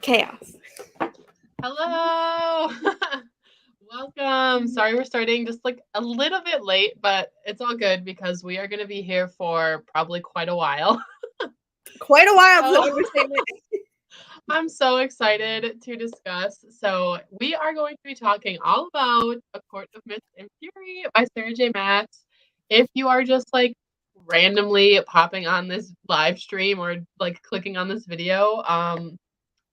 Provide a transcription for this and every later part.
Chaos. Hello. Welcome. Sorry we're starting just like a little bit late, but it's all good because we are going to be here for probably quite a while. Quite a while is an So- understatement. I'm so excited to discuss. So, we are going to be talking all about A Court of Mist and Fury by Sarah J. Maas. If you are just like randomly popping on this live stream or like clicking on this video,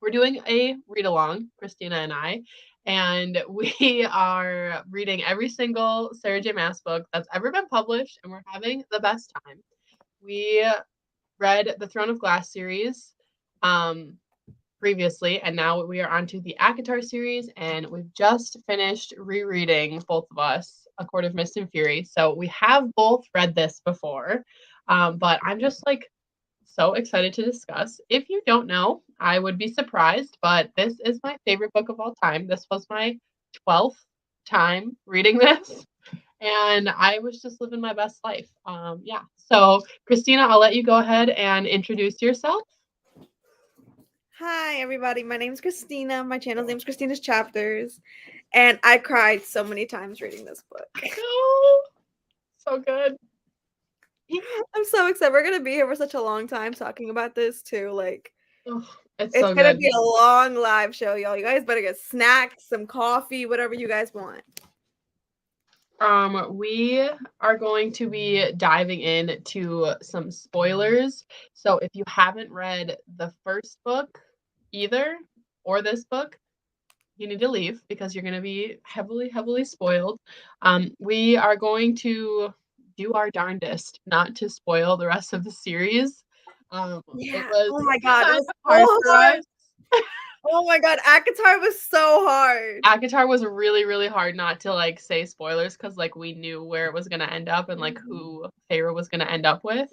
we're doing a read along, Christina and I, and we are reading every single Sarah J. Maas book that's ever been published, and we're having the best time. We read the Throne of Glass series previously, and now we are on to the ACOTAR series, and we've just finished rereading, both of us, A Court of Mist and Fury. So we have both read this before, but I'm just like so excited to discuss. If you don't know, I would be surprised, but this is my favorite book of all time. This was my 12th time reading this, and I was just living my best life. Yeah. So, Christina, I'll let you go ahead and introduce yourself. Hi, everybody. My name's Christina. My channel's name's Christina's Chapters. And I cried so many times reading this book. Oh, so good. I'm so excited. We're going to be here for such a long time talking about this, too. Like, Oh, it's it's so going to good. be a long live show, y'all. You guys better get snacks, some coffee, whatever you guys want. We are going to be diving into some spoilers. So if you haven't read the first book either or this book, you need to leave because you're going to be heavily spoiled. We are going to do our darndest not to spoil the rest of the series. Yeah. It was Oh, my God. It was hard so for hard. us. Oh, my God. ACOTAR was so hard. ACOTAR was really hard not to like say spoilers because like we knew where it was gonna end up and like who Feyre was gonna end up with.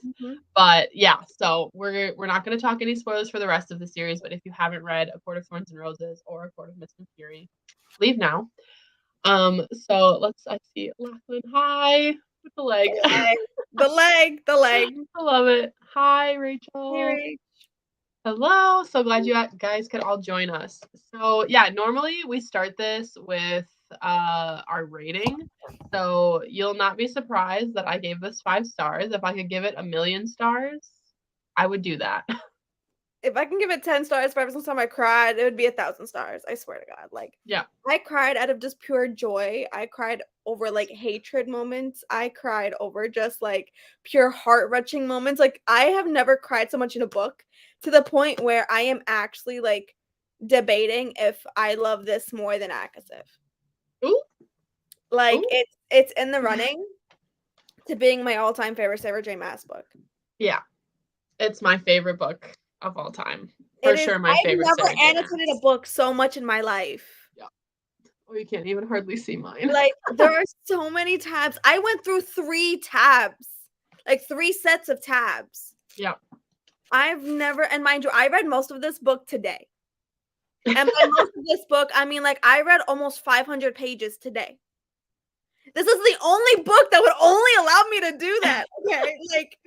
But yeah, so we're not gonna talk any spoilers for the rest of the series. But if you haven't read A Court of Thorns and Roses or A Court of Mist and Fury, leave now. So I see Lachlan. Hi with the leg. The leg. I love it. Hi, Rachel. Hey, Hello. So glad you guys could all join us. So yeah, normally we start this with our rating. So you'll not be surprised that I gave this 5 stars. If I could give it 1,000,000 stars, I would do that. If I can give it 10 stars for every single time I cried, it would be 1,000 stars. I swear to God. Like, Yeah. I cried out of just pure joy. I cried over like hatred moments. I cried over just like pure heart-wrenching moments. Like, I have never cried so much in a book to the point where I am actually like debating if I love this more than ACOMAF. Ooh. Like, Ooh. it's in the running to being my all-time favorite Sarah J. Maas book. Yeah. It's my favorite book of all time. For sure my favorite I've never Sarah J. Maas. annotated a book so much in my life. Yeah. Oh, you can't even hardly see mine. Like, there are so many tabs. I went through 3 tabs. Like 3 sets of tabs. Yeah. I've never, and mind you, I read most of this book today. And by most of this book, I mean like I read almost 500 pages today. This is the only book that would only allow me to do that. Okay. Like,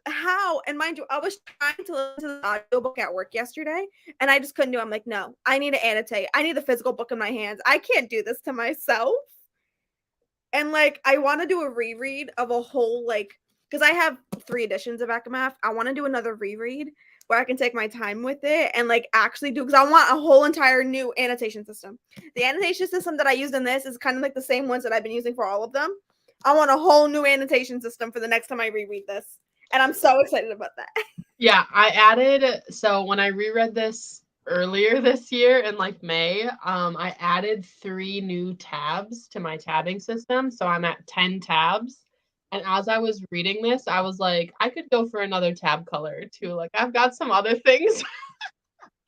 how? And mind you, I was trying to listen to the audiobook at work yesterday and I just couldn't do it. I'm like, no, I need to annotate. I need the physical book in my hands. I can't do this to myself. And like, I want to do a reread of a whole, like, because I have 3 editions of ACOMAF. I want to do another reread where I can take my time with it and like actually do, because I want a whole entire new annotation system. The annotation system that I used in this is kind of like the same ones that I've been using for all of them. I want a whole new annotation system for the next time I reread this. And I'm so excited about that. Yeah, I added, so when I reread this earlier this year in like May, I added 3 new tabs to my tabbing system. So I'm at 10 tabs. And as I was reading this, I was like, I could go for another tab color too. Like I've got some other things.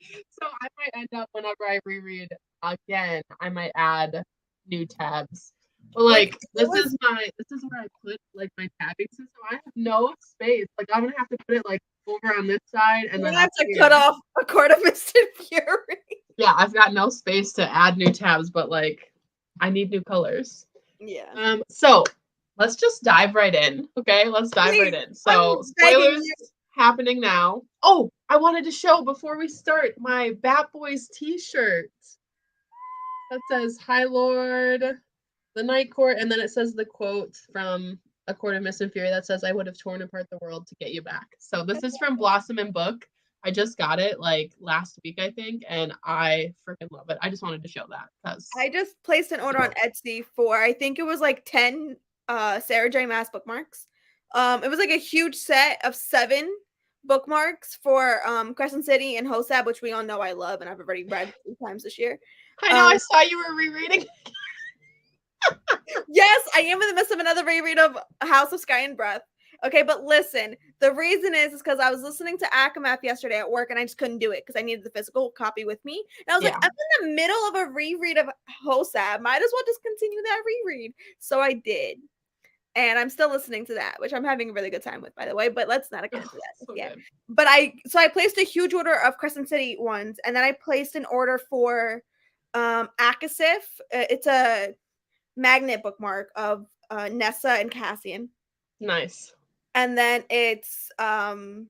So I might end up whenever I reread again, I might add new tabs. But like this is where I put like my tabbing system. I have no space. Like I'm gonna have to put it like over on this side and then I have to cut off A Court of Mist and Fury. Yeah, I've got no space to add new tabs, but like I need new colors. Yeah. So let's just dive right in. Okay, let's dive right in. So spoilers. happening now. Oh, I wanted to show before we start my Bat Boys t-shirt that says, "High Lord, the Night Court," and then it says the quote from A Court of Mist and Fury that says, "I would have torn apart the world to get you back." So this is from Blossom and Book. I just got it like last week, I think, and I freaking love it. I just wanted to show that because I just placed an order on Etsy for, I think it was like 10 Sarah J. Maas bookmarks. It was like a huge set of 7 bookmarks for Crescent City and Hosab, which we all know I love and I've already read 3 times this year. I know I saw you were rereading. Yes, I am in the midst of another reread of House of Sky and Breath. Okay, but listen, the reason is because I was listening to ACOMAF yesterday at work and I just couldn't do it because I needed the physical copy with me. And I was like, I'm in the middle of a reread of Hosab. Might as well just continue that reread. So I did. And I'm still listening to that, which I'm having a really good time with, by the way. But let's not get into that So yet. good. But I placed a huge order of Crescent City ones, and then I placed an order for ACOMAF. It's a magnet bookmark of Nessa and Cassian. Nice. And then it's then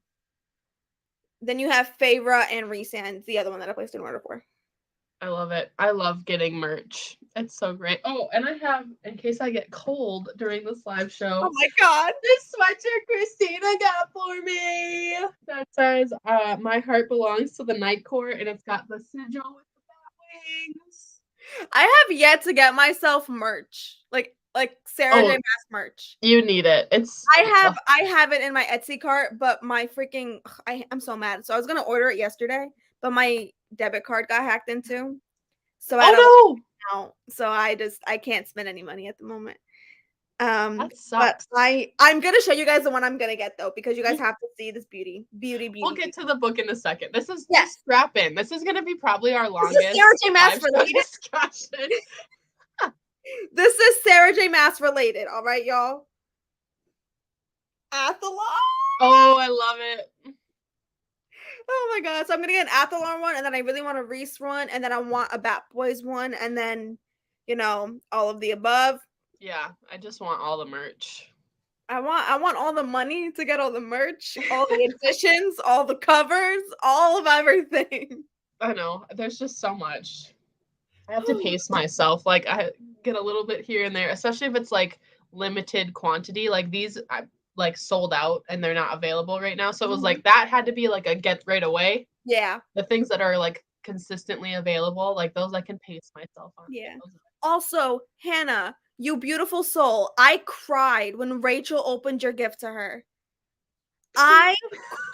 you have Feyre and Rhysand, the other one that I placed an order for. I love it. I love getting merch. It's so great. Oh, and I have, in case I get cold during this live show, Oh my god, this sweatshirt Christina got for me that says, "My heart belongs to the Night Court," and it's got the sigil with the bat wings. I have yet to get myself merch, like Sarah J. Maas merch. You need it. I have it in my Etsy cart, but my freaking I'm so mad. So I was gonna order it yesterday, but my debit card got hacked into. So I don't know. So I can't spend any money at the moment. That sucks. But I'm gonna show you guys the one I'm gonna get though, because you guys have to see this beauty. We'll get to the book in a second. This is just strap in. This is gonna be probably our longest Sarah J. Maas discussion. This is Sarah J. Maas related, all right, y'all. Athalon. Oh, I love it. Oh my god! So I'm gonna get an Athalon one, and then I really want a Rhys one, and then I want a Bat Boys one, and then all of the above. Yeah, I just want all the merch. I want all the money to get all the merch, all the editions, all the covers, all of everything. I know. There's just so much. I have to pace myself. Like I get a little bit here and there, especially if it's like limited quantity. Like these like sold out and they're not available right now. So it was like that had to be like a get right away. Yeah. The things that are like consistently available, like those I can pace myself on. Yeah. Also, Hannah, you beautiful soul. I cried when Rachel opened your gift to her. I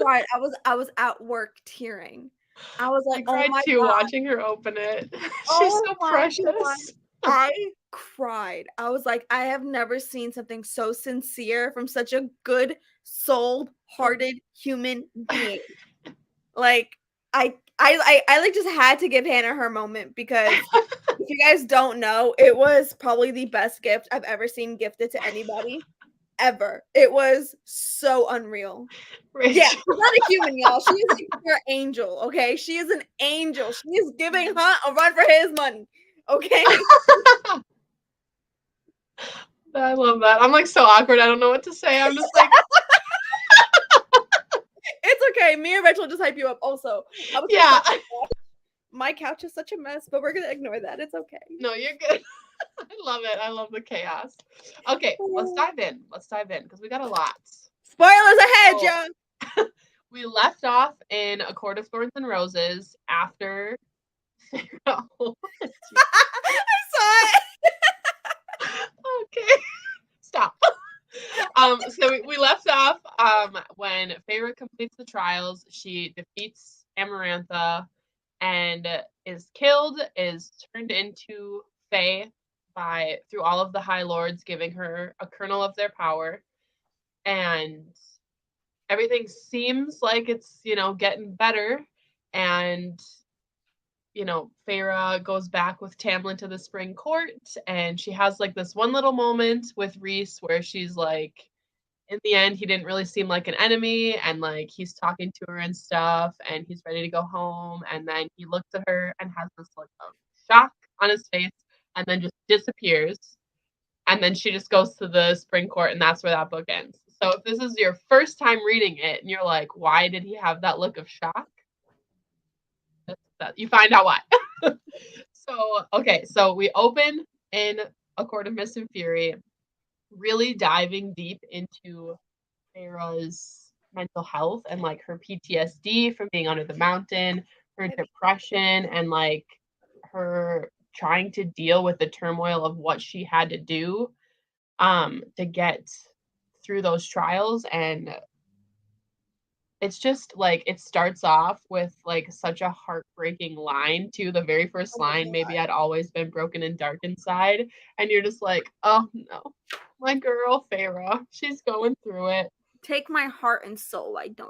cried. I was at work tearing. I was like, I cried oh my too god, watching her open it. She's so precious. God. I cried. I was like, I have never seen something so sincere from such a good souled, hearted human being. Like I like just had to give Hannah her moment, because if you guys don't know, it was probably the best gift I've ever seen gifted to anybody ever. It was so unreal. Rachel. Yeah, she's not a human, y'all. She is a pure angel, okay? She is an angel. She is giving Hunt a run for his money, okay? I love that. I'm like so awkward. I don't know what to say. I'm just like, it's okay. Me and Rachel just hype you up. Also, yeah. My couch is such a mess, but we're gonna ignore that. It's okay. No, you're good. I love it. I love the chaos. Okay, let's dive in. Because we got a lot. Spoilers ahead, y'all. We left off in A Court of Thorns and Roses after I saw it. Okay. Stop. So we left off when Feyre completes the trials. She defeats Amarantha and is killed, is turned into Fae through all of the High Lords giving her a kernel of their power. And everything seems like it's, getting better. And, Feyre goes back with Tamlin to the Spring Court, and she has like this one little moment with Rhys where she's like, in the end, he didn't really seem like an enemy, and like he's talking to her and stuff, and he's ready to go home. And then he looks at her and has this look of shock on his face, and then just disappears. And then she just goes to the Spring Court, and that's where that book ends. So if this is your first time reading it and you're like, why did he have that look of shock? You find out why. So we open in A Court of Mist and Fury, really diving deep into Feyre's mental health and like her PTSD from being under the mountain, her depression, and like her trying to deal with the turmoil of what she had to do to get through those trials. And it's just like it starts off with like such a heartbreaking line too. The very first line, maybe I'd always been broken and dark inside, and you're just like, oh no, my girl Feyre, she's going through it. Take my heart and soul. I know.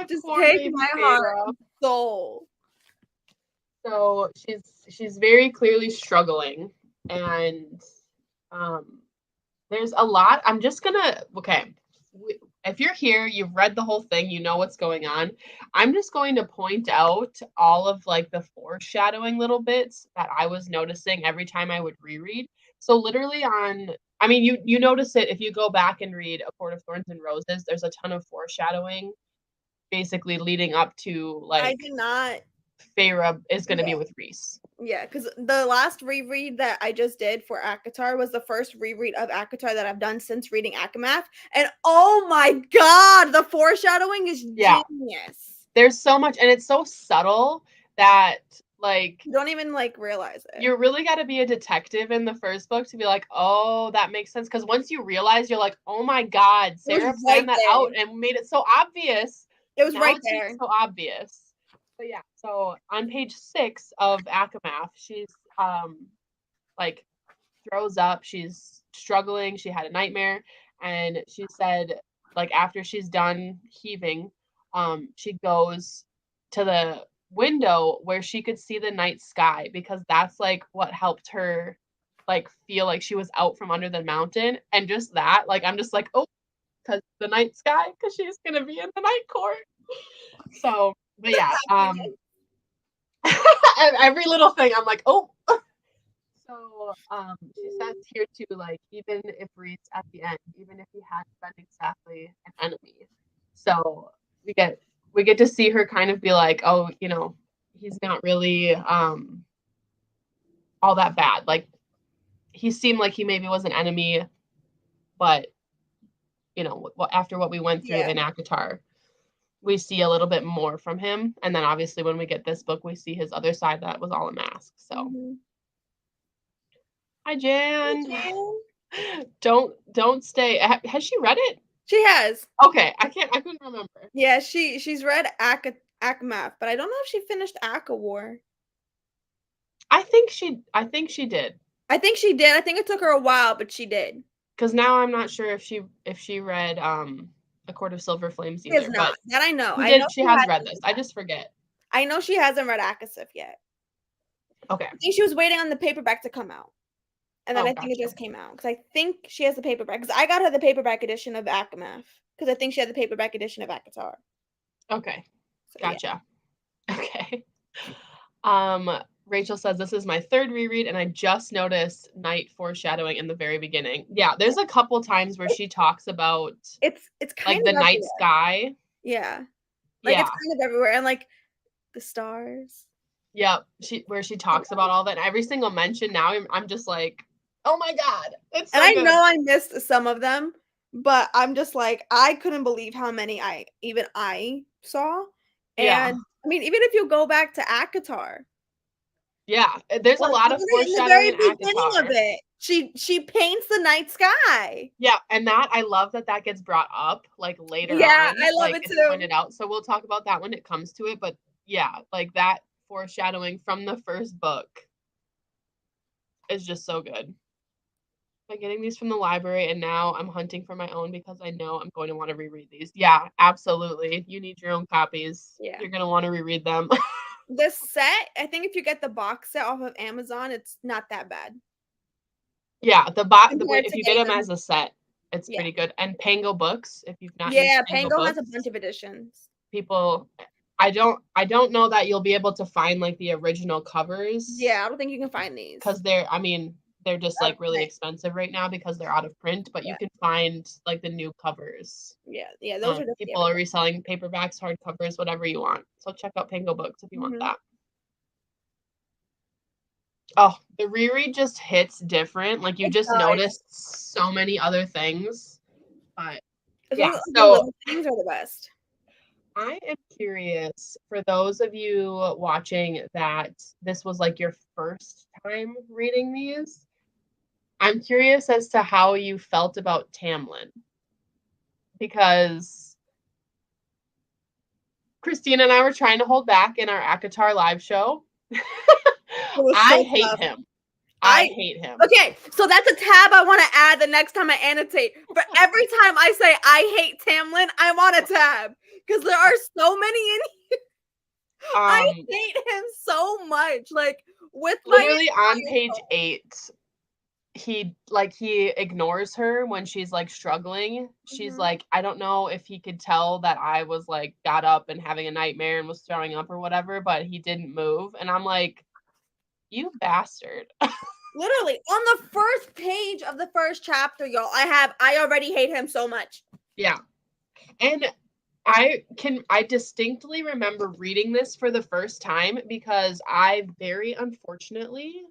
Just take my heart and soul. So she's very clearly struggling, and there's a lot. I'm just gonna if you're here, you've read the whole thing, you know what's going on. I'm just going to point out all of like the foreshadowing little bits that I was noticing every time I would reread. So literally you notice it if you go back and read A Court of Thorns and Roses. There's a ton of foreshadowing basically leading up to like I did not. Feyre is going to be with Rhys. Yeah, because the last reread that I just did for ACOTAR was the first reread of ACOTAR that I've done since reading ACOMAF. And oh my god, the foreshadowing is genius. There's so much, and it's so subtle that like you don't even like realize it. You really got to be a detective in the first book to be like, oh, that makes sense. Because once you realize, you're like, oh my god, Sarah planned that out and made it so obvious. It was right there. So obvious. But yeah, so on page 6 of ACOMAF, she's like throws up, she's struggling, she had a nightmare, and she said like after she's done heaving, she goes to the window where she could see the night sky, because that's like what helped her like feel like she was out from under the mountain. And just that, like I'm just like, oh, because the night sky, because she's gonna be in the night court. So but yeah, every little thing I'm like, oh. So she says here too, like even if Rhys at the end, even if he hadn't been exactly an enemy, so we get to see her kind of be like, oh, you know, he's not really all that bad. Like he seemed like he maybe was an enemy, but you know, after what we went through in ACOTAR, we see a little bit more from him. And then obviously when we get this book, we see his other side that was all a mask. So Hi Jan. Don't stay. Has she read it? She has. Okay, I couldn't remember. Yeah, she's read ACOMAF, but I don't know if she finished ACOWAR. I think she did. I think she did. I think it took her a while, but she did. Because now I'm not sure if she read A Court of Silver Flames either. But that I know. She has read this. I just forget. I know she hasn't read ACOSF yet. Okay. I think she was waiting on the paperback to come out. And then I think it just came out. Because I think she has the paperback. Because I got her the paperback edition of ACOMAF. Because I think she had the paperback edition of ACOTAR. Okay. So, gotcha. Yeah. Okay. Rachel says, this is my third reread, and I just noticed night foreshadowing in the very beginning. Yeah, there's a couple times where she talks about it's kind like of the everywhere. night sky. Yeah. Like it's kind of everywhere. And like the stars. Yeah, where she talks about all that. And every single mention now, I'm just like, oh my god, it's so and I good. know I missed some of them, but I'm just like, I couldn't believe how many I saw. And I mean, even if you go back to ACOTAR. Yeah, there's a lot of foreshadowing in the beginning of it. She paints the night sky. Yeah, and that I love that gets brought up like later on. Yeah, I love it too. Pointed out. So we'll talk about that when it comes to it. But yeah, like that foreshadowing from the first book is just so good. By getting these from the library, and now I'm hunting for my own because I know I'm going to want to reread these. Yeah, absolutely. You need your own copies. Yeah. You're going to want to reread them. The set, I think if you get the box set off of Amazon, it's not that bad. Yeah, if you get them as a set, it's pretty good. And Pango Books, if you've not used Pango has a bunch of editions. People, I don't know that you'll be able to find like the original covers. Yeah, I don't think you can find these. Because They're just like really expensive right now because they're out of print, but you can find like the new covers. Yeah, those are people are reselling paperbacks, hardcovers, whatever you want. So check out Pango Books if you want that. Oh, the reread just hits different. Like you just notice so many other things. But yeah, the little things are the best. I am curious for those of you watching that this was like your first time reading these. I'm curious as to how you felt about Tamlin, because Christina and I were trying to hold back in our ACOTAR live show. I hate him. I hate him. Okay, so that's a tab I want to add the next time I annotate. But every time I say I hate Tamlin, I'm on a tab because there are so many in here. I hate him so much. Like with literally on page 8, he ignores her when she's like struggling. She's like, I don't know if he could tell that I was like got up and having a nightmare and was throwing up or whatever, but he didn't move. And I'm like, you bastard. Literally on the first page of the first chapter, y'all, I already hate him so much. Yeah. And I distinctly remember reading this for the first time because I very unfortunately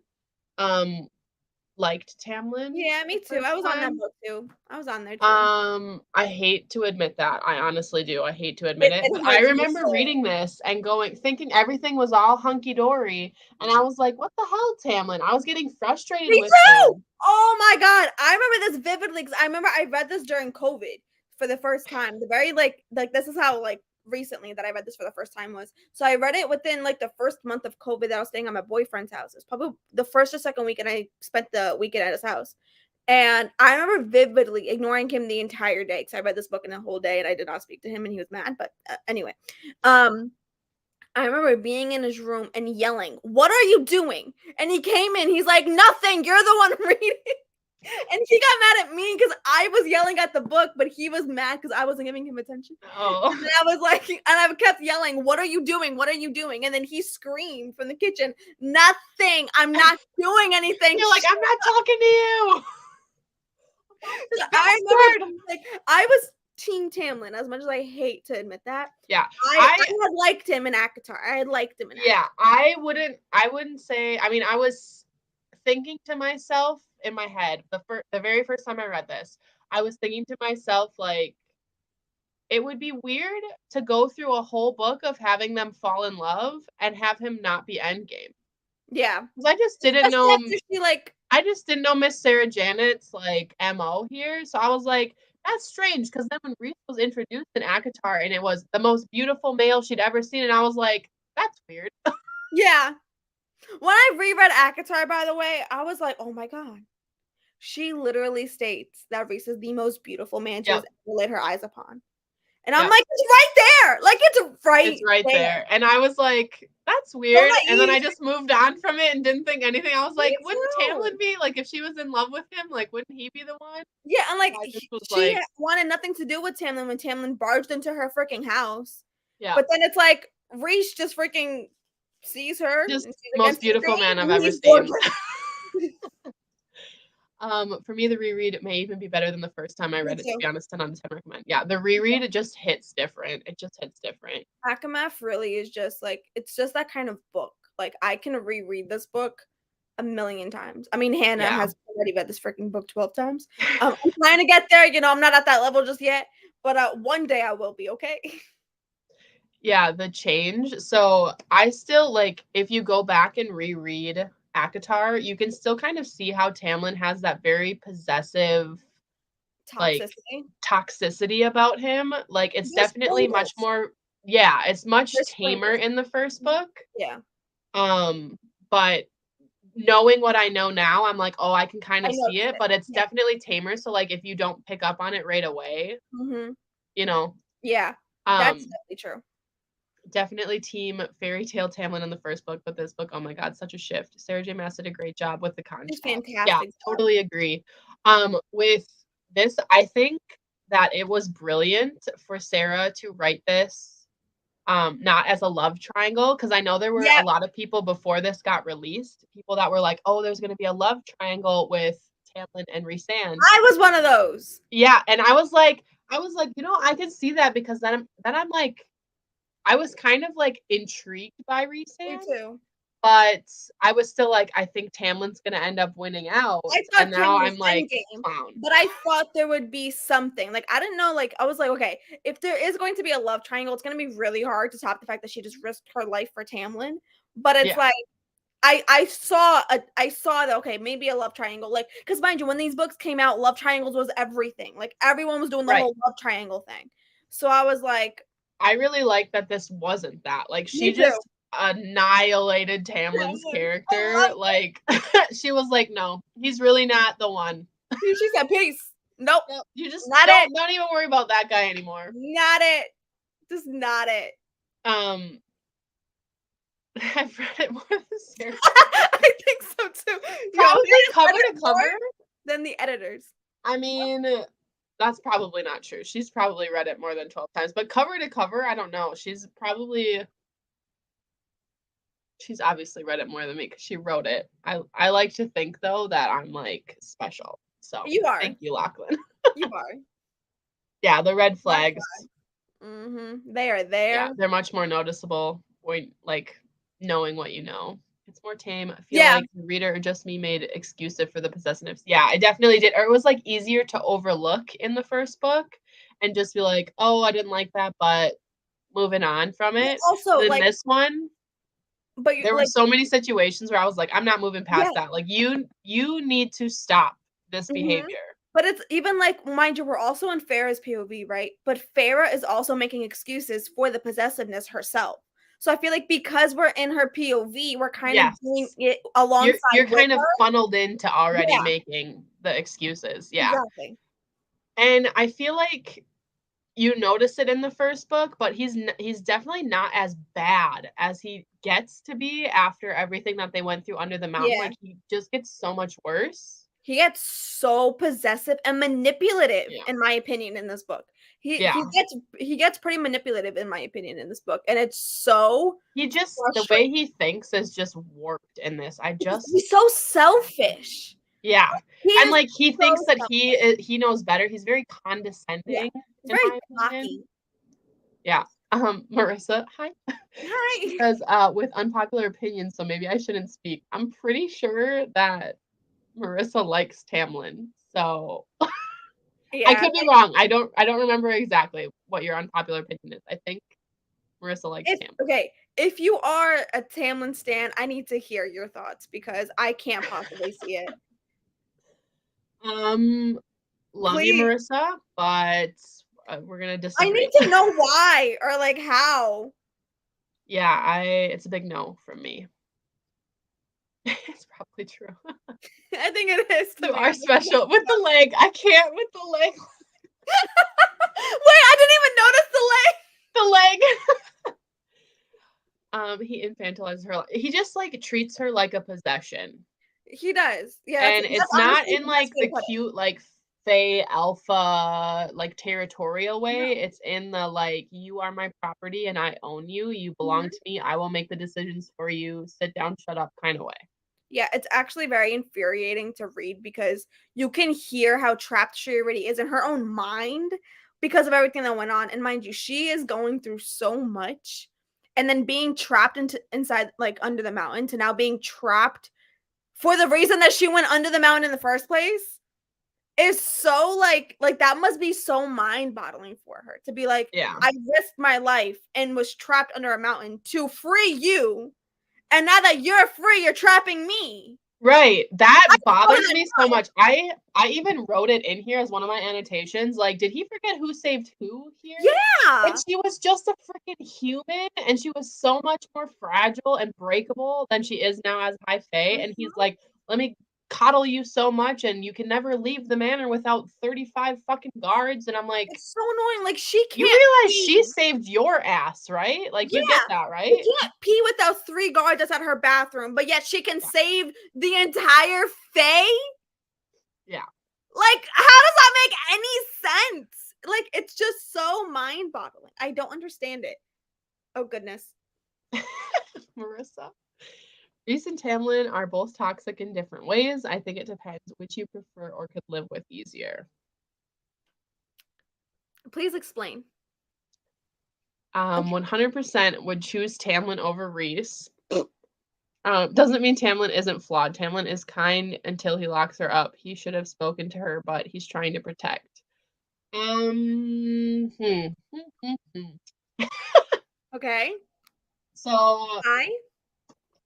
liked Tamlin. Yeah, me too. I was on that book too. I was on there too. I hate to admit that. I honestly do. I hate to admit it. But I remember reading this and thinking everything was all hunky dory, and I was like, "What the hell, Tamlin?" I was getting frustrated with him. Oh my god, I remember this vividly because I remember I read this during COVID for the first time. The very like this is how like recently that I read this for the first time was. So I read it within like the first month of COVID that I was staying at my boyfriend's house. It was probably the first or second weekend I spent the weekend at his house. And I remember vividly ignoring him the entire day because I read this book in a whole day and I did not speak to him and he was mad. But anyway, I remember being in his room and yelling, "What are you doing?" And he came in. He's like, "Nothing. You're the one reading." And he got mad at me because I was yelling at the book, but he was mad because I wasn't giving him attention. Oh. And I was like, and I kept yelling, "What are you doing? What are you doing?" And then he screamed from the kitchen, "Nothing. I'm not doing anything." You're like, "I'm not talking to you." I remember, like, I was Team Tamlin, as much as I hate to admit that. Yeah. I had liked him in ACOTAR. I had liked him in ACOTAR. Yeah, I wouldn't say, I mean, I was thinking to myself in my head, the very first time I read this, I was thinking to myself, like, it would be weird to go through a whole book of having them fall in love and have him not be endgame. Yeah. Because I just didn't know I just didn't know Miss Sarah Janet's like MO here. So I was like, that's strange, because then when Reese was introduced in ACOTAR and it was the most beautiful male she'd ever seen, and I was like, that's weird. Yeah. When I reread ACOTAR, by the way, I was like, oh my god. She literally states that Reese is the most beautiful man she has ever laid her eyes upon. And I'm like, it's right there. Like, it's right there. And I was like, that's weird. And then I just moved on from it and didn't think anything. I was like, wouldn't Tamlin be, like, if she was in love with him, like, wouldn't he be the one? Yeah, and like, she wanted nothing to do with Tamlin when Tamlin barged into her freaking house. Yeah. But then it's like, Reese just freaking sees her. Just most beautiful man I've ever seen. For me, the reread, it may even be better than the first time I read it, to be honest. 10 out of 10 recommend. Yeah, the reread, it just hits different. It just hits different. ACOMAF really is just like, it's just that kind of book. Like, I can reread this book a million times. I mean, Hannah has already read this freaking book 12 times. I'm trying to get there. You know, I'm not at that level just yet, but one day I will be, okay? Yeah, the change. So I still, like, if you go back and reread ACOTAR, you can still kind of see how Tamlin has that very possessive toxicity about him. Like, it's definitely much more, it's much tamer in the first book. Yeah. But knowing what I know now, I'm like, oh, I can kind of see it, but it's definitely tamer. So, like, if you don't pick up on it right away, you know. Yeah, that's definitely true. Definitely team Fairy Tale Tamlin in the first book, but this book, oh my god, such a shift. Sarah J. Maas did a great job with the concept. Fantastic. Yeah, totally agree. With this, I think that it was brilliant for Sarah to write this not as a love triangle, because I know there were a lot of people before this got released, people that were like, oh, there's going to be a love triangle with Tamlin and Rhysand. I was one of those. Yeah, and I was like, I can see that, because then I'm like, I was kind of like intrigued by Me Rhysand, too. but I was still like, I think Tamlin's gonna end up winning out, I thought and now Tamlin I'm was like, endgame, clown. but I thought there would be something. Like I didn't know. Like I was like, okay, if there is going to be a love triangle, it's going to be really hard to top the fact that she just risked her life for Tamlin. But it's Yeah. like I saw that okay, maybe a love triangle. Like because mind you, when these books came out, love triangles was everything. Like everyone was doing the Right. whole love triangle thing. So I was like, I really like that this wasn't that. Like, she me too. just annihilated Tamlin's character. Like, she was like, no, he's really not the one. She said, "Peace." Nope, No, you just not it. don't even worry about that guy anymore. Not it. Just not it. I've read it more than Sarah. I think so too. Probably cover to cover. Than the editors. I mean, that's probably not true. She's probably read it more than 12 times, but cover to cover, I don't know. She's obviously read it more than me because she wrote it. I like to think, though, that I'm like special. So You are. Thank you, Lachlan. You are. Yeah, the red flags. They are there. Yeah, they're much more noticeable when, like, knowing what you know. It's more tame. I feel like the reader or just me made excuses for the possessiveness. Yeah, I definitely did. Or it was like easier to overlook in the first book and just be like, oh, I didn't like that, but moving on from it. Also, then like this one, but there were so many situations where I was like, I'm not moving past that. Like, you need to stop this behavior. But it's even like, mind you, we're also in Farrah's POV, right? But Farrah is also making excuses for the possessiveness herself. So I feel like because we're in her POV, we're kind of doing it alongside. You're kind of funneled into already making the excuses. Yeah. Exactly. And I feel like you notice it in the first book, but he's definitely not as bad as he gets to be after everything that they went through under the mountain. Like, he just gets so much worse. He gets so possessive and manipulative, in my opinion, in this book. He gets pretty manipulative, in my opinion, in this book, and it's so the way he thinks is just warped in this. He's so selfish. Yeah, and like he thinks that he knows better. He's very condescending. Yeah. Very cocky. Yeah. Marissa, hi. Hi. Says with unpopular opinions, so maybe I shouldn't speak. I'm pretty sure that Marissa likes Tamlin, so I could be wrong. I don't remember exactly what your unpopular opinion is. I think Marissa likes Tamlin. Okay, if you are a Tamlin stan, I need to hear your thoughts because I can't possibly see it. Love you, Marissa, but we're gonna disagree. I need to know why or like how. Yeah, it's a big no from me. It's probably true. I think it is. You are special with the leg. I can't with the leg. Wait, I didn't even notice the leg. He infantilizes her. He just like treats her like a possession. He does. Yeah. And it's not in like the cute like Fae alpha like territorial way. It's in the like, you are my property and I own you. You belong to me. I will make the decisions for you. Sit down, shut up kind of way. Yeah, it's actually very infuriating to read because you can hear how trapped she already is in her own mind because of everything that went on. And mind you, she is going through so much. And then being trapped inside, like under the mountain, to now being trapped for the reason that she went under the mountain in the first place is so like that must be so mind-boggling for her to be like, I risked my life and was trapped under a mountain to free you. And now that you're free, you're trapping me. Right. That bothers me so much. I even wrote it in here as one of my annotations. Like, did he forget who saved who here? Yeah. And she was just a freaking human, and she was so much more fragile and breakable than she is now as High Fae. And he's like, let me coddle you so much, and you can never leave the manor without 35 fucking guards. And I'm like, it's so annoying. Like, she can't. You realize she saved your ass, right? Like, you get that, right? She can't pee without 3 guards that's at her bathroom, but yet she can save the entire Fae. Yeah. Like, how does that make any sense? Like, it's just so mind-boggling. I don't understand it. Oh, goodness. Marissa. Reese and Tamlin are both toxic in different ways. I think it depends which you prefer or could live with easier. Please explain. 100% would choose Tamlin over Reese. Doesn't mean Tamlin isn't flawed. Tamlin is kind until he locks her up. He should have spoken to her, but he's trying to protect. Okay. So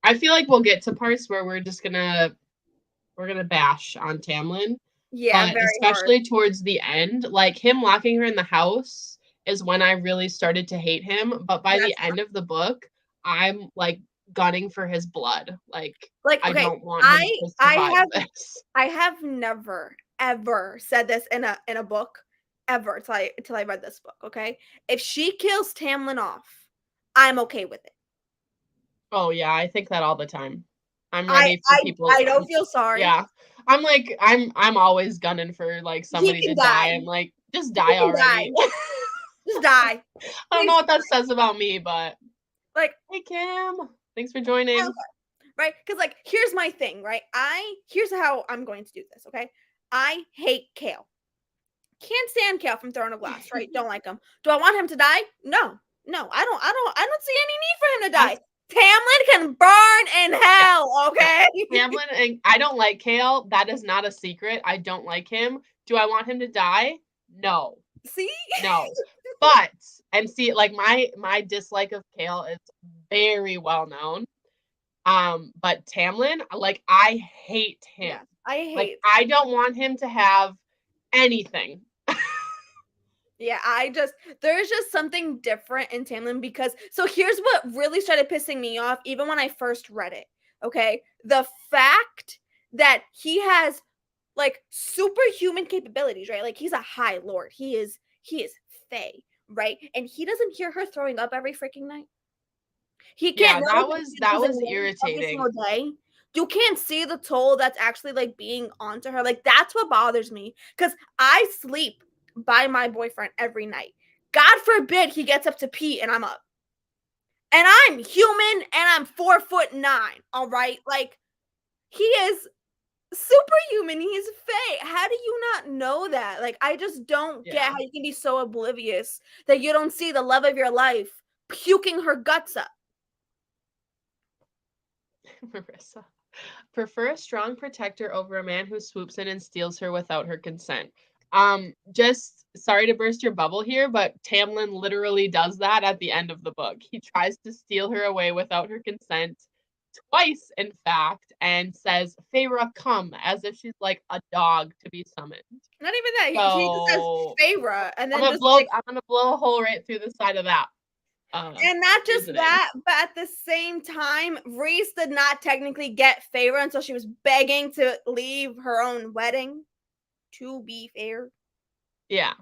I feel like we'll get to parts where we're gonna bash on Tamlin. Yeah, But very especially hard. towards the end, like him locking her in the house is when I really started to hate him. But by the end of the book, I'm like gunning for his blood. Like I okay, don't want him to survive this. I have never ever said this in a book ever till I read this book, okay? If she kills Tamlin off, I'm okay with it. Oh yeah, I think that all the time. I'm ready for people. I don't feel sorry. Yeah. I'm like I'm always gunning for like somebody to die. I'm like, just die already. Just die. I don't know what that says about me, but like, hey Kim, thanks for joining. Okay. Right? Because like here's my thing, right? Here's how I'm going to do this, okay? I hate Kale. Can't stand Kale from Throne of Glass, right? Don't like him. Do I want him to die? No. No, I don't see any need for him to die. Tamlin can burn in hell, okay? Tamlin, and I don't like Kale. That is not a secret. I don't like him. Do I want him to die? No. See? No. But and see, like my dislike of Kale is very well known. But Tamlin, like I hate him. Yeah, I hate like I don't want him to have anything. Yeah, there's just something different in Tamlin because so here's what really started pissing me off even when I first read it. Okay? The fact that he has like superhuman capabilities, right? Like he's a high lord. He is Fae, right? And he doesn't hear her throwing up every freaking night. He can't Yeah, know that was every irritating. single day. You can't see the toll that's actually like being onto her. Like that's what bothers me because I sleep by my boyfriend every night. God forbid he gets up to pee and I'm up. And I'm human and I'm 4'9". All right, like he is superhuman. He's Fae. How do you not know that? Like I just don't get how you can be so oblivious that you don't see the love of your life puking her guts up. Marissa. Prefer a strong protector over a man who swoops in and steals her without her consent. Just sorry to burst your bubble here, but Tamlin literally does that at the end of the book. He tries to steal her away without her consent twice, in fact, and says, Feyre, come, as if she's like a dog to be summoned. Not even that. He just says Feyre, and then I'm gonna blow a hole right through the side of that. And not just that, but at the same time, Reese did not technically get Feyre until she was begging to leave her own wedding. To be fair. Yeah.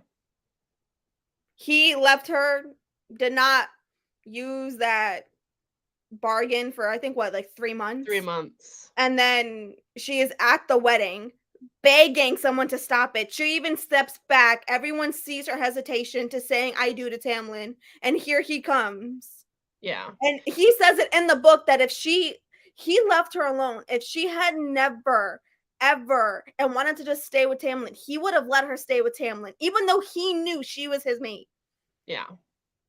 He left her, did not use that bargain for, I think, like 3 months? 3 months. And then she is at the wedding, begging someone to stop it. She even steps back. Everyone sees her hesitation to saying I do to Tamlin. And here he comes. Yeah. And he says it in the book that he left her alone. If she had never, ever, and wanted to just stay with Tamlin, he would have let her stay with Tamlin, even though he knew she was his mate. Yeah.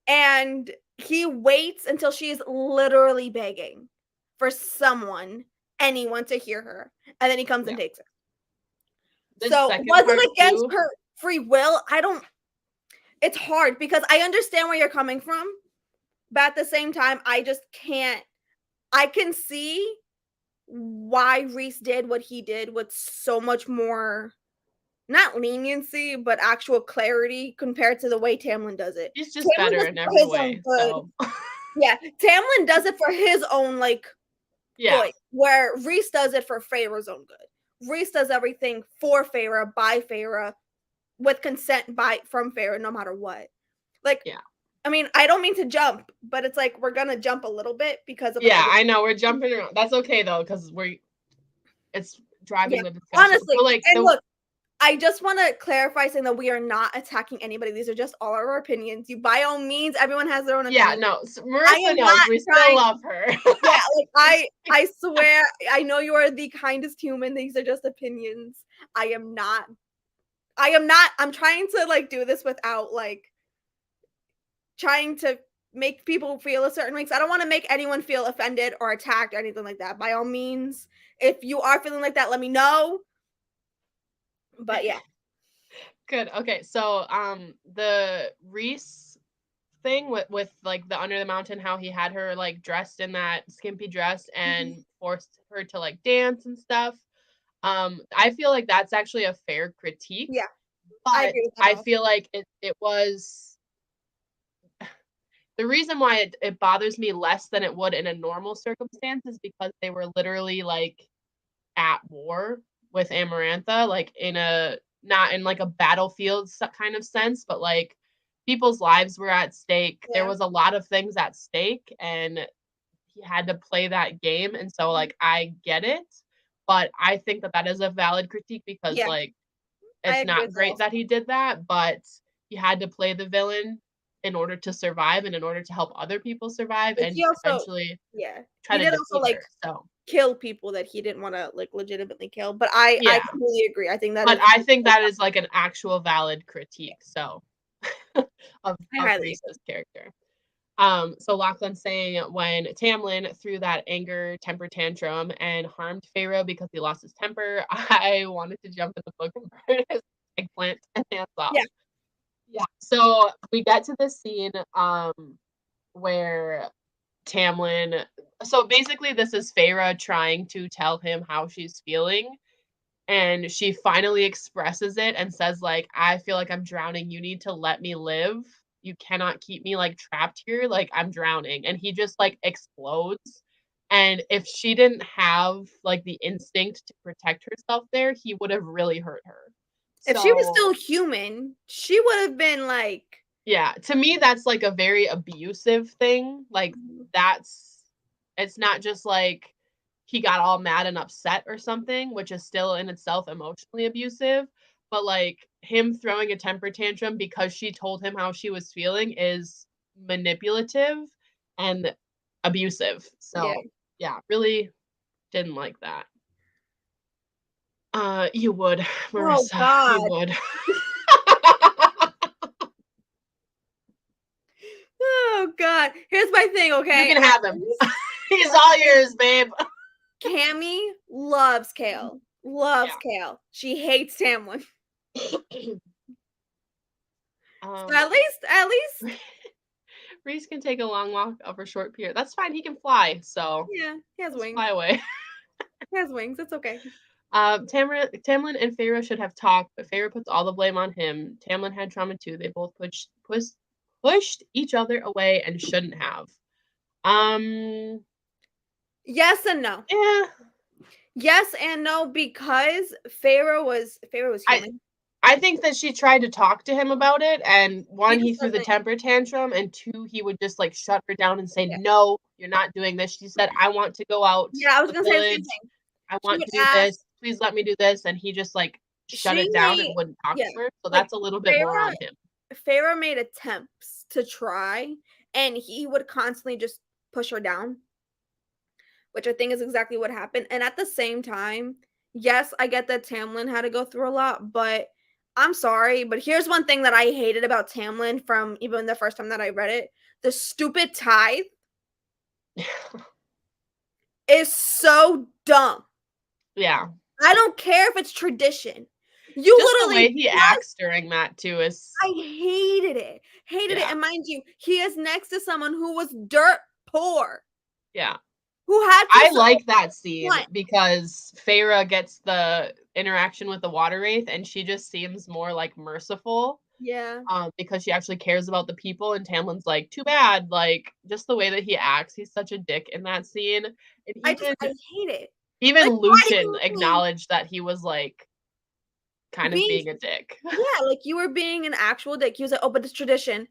And he waits until she's literally begging for anyone to hear her. And then he comes and takes her. So was it against her free will? It's hard because I understand where you're coming from, but at the same time, I just can't. I can see why Reese did what he did with so much more, not leniency, but actual clarity compared to the way Tamlin does it. He's just better in every way. So. Yeah, Tamlin does it for his own good, where Reese does it for Feyre's own good. Reese does everything for Feyre, by Feyre, with consent from Feyre, no matter what. I mean, I don't mean to jump, but it's like we're gonna jump a little bit because of I know we're jumping around. That's okay though, because it's driving the discussion. Honestly, look, I just want to clarify saying that we are not attacking anybody. These are just all our opinions. You, by all means, everyone has their own Yeah, opinion. no, I Marissa am knows not we still trying. love her. Yeah, like I swear, I know you are the kindest human. These are just opinions. I am not. I'm trying to like do this without like trying to make people feel a certain way. 'Cause I don't want to make anyone feel offended or attacked or anything like that. By all means, if you are feeling like that, let me know. But yeah. Good. Okay, so the Reese thing with like the Under the Mountain, how he had her like dressed in that skimpy dress and forced her to like dance and stuff. I feel like that's actually a fair critique, Yeah, I but agree with that I also. feel like it was the reason why it bothers me less than it would in a normal circumstance is because they were literally like at war with Amarantha, like in a not in like a battlefield kind of sense, but like people's lives were at stake. There Yeah. was a lot of things at stake, and he had to play that game. And so, like, I get it, but I think that that is a valid critique because, Yeah, like, I it's agree not with that great also. that he did that, but he had to play the villain in order to survive and in order to help other people survive Like and he also, eventually yeah, try he to did also defeat like her. So kill people that he didn't want to like legitimately kill. But I yeah. completely agree. I think that But is. I think that is like an actual valid critique, so I of highly Reese's character. So Lachlan's saying when Tamlin threw that anger temper tantrum and harmed Pharaoh because he lost his temper, I wanted to jump in the book and burn his eggplant and hands off. Yeah. Yeah. So we get to this scene where Tamlin so basically this is Pharaoh trying to tell him how she's feeling, and she finally expresses it and says like, I feel like I'm drowning, you need to let me live, you cannot keep me like trapped here, like I'm drowning. And he just like explodes, and if she didn't have like the instinct to protect herself there, he would have really hurt her. If she was So still human, she would have been like. yeah, to me that's like a very abusive thing, like that's it's not just like he got all mad and upset or something, which is still in itself emotionally abusive, but like him throwing a temper tantrum because she told him how she was feeling is manipulative and abusive. Yeah. So, yeah, really didn't like that. You would, Oh Marissa, you God. would. Oh God. Here's my thing. You Okay. can have him. At He's all yours, babe. Cammy loves Kale. Loves Yeah. Kale. She hates Tamlin. So um, at least, Reese can take a long walk over a short period. That's fine. He can fly, so yeah, he has just wings. fly away. He has wings. It's okay. Tamlin and Pharaoh should have talked, but Pharaoh puts all the blame on him. Tamlin had trauma too. They both pushed each other away and shouldn't have. Yes and no. Yeah. Yes and no because Pharaoh was human. I think that she tried to talk to him about it, and He one, he just threw the doesn't. temper tantrum, and two, he would just like shut her down and say, Yeah. "No, you're not doing this." She said, "I want to go out to Yeah, I was the gonna say the same village. thing. I She want would to do ask. this. Please let me do this." And he just like shut She it down made. and wouldn't talk Yeah, to her. So like that's a little bit more Pharaoh. on him. Pharaoh made attempts to try, and he would constantly just push her down, which I think is exactly what happened. And at the same time, yes, I get that Tamlin had to go through a lot, but I'm sorry, but here's one thing that I hated about Tamlin from even the first time that I read it. The stupid tithe is so dumb. Yeah. I don't care if it's tradition. You Just the literally way he acts during that too is I hated it. Hated it. yeah. And mind you, he is next to someone who was dirt poor, Yeah. who had to I survive like that scene what? because Feyre gets the interaction with the water wraith and she just seems more like merciful. Yeah. Because she actually cares about the people, and Tamlin's like, too bad. Like, just the way that he acts, he's such a dick in that scene. And I hate it. even Like, why do Lucian you think acknowledged that he was like kind of being being a dick. yeah, like you were being an actual dick. He was like, "Oh, but it's tradition."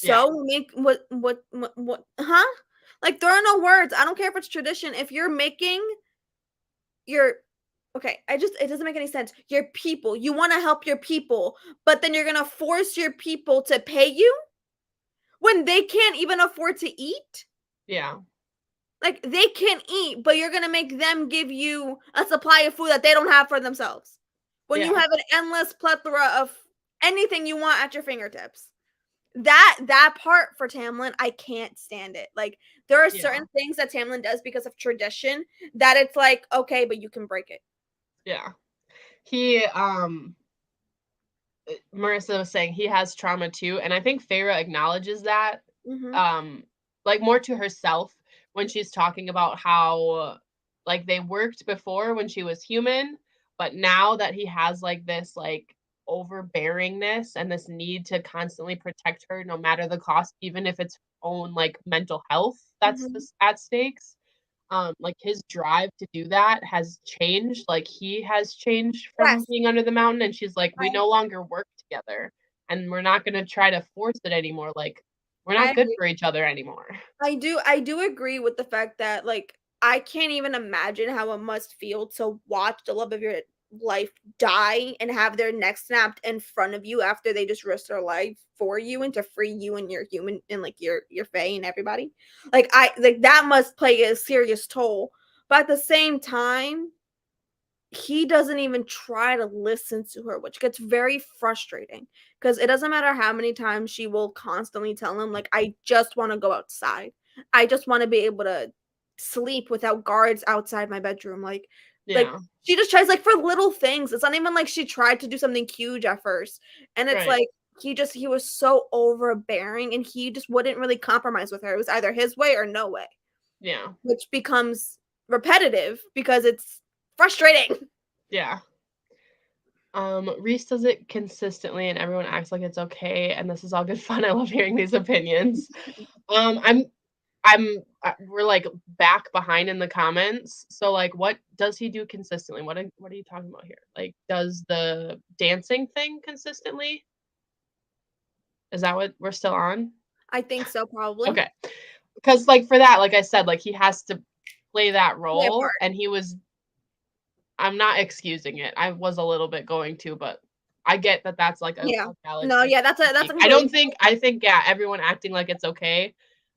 Yeah. So make what huh? Like there are no words. I don't care if it's tradition. If you're making your Okay, it doesn't make any sense. Your people, you wanna help your people, but then you're gonna force your people to pay you when they can't even afford to eat? Yeah. Like, they can't eat, but you're gonna make them give you a supply of food that they don't have for themselves. When you Yeah. have an endless plethora of anything you want at your fingertips. That part for Tamlin, I can't stand it. Like, there are Yeah. certain things that Tamlin does because of tradition that it's like, "Okay, but you can break it." Yeah. He Marissa was saying he has trauma too, and I think Feyre acknowledges that, Mhm, um, like, more to herself when she's talking about how, like, they worked before when she was human, but now that he has, like, this, like, overbearingness and this need to constantly protect her no matter the cost, even if it's her own, like, mental health that's mhm. at stakes, like, his drive to do that has changed, like, he has changed from Yes, being under the mountain, and she's like, "We I no longer work together, and we're not gonna try to force it anymore, like, we're I not good agree. for each other anymore." I do agree with the fact that, like, I can't even imagine how it must feel to watch the love of your life die and have their neck snapped in front of you after they just risked their life for you and to free you and your human and, like, your fae and everybody. That must play a serious toll, but at the same time, he doesn't even try to listen to her, which gets very frustrating because it doesn't matter how many times she will constantly tell him, like, I just want to go outside. I just want to be able to sleep without guards outside my bedroom. Like Yeah, she just tries like for little things. It's not even like she tried to do something huge at first. And it's right. like he was so overbearing and he just wouldn't really compromise with her. It was either his way or no way, Yeah, which becomes repetitive because it's frustrating. yeah. Reese does it consistently and everyone acts like it's okay, and this is all good fun. I love hearing these opinions. I'm we're, like, back behind in the comments, so, like, what does he do consistently? What are you talking about here? Like, does the dancing thing consistently? Is that what we're still on? I think so, probably. Okay. Because, like, for that, like I said, like, he has to play that Play a role, part. and I'm not excusing it. I was a little bit going to, but I get that that's, like, Yeah. a valid No, thing yeah, to that's critique. a completely I think, yeah, everyone acting like it's okay.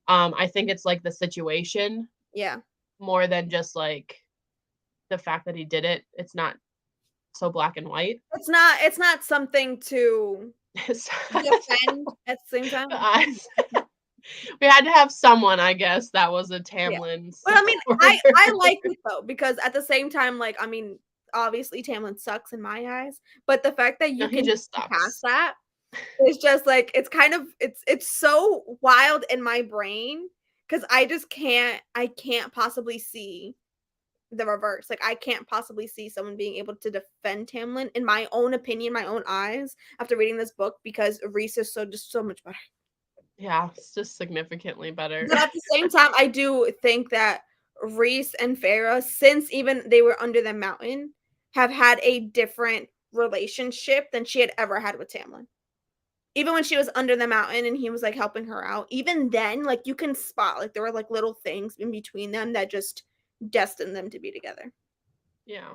I think it's, like, the situation yeah. more than just, like, the fact that he did it. It's not so black and white. It's not something to It's defend at the same time. I we had to have someone, I guess, that was a Yeah. Tamlin But I mean, supporter. I like it though, because at the same time, like, I mean, obviously Tamlin sucks in my eyes, but the fact that No, you he can just see past sucks. that is just like it's kind of it's so wild in my brain because I can't possibly see the reverse. Like, I can't possibly see someone being able to defend Tamlin, in my own opinion, my own eyes, after reading this book because Reese is so much better. Yeah, it's just significantly better. But at the same time, I do think that Reese and Farah, since even they were under the mountain, have had a different relationship than she had ever had with Tamlin. Even when she was under the mountain and he was like helping her out, even then, like you can spot like there were like little things in between them that just destined them to be together. Yeah.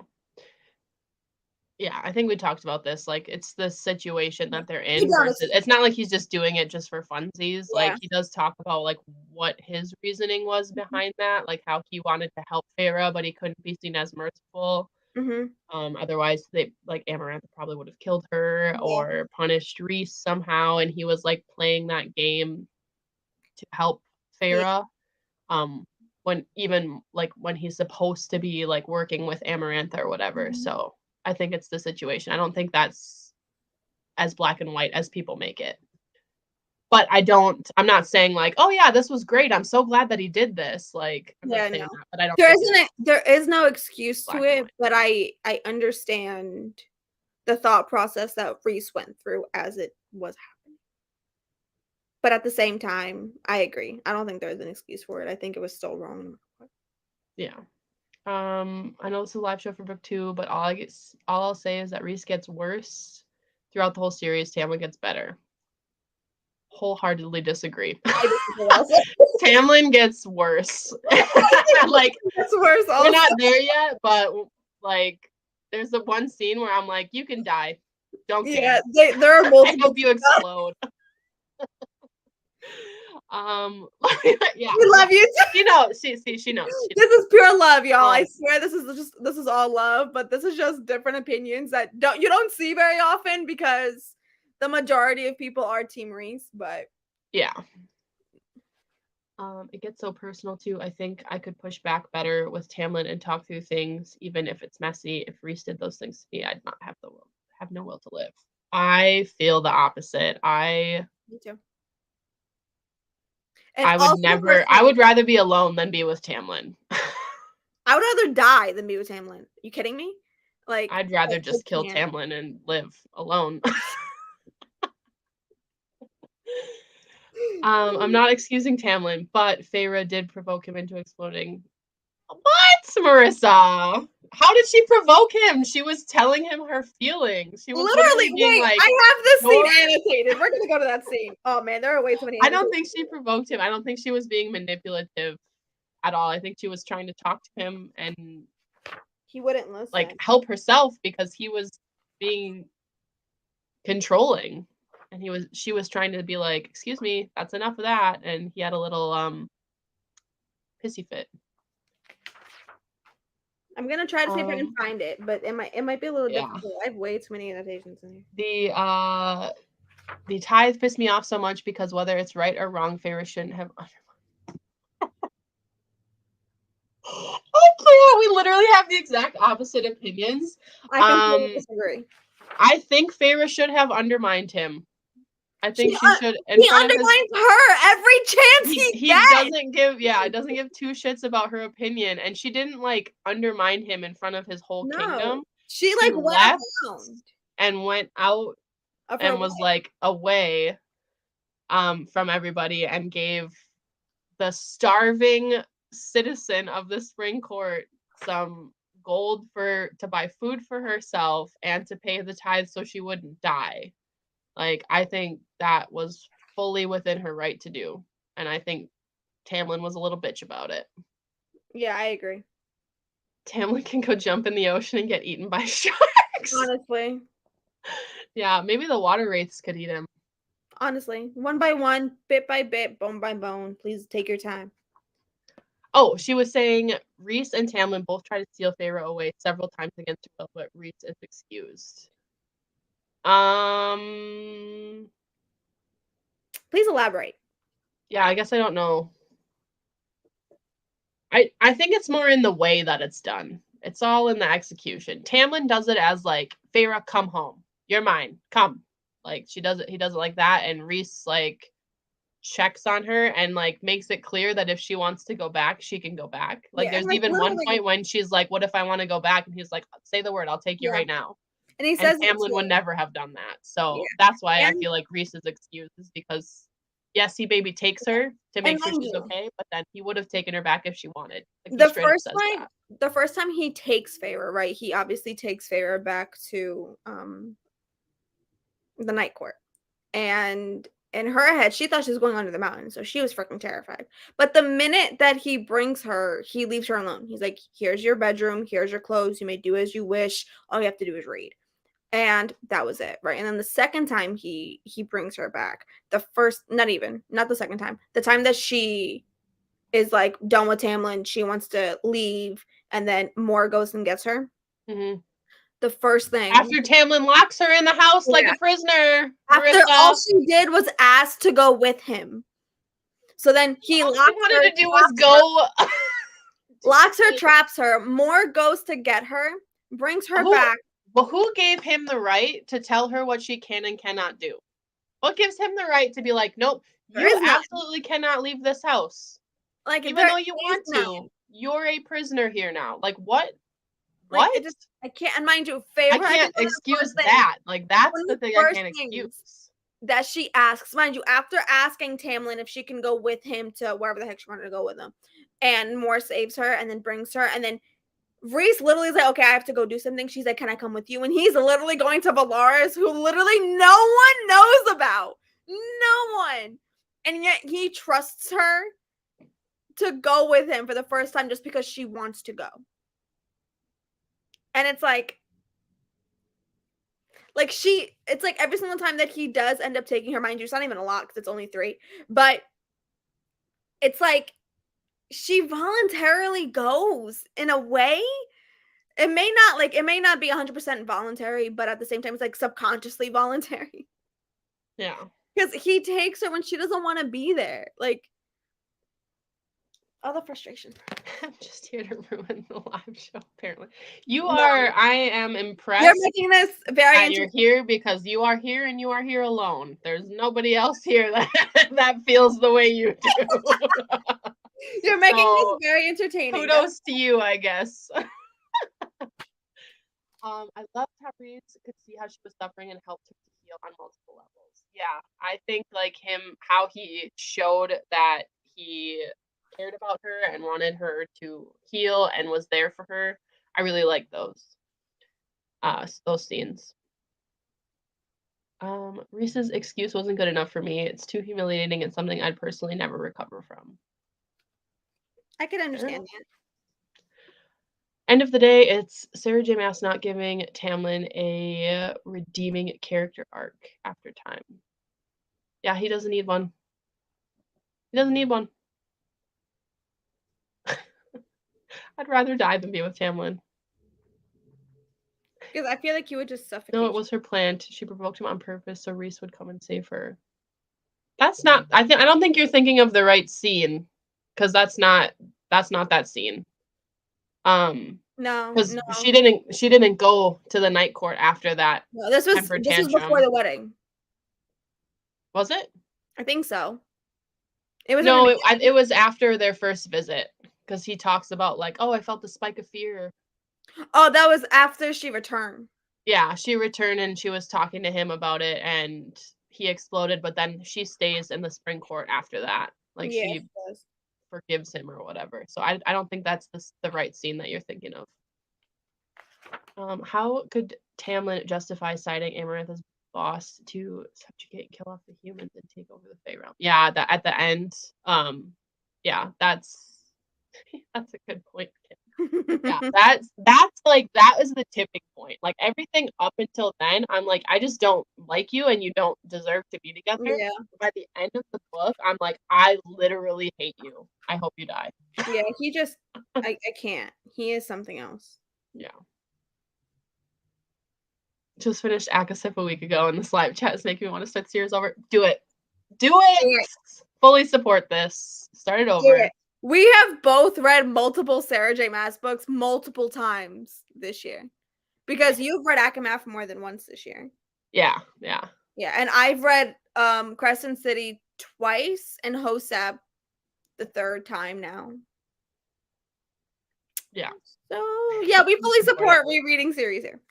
Yeah, I think we talked about this, like, it's the situation Yeah. that they're Deep in down, versus it's not like he's just doing it just for funsies, like, yeah. he does talk about, like, what his reasoning was Mhm. behind that, like, how he wanted to help Feyre, but he couldn't be seen as merciful, Mhm. otherwise, they like, Amarantha probably would've killed her Yeah. or punished Reese somehow, and he was, like, playing that game to help Yeah. Feyre, um, when even, like, when he's supposed to be, like, working with Amarantha or whatever, Mhm. so I think it's the situation. I don't think that's as black and white as people make it. But I'm not saying, like, "Oh, yeah, this was great. I'm so glad that he did this." Like, I'm not Yeah, no. saying that, but I don't think it's There is no excuse to black and it, white. but I understand the thought process that Reese went through as it was happening. But at the same time, I agree. I don't think there's an excuse for it. I think it was still wrong. Yeah. I know it's a live show for book 2, but all I'll say is that Reese gets worse throughout the whole series, Tamlin gets better. Wholeheartedly disagree. I disagree also. Tamlin gets worse. I think Like, that's worse we're also. not there yet, but, like, There's the one scene where I'm like, you can die. Don't Yeah, care. there are I multiple. hope you explode. Yeah. We love you. She knows. She knows. This is pure love, y'all. I swear this is all love, but this is just different opinions that you don't see very often because the majority of people are Team Reese, but yeah. It gets so personal too. I think I could push back better with Tamlin and talk through things, even if it's messy. If Reese did those things to me, I'd not have no will to live. I feel the opposite. me too. And I would also never. I would rather be alone than be with Tamlin. I would rather die than be with Tamlin. You kidding me? Like I'd rather I just kill can't. Tamlin and live alone. I'm not excusing Tamlin, but Feyre did provoke him into exploding. What, Marissa? How did she provoke him? She was telling him her feelings. She was Literally, being wait, like, I have this scene "You're-" annotated. We're gonna go to that scene. Oh man, there are way too many. I don't think she provoked him. I don't think she was being manipulative at all. I think she was trying to talk to him and he wouldn't listen. like help herself because he was being controlling. And she was trying to be like, excuse me, that's enough of that. And he had a little pissy fit. I'm gonna try to see if I can find it, but it might be a little difficult. I have way too many annotations in here. The tithe pissed me off so much because whether it's right or wrong, Feyre shouldn't have Okay, we literally have the exact opposite opinions. I completely disagree. I think Feyre should have undermined him. I think she should. He undermines her every chance he gets. Doesn't give two shits about her opinion, and she didn't like undermine him in front of his whole kingdom. She like left around and went out and was like away from everybody and gave the starving citizen of the Spring Court some gold to buy food for herself and to pay the tithe so she wouldn't die. Like, I think that was fully within her right to do. And I think Tamlin was a little bitch about it. Yeah, I agree. Tamlin can go jump in the ocean and get eaten by sharks. Honestly. Yeah, maybe the water wraiths could eat him. Honestly. One by one, bit by bit, bone by bone. Please take your time. Oh, she was saying Reese and Tamlin both tried to steal Feyre away several times against her will, but Reese is excused. Please elaborate. Yeah, I guess I don't know. I think it's more in the way that it's done. It's all in the execution. Tamlin does it as like, Feyre, come home. You're mine. Come. Like he does it like that, and Reese like checks on her and like makes it clear that if she wants to go back, she can go back. Like there's even one point when she's like, what if I want to go back? And he's like, say the word, I'll take you right now. And he says Tamlin would never have done that. So that's why I feel like Reese is excused, is because yes, he maybe takes her to make sure she's okay, but then he would have taken her back if she wanted. Like, the first time he takes Feyre, right? He obviously takes Feyre back to the Night Court. And in her head, she thought she was going under the mountain, so she was freaking terrified. But the minute that he brings her, he leaves her alone. He's like, here's your bedroom, here's your clothes, you may do as you wish. All you have to do is read. And that was it, right? And then the second time he brings her back, not the second time, the time that she is like done with Tamlin, she wants to leave, and then Mor goes and gets her. Mm-hmm. The first thing after Tamlin locks her in the house like a prisoner. After all she did was ask to go with him. So then he locks her, traps her. Mor goes to get her, brings her back. But who gave him the right to tell her what she can and cannot do? What gives him the right to be like, nope, you absolutely cannot leave this house. Like, even though you want to, you're a prisoner here now. Like, what? What? I can't, and mind you, I can't excuse that. Like, that's the thing I can't excuse. That she asks, mind you, after asking Tamlin if she can go with him to wherever the heck she wanted to go with him, and Mor saves her and then brings her, and then Reese literally is like, okay, I have to go do something. She's like, can I come with you? And he's literally going to Valaris, who literally no one knows about. No one. And yet he trusts her to go with him for the first time just because she wants to go. And it's like, Like it's like every single time that he does end up taking her, mind you, it's not even a lot because it's only 3, but it's like she voluntarily goes in a way. It may not be 100% voluntary, but at the same time, it's like subconsciously voluntary Yeah. because he takes her when she doesn't want to be there. Like, all the frustration. I'm just here to ruin the live show, apparently. You No. are, I am You're impressed making this very that you're here because you are here and you are here alone. There's nobody else here that, that feels the way you do. You're making So, this very entertaining. kudos to you, I guess. I love how Reese could see how she was suffering and helped her to heal on multiple levels. Yeah, I think like him, how he showed that he cared about her and wanted her to heal and was there for her. I really like those scenes. Reese's excuse wasn't good enough for me. It's too humiliating and something I'd personally never recover from. I could understand that. End of the day, it's Sarah J. Maas not giving Tamlin a redeeming character arc after time. Yeah, he doesn't need one. He doesn't need one. I'd rather die than be with Tamlin. Because I feel like you would just suffocate. No, it was her plan. She provoked him on purpose so Reese would come and save her. That's not. I don't think you're thinking of the right scene, because that's not that scene. No, because no. she didn't go to the night court after that. No, this was before the wedding. Was it? I think so. It was No, it was after their first visit, because he talks about like, oh, I felt the spike of fear. Oh, that was after she returned. Yeah, she returned and she was talking to him about it, and he exploded. But then she stays in the spring court after that. Like she forgives him or whatever. So I don't think that's the right scene that you're thinking of. How could Tamlin justify citing Amaranth as boss to subjugate and kill off the humans and take over the Fey realm? Yeah, that at the end. Yeah, that's a good point. Yeah, that's like that was the tipping point. Like everything up until then, I'm like, I just don't like you and you don't deserve to be together. Yeah. By the end of the book, I'm like, I literally hate you. I hope you die. Yeah, he just I can't. He is something else. Yeah. Just finished ACOMAF a week ago and this live chat is making me want to start the series over. Do it. Do it. Fully support this. Start it over. We have both read multiple Sarah J. Maas books multiple times this year. Because you've read ACOMAF more than once this year. Yeah. Yeah, and I've read Crescent City twice and Hosep the 3rd time now. Yeah. So yeah, we fully support rereading series here.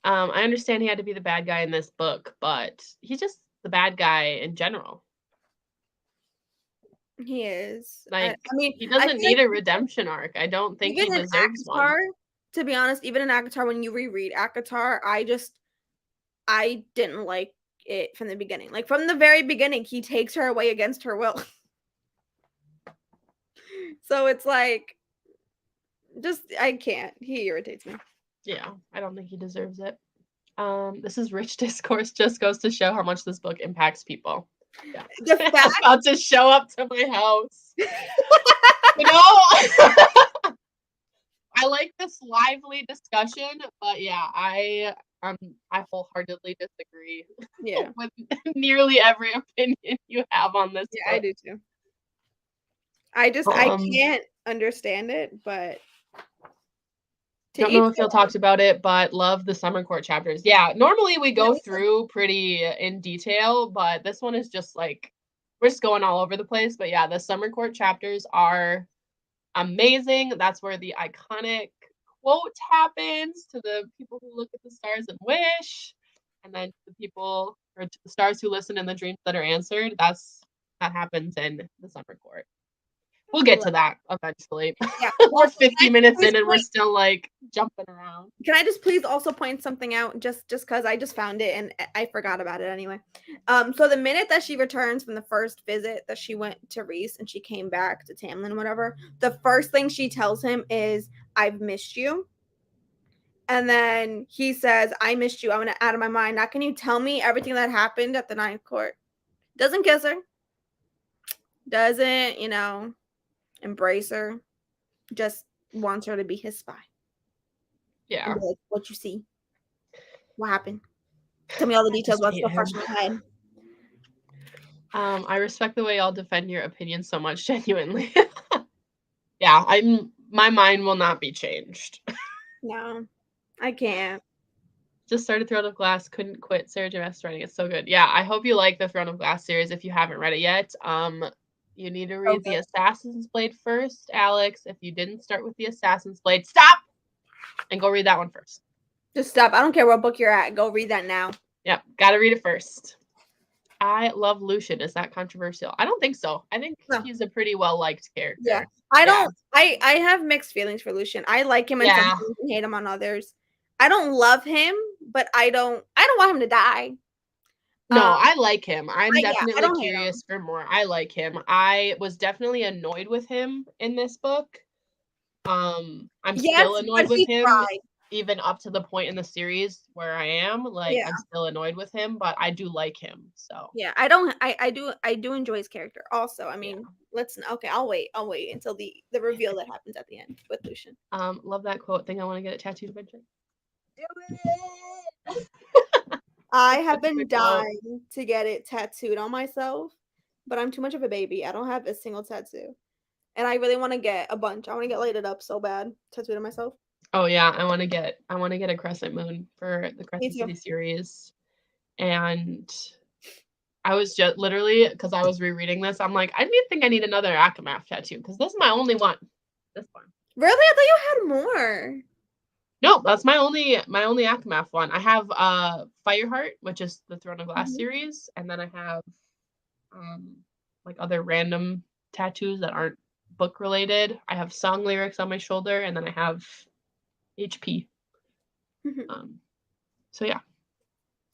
I understand he had to be the bad guy in this book, but he's just the bad guy in general. He is. Like, I mean, he doesn't need a redemption arc. I don't think he deserves one. To be honest, even in ACOTAR, when you reread ACOTAR, I didn't like it from the beginning. Like from the very beginning, he takes her away against her will. So it's like, I can't. He irritates me. Yeah, I don't think he deserves it. This is rich discourse. Just goes to show how much this book impacts people. Yeah. The fact about to show up to my house. You know, I like this lively discussion, but yeah, I wholeheartedly disagree. Yeah. With nearly every opinion you have on this. Yeah, book. I do too. I can't understand it, but don't know if you'll talked about it, but love the summer court chapters. Yeah, normally we go through pretty in detail, but this one is just like we're just going all over the place. But yeah, the summer court chapters are amazing. That's where the iconic quote happens to the people who look at the stars and wish, and then to the people or to the stars who listen and the dreams that are answered. That happens in the summer court. We'll get to that eventually. Yeah. We're 50 minutes in and we're still like jumping around. Can I just please also point something out just because I just found it and I forgot about it anyway. So the minute that she returns from the first visit that she went to Reese and she came back to Tamlin, whatever, the first thing she tells him is, "I've missed you." And then he says, I missed you. I want to out of my mind. Now, can you tell me everything that happened at the ninth court? Doesn't kiss her. Doesn't, embrace her. Just wants her to be his spy. Yeah. And be like, what you see? What happened? Tell me all the details. What's so fresh in my head? I respect the way y'all defend your opinions so much, genuinely. Yeah, my mind will not be changed. No, I can't. Just started Throne of Glass, couldn't quit. Sarah J. Maas writing. It's so good. Yeah, I hope you like the Throne of Glass series if you haven't read it yet. You need to read the Assassin's Blade first, Alex. If you didn't start with the Assassin's Blade, stop and go read that one first. Just stop. I don't care what book you're at. Go read that now. Yep, gotta read it first. I love Lucian. Is that controversial? I don't think so. I think he's a pretty well-liked character. Yeah. I have mixed feelings for Lucian. I like him in some things and hate him on others. I don't love him, but I don't want him to die. No, I like him. I'm definitely curious for more. I like him. I was definitely annoyed with him in this book. I'm still annoyed with him, even up to the point in the series where I am. Like, I'm still annoyed with him, but I do like him. So yeah, I do enjoy his character. Also, I mean, I'll wait until the reveal that happens at the end with Lucian. Love that quote thing. I want to get it tattooed eventually. Do it. I have been dying to get it tattooed on myself, but I'm too much of a baby. I don't have a single tattoo. And I really want to get a bunch. I want to get lighted up so bad, tattooed on myself. Oh yeah, I want to get a crescent moon for the Crescent City series. And I was just literally, because I was rereading this, I'm like, I think I need another ACOMAF tattoo because this is my only one. This one. Really? I thought you had more. No, that's my only ACOMAF one. I have Fireheart, which is the Throne of Glass series, and then I have like other random tattoos that aren't book related. I have song lyrics on my shoulder, and then I have HP. So yeah,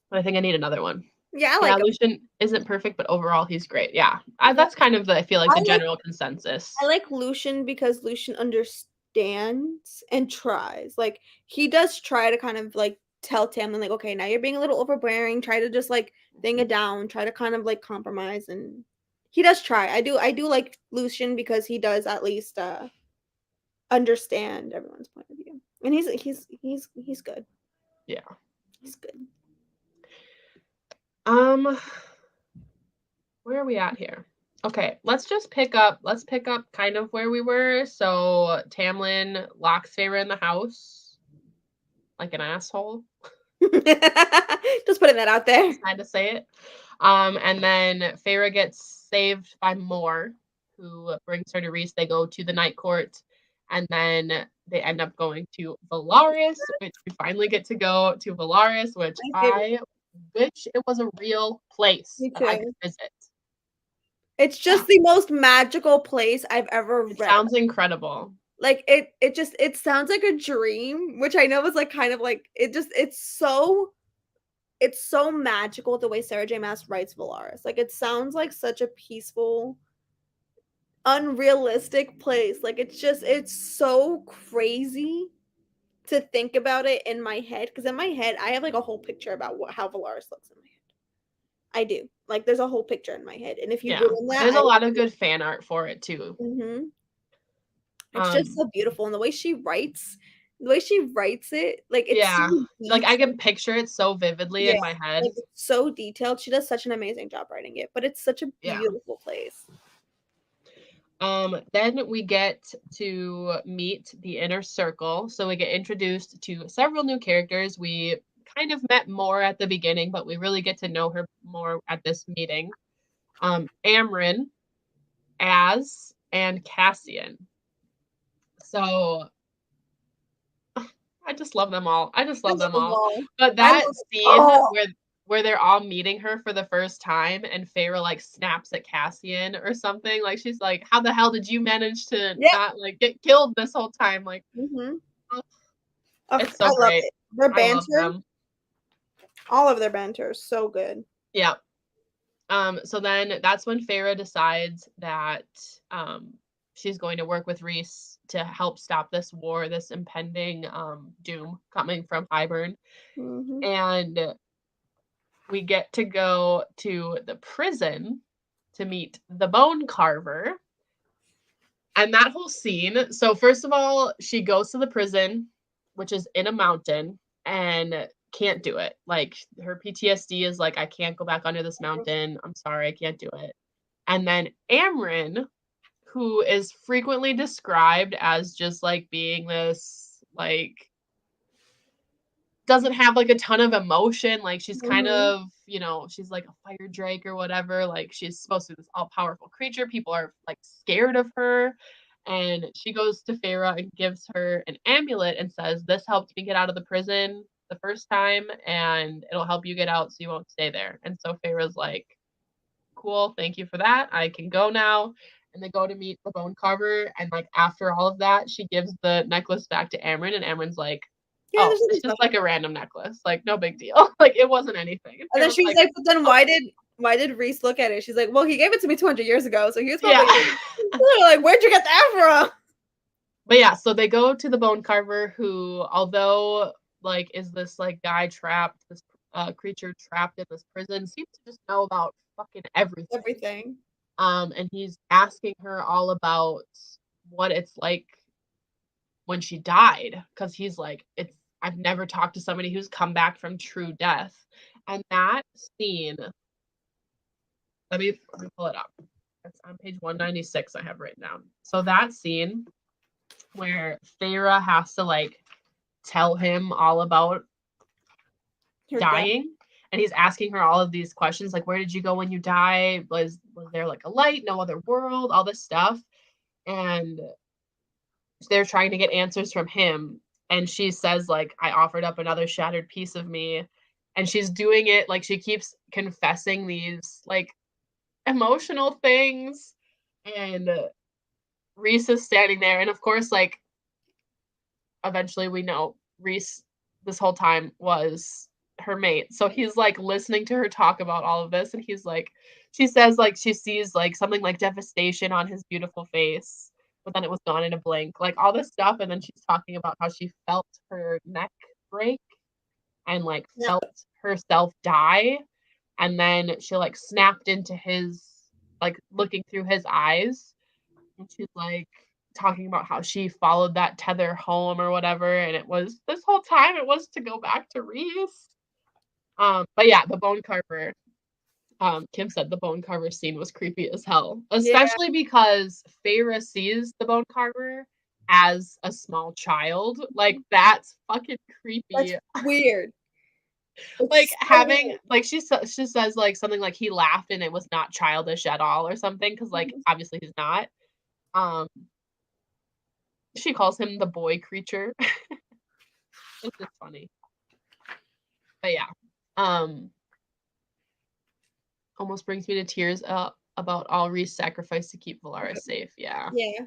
but I think I need another one. Yeah, I like Lucian isn't perfect, but overall he's great. Yeah, that's kind of I feel like the general consensus. I like Lucian because Lucian understands and tries. Like, he does try to kind of like tell Tamlin, like, okay, now you're being a little overbearing. Try to just like thing it down. Try to kind of like compromise, and he does try. I do like Lucian because he does at least understand everyone's point of view, and he's good. Yeah, he's good. Where are we at here? Okay, let's pick up kind of where we were. So Tamlin locks Feyre in the house like an asshole. Just putting that out there. Just had to say it. And then Feyre gets saved by Mor, who brings her to Rhys. They go to the Night Court, and then they end up going to Valaris, which we finally get to go to Valaris, which I wish it was a real place that I could visit. It's just the most magical place I've ever read. Sounds incredible. Like it sounds like a dream, which I know is like kind of like it's so magical the way Sarah J. Maas writes Valaris. Like, it sounds like such a peaceful, unrealistic place. Like, it's so crazy to think about it in my head, because in my head I have like a whole picture about how Valaris looks in my head. I do. Like, there's a whole picture in my head, and if you ruin that, there's a lot of good fan art for it too. It's just so beautiful, and the way she writes it, like, it's so like I can picture it so vividly in my head. Like, it's so detailed. She does such an amazing job writing it, but it's such a beautiful place. Then we get to meet the inner circle. So we get introduced to several new characters. We kind of met Mor at the beginning, but we really get to know her more at this meeting. Amryn, Az, and Cassian. So I just love them all. But that scene where they're all meeting her for the first time and Feyre like snaps at Cassian or something, like she's like, how the hell did you manage to not like get killed this whole time? Like, it's so great. Their banter, all of their banter is so good. Yeah. So then that's when Feyre decides that she's going to work with Reese to help stop this war, this impending doom coming from Hybern. Mhm. And we get to go to the prison to meet the Bone Carver. And that whole scene, so first of all, she goes to the prison, which is in a mountain, and can't do it. Like, her PTSD is like, I can't go back under this mountain. I'm sorry, I can't do it. And then Amryn, who is frequently described as just like being this, like, doesn't have like a ton of emotion. Like, she's kind Mhm. of, she's like a fire drake or whatever. Like, she's supposed to be this all powerful creature. People are like scared of her. And she goes to Feyre and gives her an amulet and says, "This helped me get out of the prison the first time, and it'll help you get out so you won't stay there." And so Feyre's like, "Cool, thank you for that. I can go now." And they go to meet the Bone Carver. And like, after all of that, she gives the necklace back to Amryn, and Amryn's like, Yeah, "Oh, there's it's nothing just special. like a random necklace. Like, no big deal." Like, it wasn't anything. And And then Feyre's she's like, like, "But then "Oh, why did Reese look at it?" She's like, "Well, he gave it to me 200 years ago, so he was yeah." probably like, where'd you get that from?" But yeah, so they go to the Bone Carver, who, although like is this like guy trapped, this creature trapped in this prison, seems to just know about fucking everything. Everything. And he's asking her all about what it's like when she died, because he's like, I've never talked to somebody who's come back from true death. And that scene, let me pull it up. It's on page 196 I have written down. So that scene where Feyre has to like tell him all about Her death. dying, and he's asking her all of these questions, like, where did you go when you die? Was there like a light, no other world, all this stuff? And they're trying to get answers from him, and she says, like, I offered up another shattered piece of me. And she's doing it like, she keeps confessing these like emotional things, and Reese is standing there. And of course, like, eventually we know Reese this whole time was her mate. So he's like listening to her talk about all of this, and he's like, she says like she sees like something like devastation on his beautiful face, but then it was gone in a blink, like all this stuff. And then she's talking about how she felt her neck break and like Yeah. felt herself die. And then she like snapped into his, like, looking through his eyes, and she's like talking about how she followed that tether home or whatever, and it was this whole time it was to go back to Reese. But yeah, the Bone Carver, Kim said the Bone Carver scene was creepy as hell, Yeah. especially because Feyre sees the Bone Carver as a small child. Like, that's fucking creepy. That's weird. Like, So having weird. like, she says like something like he laughed and it was not childish at all or something, because like obviously he's not. um she calls him the boy creature. It's just funny. But yeah, um almost brings me to tears about all Reese sacrifice to keep Valaris safe. Yeah, Yeah.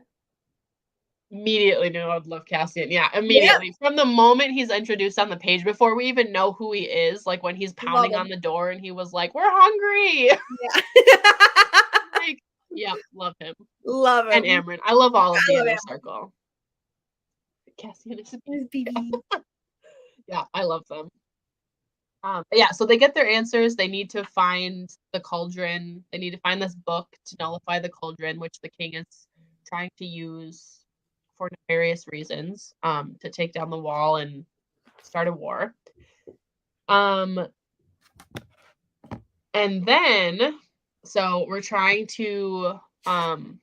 immediately knew I would love Cassian. Yeah, Yeah. immediately from the moment he's introduced on the page, before we even know who he is, like when he's Love pounding him. on the door and he was like, "We're hungry." Yeah. Like, yeah, love him. Love And him. Amryn, I love all of I the love inner him. circle. Cassian is His BB. yeah, I love them. But yeah, so they get their answers. They need to find the cauldron. They need to find this book to nullify the cauldron, which the king is trying to use for nefarious reasons, to take down the wall and start a war. And then, so we're trying to find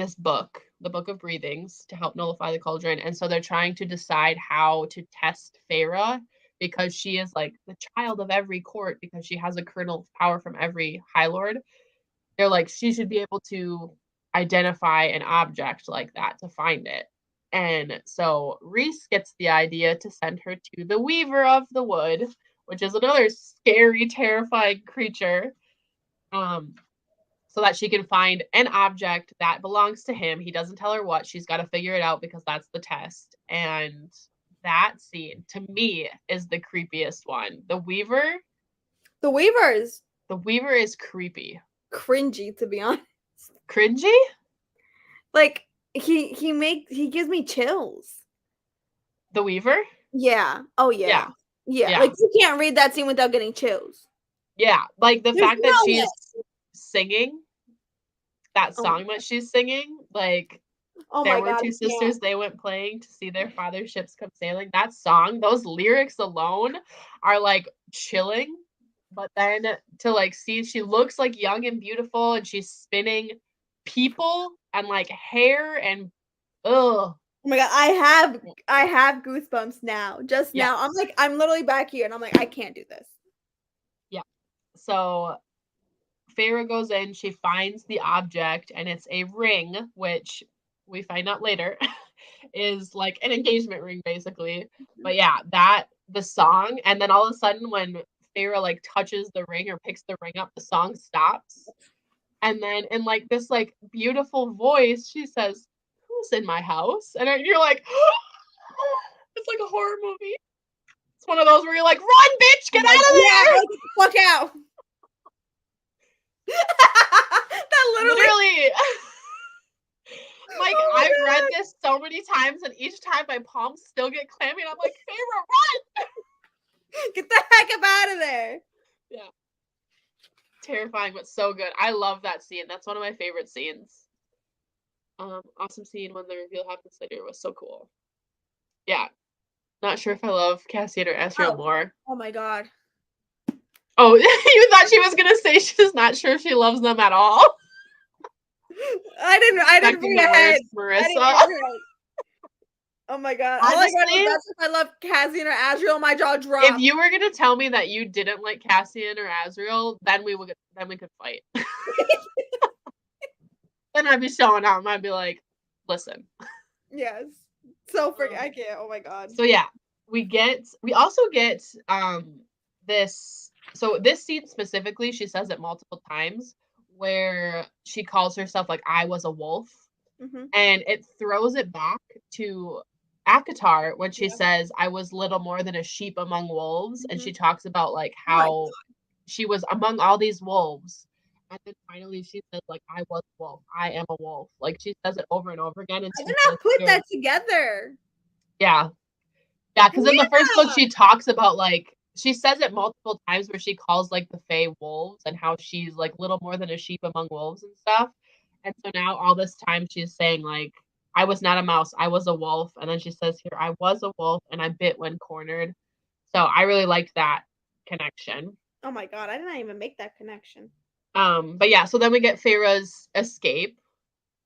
this book, the Book of Breathings, to help nullify the cauldron. And so they're trying to decide how to test Feyre, because she is like the child of every court, because she has a kernel of power from every High Lord. They're like, she should be able to identify an object like that to find it. And so Reese gets the idea to send her to the Weaver of the Wood, which is another scary, terrifying creature. So that she can find an object that belongs to him. He doesn't tell her what. She's got to figure it out, because that's the test. And that scene, to me, is the creepiest one. The Weaver The Weaver is is creepy. cringy, to be honest. Cringy? Like he gives me chills. The Weaver? Yeah. Oh Yeah. yeah. Yeah. Yeah. Like you can't read that scene without getting chills. Yeah. Like the There's fact that no way. she's singing that Oh, song that she's singing, like oh there my were god, I two can't. sisters, they went playing to see their father's ships come sailing. That song, those lyrics alone are like chilling. But then to like see she looks like young and beautiful and she's spinning people and like hair and ugh. Oh my god, I have goosebumps now. Just Yeah. now. I'm like, I'm literally back here and I'm like, I can't do this. Yeah. So Feyre goes in, she finds the object, and it's a ring, which we find out later is like an engagement ring, basically. But yeah, that the song, and then all of a sudden, when Feyre like touches the ring or picks the ring up, the song stops, and then in like this like beautiful voice, she says, "Who's in my house?" And you're like, it's like a horror movie. It's one of those where you're like, "Run, bitch, get I'm like, out of yeah, there!" like, get the fuck out. That Literally. Like, oh my I've read god. this so many times, and each time my palms still get clammy, and I'm like, Feyre, run! Get the heck up out of there. Yeah. Terrifying, but so good. I love that scene. That's one of my favorite scenes. Awesome scene when the reveal happens later was so cool. Yeah. Not sure if I love Cassian or Asriel more. Oh my god. Oh, you thought she was gonna say she's not sure if she loves them at all? I didn't Expecting bring the a head. words, I didn't Marissa. bring a head. Oh my god. All I got Honestly, was that's if I love Cassian or Azriel, my jaw if dropped. you were gonna tell me that you didn't like Cassian or Asriel, then we could fight. Then I'd be showing out and I'd be like, listen. Yes. So freaking I can't. Oh my god. So yeah, we also get this scene specifically, she says it multiple times, where she calls herself like I was a wolf. Mm-hmm. And it throws it back to Akatar when she Yeah. says, I was little more than a sheep among wolves. And Mm-hmm. she talks about like Oh my how she was among all these wolves. And then finally she says, like, I was a wolf. I am a wolf. Like she says it over and over again. And I she did says not put here, that together. yeah. Yeah, because in the first book Yeah. she talks about like she says it multiple times where she calls like the Fae wolves and how she's like little more than a sheep among wolves and stuff. And so now all this time she's saying like I was not a mouse, I was a wolf. And then she says here, I was a wolf and I bit when cornered. So I really liked that connection. Oh my god, I did not even make that connection. But yeah, so then we get Feyre's escape.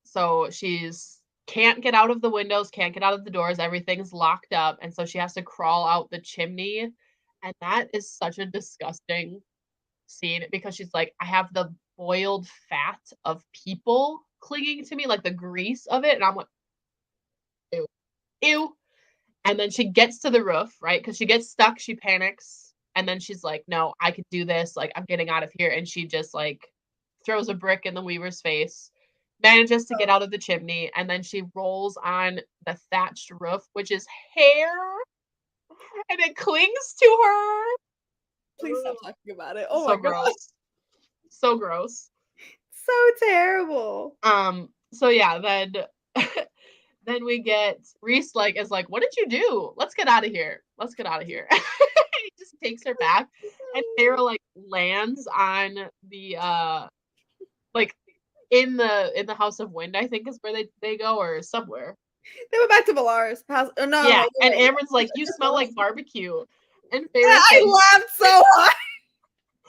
So she's can't get out of the windows, can't get out of the doors, everything's locked up, and so she has to crawl out the chimney. And that is such a disgusting scene because she's like, I have the boiled fat of people clinging to me, like the grease of it, and I'm like, ew, ew. And then she gets to the roof, right? Because she gets stuck, she panics, and then she's like, no, I could do this, like I'm getting out of here. And she just like throws a brick in the Weaver's face, manages to get out of the chimney, and then she rolls on the thatched roof, which is hair, and it clings to her. Please stop talking about it. Oh So my god. gross. So gross. So terrible. So yeah, then then we get Reese like is like, what did you do? Let's get out of here. Let's get out of here. He just takes her back, and Feyre like lands on the like in the House of Wind, I think is where they go, or somewhere. They went back to Valaris' house. Oh, no, Yeah, no, and wait. Amber's like, you smell like barbecue. And Yeah, Feyre I says, laughed so hard.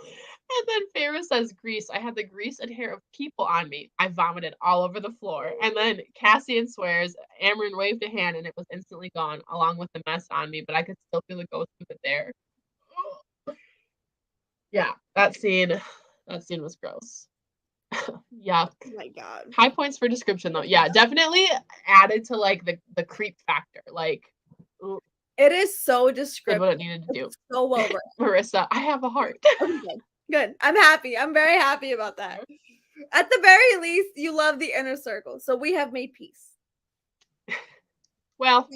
and then Feyre says, grease. I had the grease and hair of people on me. I vomited all over the floor. And then Cassian swears, Amber waved a hand and it was instantly gone, along with the mess on me, but I could still feel the ghost of it there. Yeah, that scene was gross. Yuck. Oh my god. High points for description though. Yeah, definitely added to like the creep factor. Like It is so did descriptive. what it needed to do. It's so well written. Marissa, I have a heart. Okay, good. Good. I'm happy. I'm very happy about that. At the very least, you love the inner circle. So we have made peace. Well,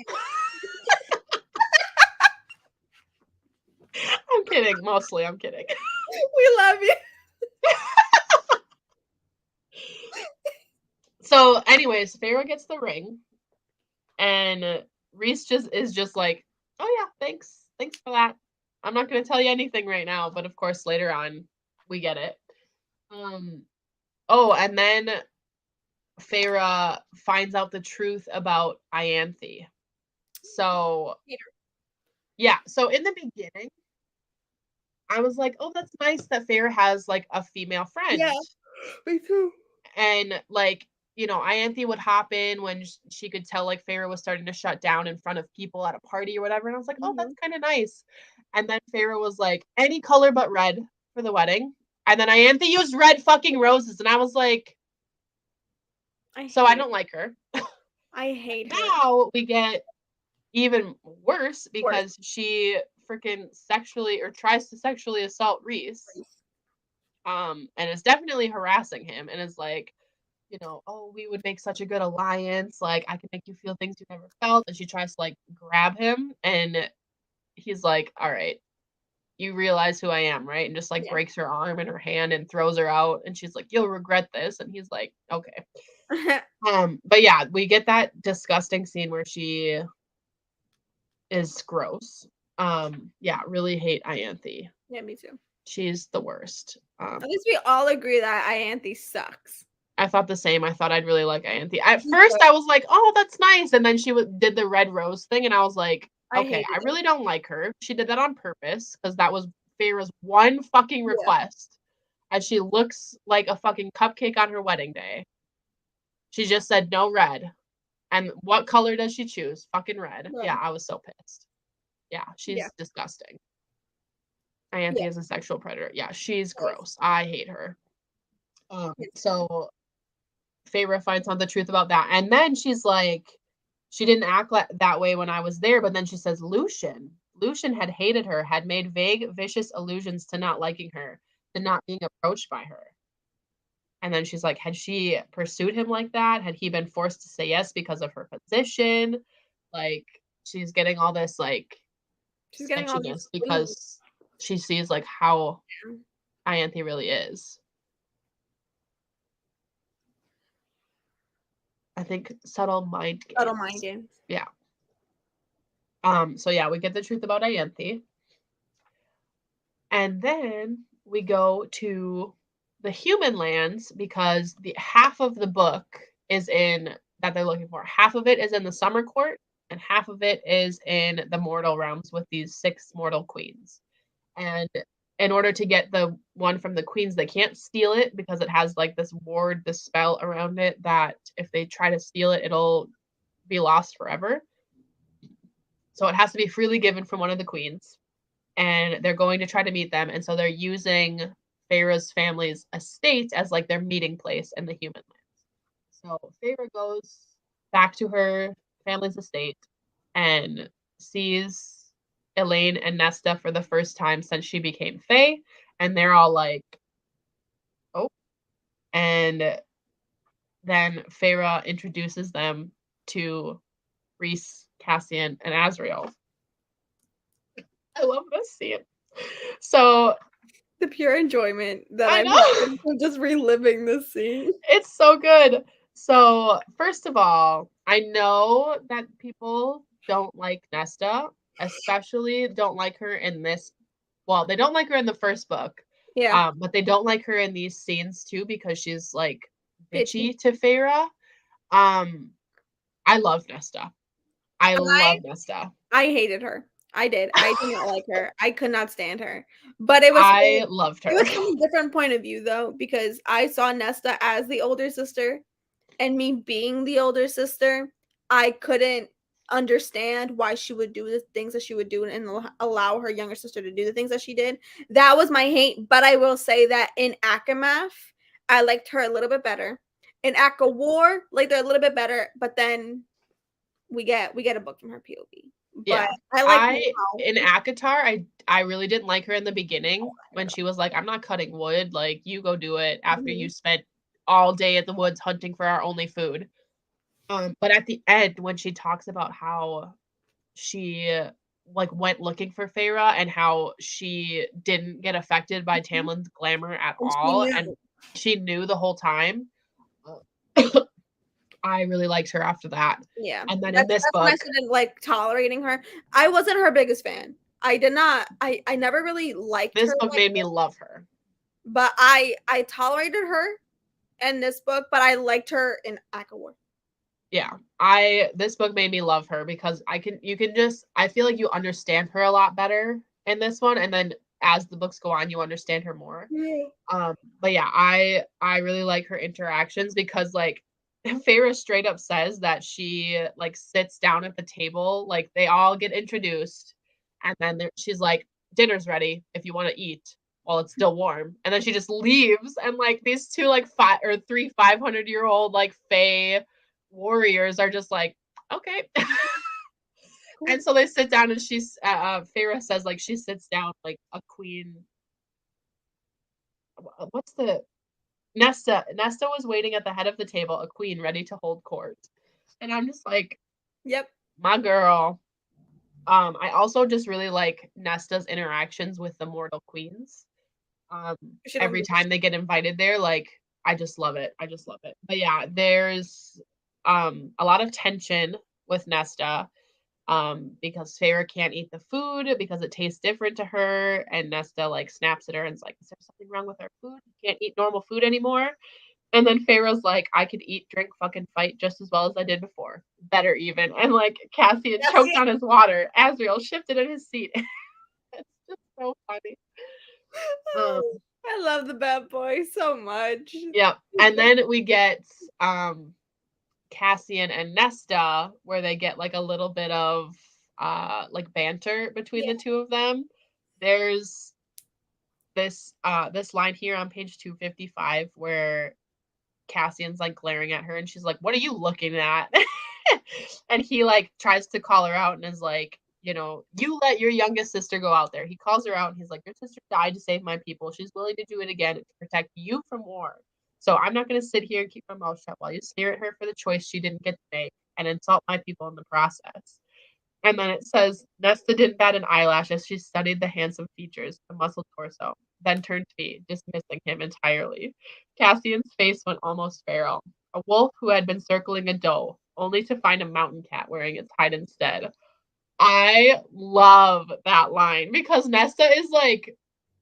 I'm kidding. Mostly, I'm kidding. We love you. So, anyways, Feyre gets the ring, and Rhys is just like, oh yeah, thanks for that. I'm not gonna tell you anything right now, but of course later on we get it. Oh, and then Feyre finds out the truth about Ianthe. So yeah, so in the beginning, I was like, oh, that's nice that Feyre has like a female friend. Yeah, me too. And like, you know, Ianthe would hop in when she could tell like Feyre was starting to shut down in front of people at a party or whatever. And I was like, oh, that's kind of nice. And then Feyre was like, any color but red for the wedding. And then Ianthe used red fucking roses. And I was like, I don't like her. I hate her. Now we get even worse because she freaking sexually or tries to sexually assault Rhys. And is definitely harassing him and is like, you know, oh, we would make such a good alliance. Like, I can make you feel things you never felt. And she tries to like grab him, and he's like, all right, you realize who I am, right? And just like breaks her arm and her hand and throws her out. And she's like, you'll regret this. And he's like, okay. But yeah, we get that disgusting scene where she is gross. Yeah, really hate Ianthe. Yeah, me too. She's the worst. At least we all agree that Ianthe sucks. I thought the same. I thought I'd really like Ianthe. At first, I was like, "Oh, that's nice," and then she did the red rose thing, and I was like, "Okay, I really don't like her." She did that on purpose because that was Feyre's one fucking request, and she looks like a fucking cupcake on her wedding day. She just said no red, and what color does she choose? Fucking red. Yeah, I was so pissed. Yeah, she's disgusting. Ianthe is a sexual predator. Yeah, she's gross. I hate her. So Feyre finds out the truth about that. And then she's like, she didn't act that way when I was there, but then she says Lucian had hated her, had made vague, vicious allusions to not liking her, to not being approached by her. And then she's like, had she pursued him like that? Had he been forced to say yes because of her position? Like, she's getting all this, like, she's getting all this because she sees, like, how Ianthe really is. I think subtle mind games. Subtle mind games. Yeah. So yeah, we get the truth about Ianthe. And then we go to the human lands because the half of the book is in that they're looking for. Half of it is in the summer court, and half of it is in the mortal realms with these 6 mortal queens. And in order to get the one from the queens, they can't steal it because it has like this ward, this spell around it that if they try to steal it, it'll be lost forever. So it has to be freely given from one of the queens. And they're going to try to meet them. And so they're using Feyre's family's estate as like their meeting place in the human lands. So Feyre goes back to her family's estate and sees Elaine and Nesta for the first time since she became Fae, and they're all like, oh. And then Feyre introduces them to Rhys, Cassian, and Azriel. I love this scene. So the pure enjoyment that I'm having from just reliving this scene. It's so good. So first of all, I know that people don't like Nesta, especially don't like her in this. Well, they don't like her in the first book. Yeah. But they don't like her in these scenes too because she's like bitchy to Feyre. I love Nesta. I love Nesta. I hated her. I did. I did not like her. I could not stand her. But it was I loved her. It was from a different point of view though, because I saw Nesta as the older sister, and me being the older sister, I couldn't understand why she would do the things that she would do and allow her younger sister to do the things that she did. That was my hate. But I will say that in ACOMAF, I liked her a little bit better. In ACO War, liked her a little bit better, but then we get a book from her POV. Yeah, but in ACOTAR, I really didn't like her in the beginning when she was like, I'm not cutting wood, like you go do it after you spent all day at the woods hunting for our only food. But at the end, when she talks about how she like went looking for Feyre and how she didn't get affected by Tamlin's glamour at all, and she knew the whole time. I really liked her after that. Yeah. And then in this That's when I book, started, like, tolerating her. I wasn't her biggest fan. I did not I never really liked this her book like made me this, love her. but I tolerated her in this book, but I liked her in ACOMAF. Yeah. This book made me love her because you can just I feel like you understand her a lot better in this one, and then as the books go on, you understand her more. Yeah. But yeah, I really like her interactions because like Feyre straight up says that she like sits down at the table, like they all get introduced, and then she's like, dinner's ready if you want to eat while it's still warm. And then she just leaves, and like these two like 500-year-old like Fey warriors are just like, okay. And so they sit down, and Feyre says like she sits down like a queen. What's the Nesta was waiting at the head of the table, a queen ready to hold court. And I'm just like, Yep. my girl. I also just really like Nesta's interactions with the mortal queens. She don't Every give a time they get invited there, like I just love it. I just love it. But yeah, there's a lot of tension with Nesta. Because Feyre can't eat the food because it tastes different to her, and Nesta like snaps at her and is like, is there something wrong with our food? You can't eat normal food anymore. And then Pharaoh's like, I could eat, drink, fucking fight just as well as I did before. Better even. And like Cassian Yes, choked yeah. on his water. Azriel shifted in his seat. It's just so funny. Um, I love the bad boy so much. yeah. And then we get Cassian and Nesta, where they get like a little bit of like banter between Yeah. the two of them. There's this line here on page 255 where Cassian's like glaring at her, and she's like, what are you looking at? And he like tries to call her out and is like, you know, you let your youngest sister go out there. He calls her out and he's like, your sister died to save my people. She's willing to do it again to protect you from war. So I'm not going to sit here and keep my mouth shut while you sneer at her for the choice she didn't get to make and insult my people in the process. And then it says, Nesta didn't bat an eyelash as she studied the handsome features, the muscled torso, then turned to me, dismissing him entirely. Cassian's face went almost feral. A wolf who had been circling a doe, only to find a mountain cat wearing its hide instead. I love that line because Nesta is like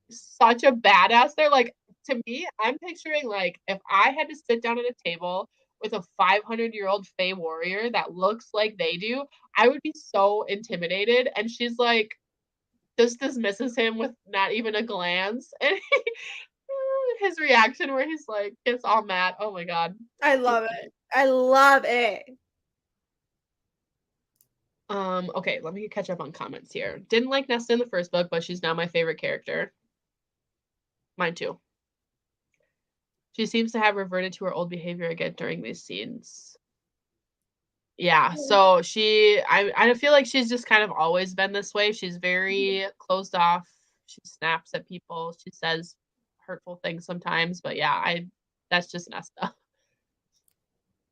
such a badass. They're like, to me, I'm picturing like if I had to sit down at a table with a 500-year-old Fey warrior that looks like they do, I would be so intimidated. And she's like, just dismisses him with not even a glance. And his reaction where he's like, gets all mad. Oh my God. I love it. I love it. Okay, let me catch up on comments here. Didn't like Nesta in the first book, but she's now my favorite character. Mine too. She seems to have reverted to her old behavior again during these scenes. Yeah, so I feel like she's just kind of always been this way. She's very closed off. She snaps at people. She says hurtful things sometimes, but yeah, that's just Nesta.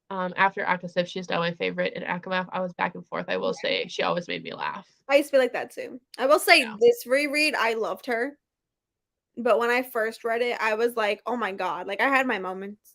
After ACOMAF, she's now my favorite. In ACOMAF, I was back and forth. I will say she always made me laugh. I used to be like that too. I will say Yeah. this reread, I loved her. But when I first read it, I was like, oh my God. Like I had my moments.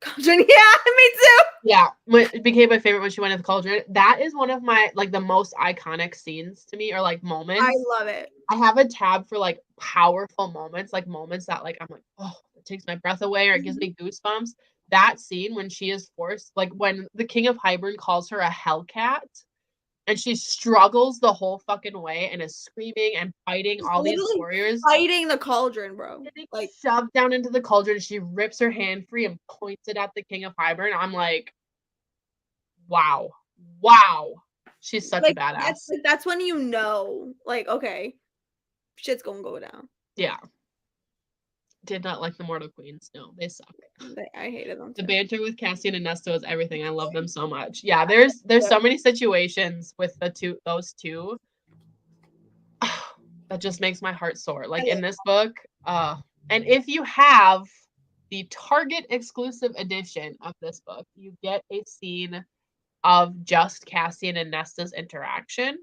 Cauldron, yeah, me too. Yeah, it became my favorite when she went to the cauldron. That is one of my like the most iconic scenes to me, or like moments. I love it. I have a tab for like powerful moments, like moments that like I'm like, oh, it takes my breath away or it gives me goosebumps. That scene when she is forced, like when the King of Hybern calls her a hellcat and she struggles the whole fucking way and is screaming and fighting She's all these literally warriors. fighting the cauldron, bro. Like shoved down into the cauldron, she rips her hand free and points it at the King of Hybern. I'm like, wow. She's such a badass. That's when you know, like, okay, shit's gonna go down. Yeah. Did not like the Mortal Queens. No, they suck. I hated them too. The banter with Cassian and Nesta is everything. I love them so much. Yeah, there's so many situations with those two that just makes my heart soar. Like in this book, and if you have the Target exclusive edition of this book, you get a scene of just Cassian and Nesta's interaction.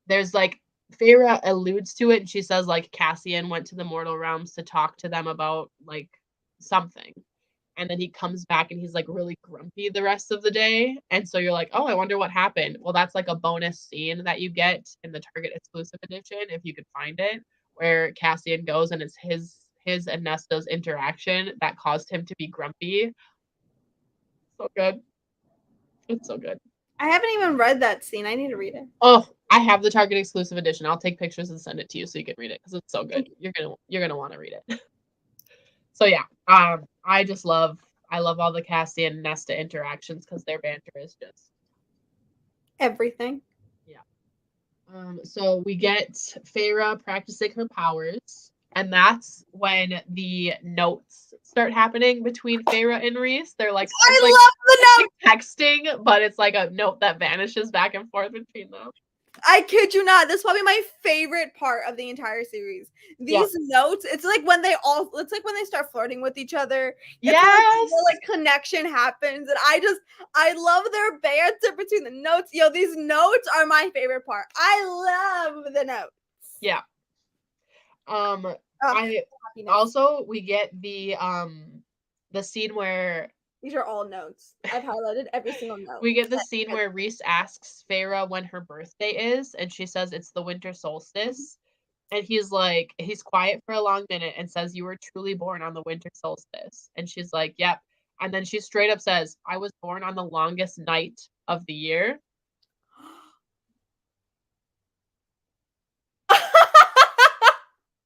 There's like Feyre alludes to it and she says like Cassian went to the mortal realms to talk to them about like something. and then he comes back and he's like really grumpy the rest of the day. And so you're like, oh, I wonder what happened. Well, that's like a bonus scene that you get in the Target exclusive edition, if you could find it, where Cassian goes and it's his and Nesta's interaction that caused him to be grumpy. So good. It's so good. I haven't even read that scene. I need to read it. Oh, I have the Target exclusive edition. I'll take pictures and send it to you so you can read it because it's so good. You're gonna want to read it. So yeah, I love all the Cassian and Nesta interactions because their banter is just everything. Yeah. So we get Feyre practicing her powers, and that's when the notes start happening between Feyre and Rhys. They're like, I love the note. Like texting, but it's like a note that vanishes back and forth between them. I kid you not. This is probably my favorite part of the entire series. These notes, it's like when they start flirting with each other. Yes. Like connection happens. And I love their banter between the notes. Yo, these notes are my favorite part. I love the notes. Yeah. We get the scene where these are all notes. I've highlighted every single note. We get the scene where Rhys asks Feyre when her birthday is, and she says it's the winter solstice. And he's quiet for a long minute and says, "You were truly born on the winter solstice." And she's like, "Yep." And then she straight up says, "I was born on the longest night of the year."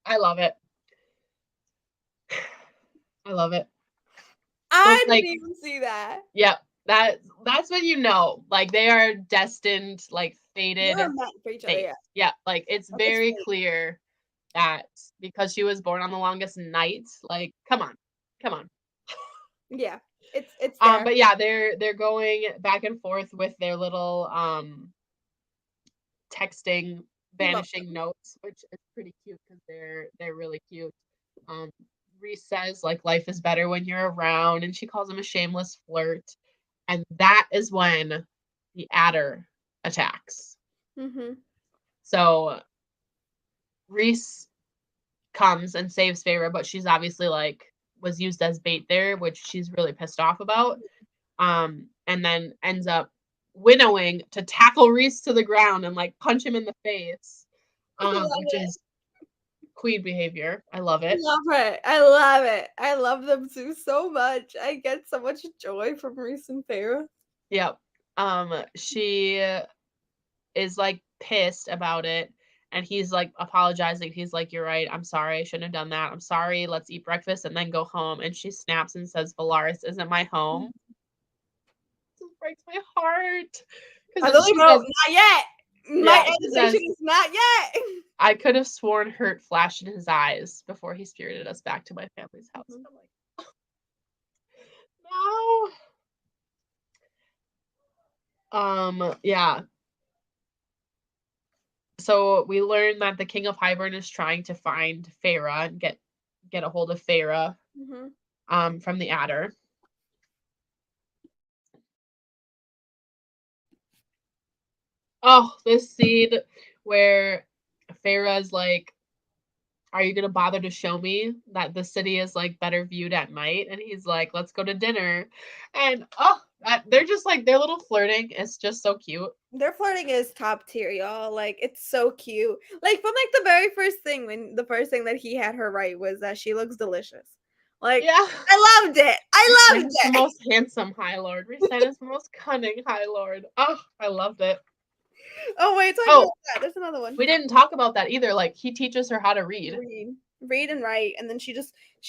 I love it. I love it. I didn't even see that. Yep. That's when you know, like they are destined, like fated. They're meant for each other, yeah. Like it's very clear that because she was born on the longest night, like come on. Yeah, it's there. But yeah, they're going back and forth with their little texting vanishing notes, which is pretty cute because they're really cute. Rhys says like life is better when you're around, and she calls him a shameless flirt. And that is when the adder attacks. Mm-hmm. So Rhys comes and saves Feyre, but she's obviously like was used as bait there, which she's really pissed off about. And then ends up winnowing to tackle Rhys to the ground and like punch him in the face, which is queen behavior. I love it. I love it. I love them two so much. I get so much joy from Rhys and Feyre. Yep. She is like pissed about it, and he's like apologizing. He's like, "You're right. I'm sorry. I shouldn't have done that. I'm sorry. Let's eat breakfast and then go home." And she snaps and says, "Valaris isn't my home." This breaks my heart. Not yet. My accusation is not yet. I could have sworn hurt flashed in his eyes before he spirited us back to my family's house. Mm-hmm. I'm like, no. Yeah. So we learn that the King of Hybern is trying to find Feyre and get a hold of Feyre from the adder. Oh, this scene where Feyre's like, "Are you gonna bother to show me that the city is like better viewed at night?" And he's like, "Let's go to dinner." And they're just like their little flirting is just so cute. Their flirting is top tier, y'all. Like it's so cute. Like from like the very first thing the first thing that he had her write was that she looks delicious. Like yeah, I loved it. I loved it. The most handsome High Lord. Rhys is the most cunning High Lord. Oh, I loved it. Oh wait, talk about that. There's another one. We didn't talk about that either. Like he teaches her how to read and write, and then she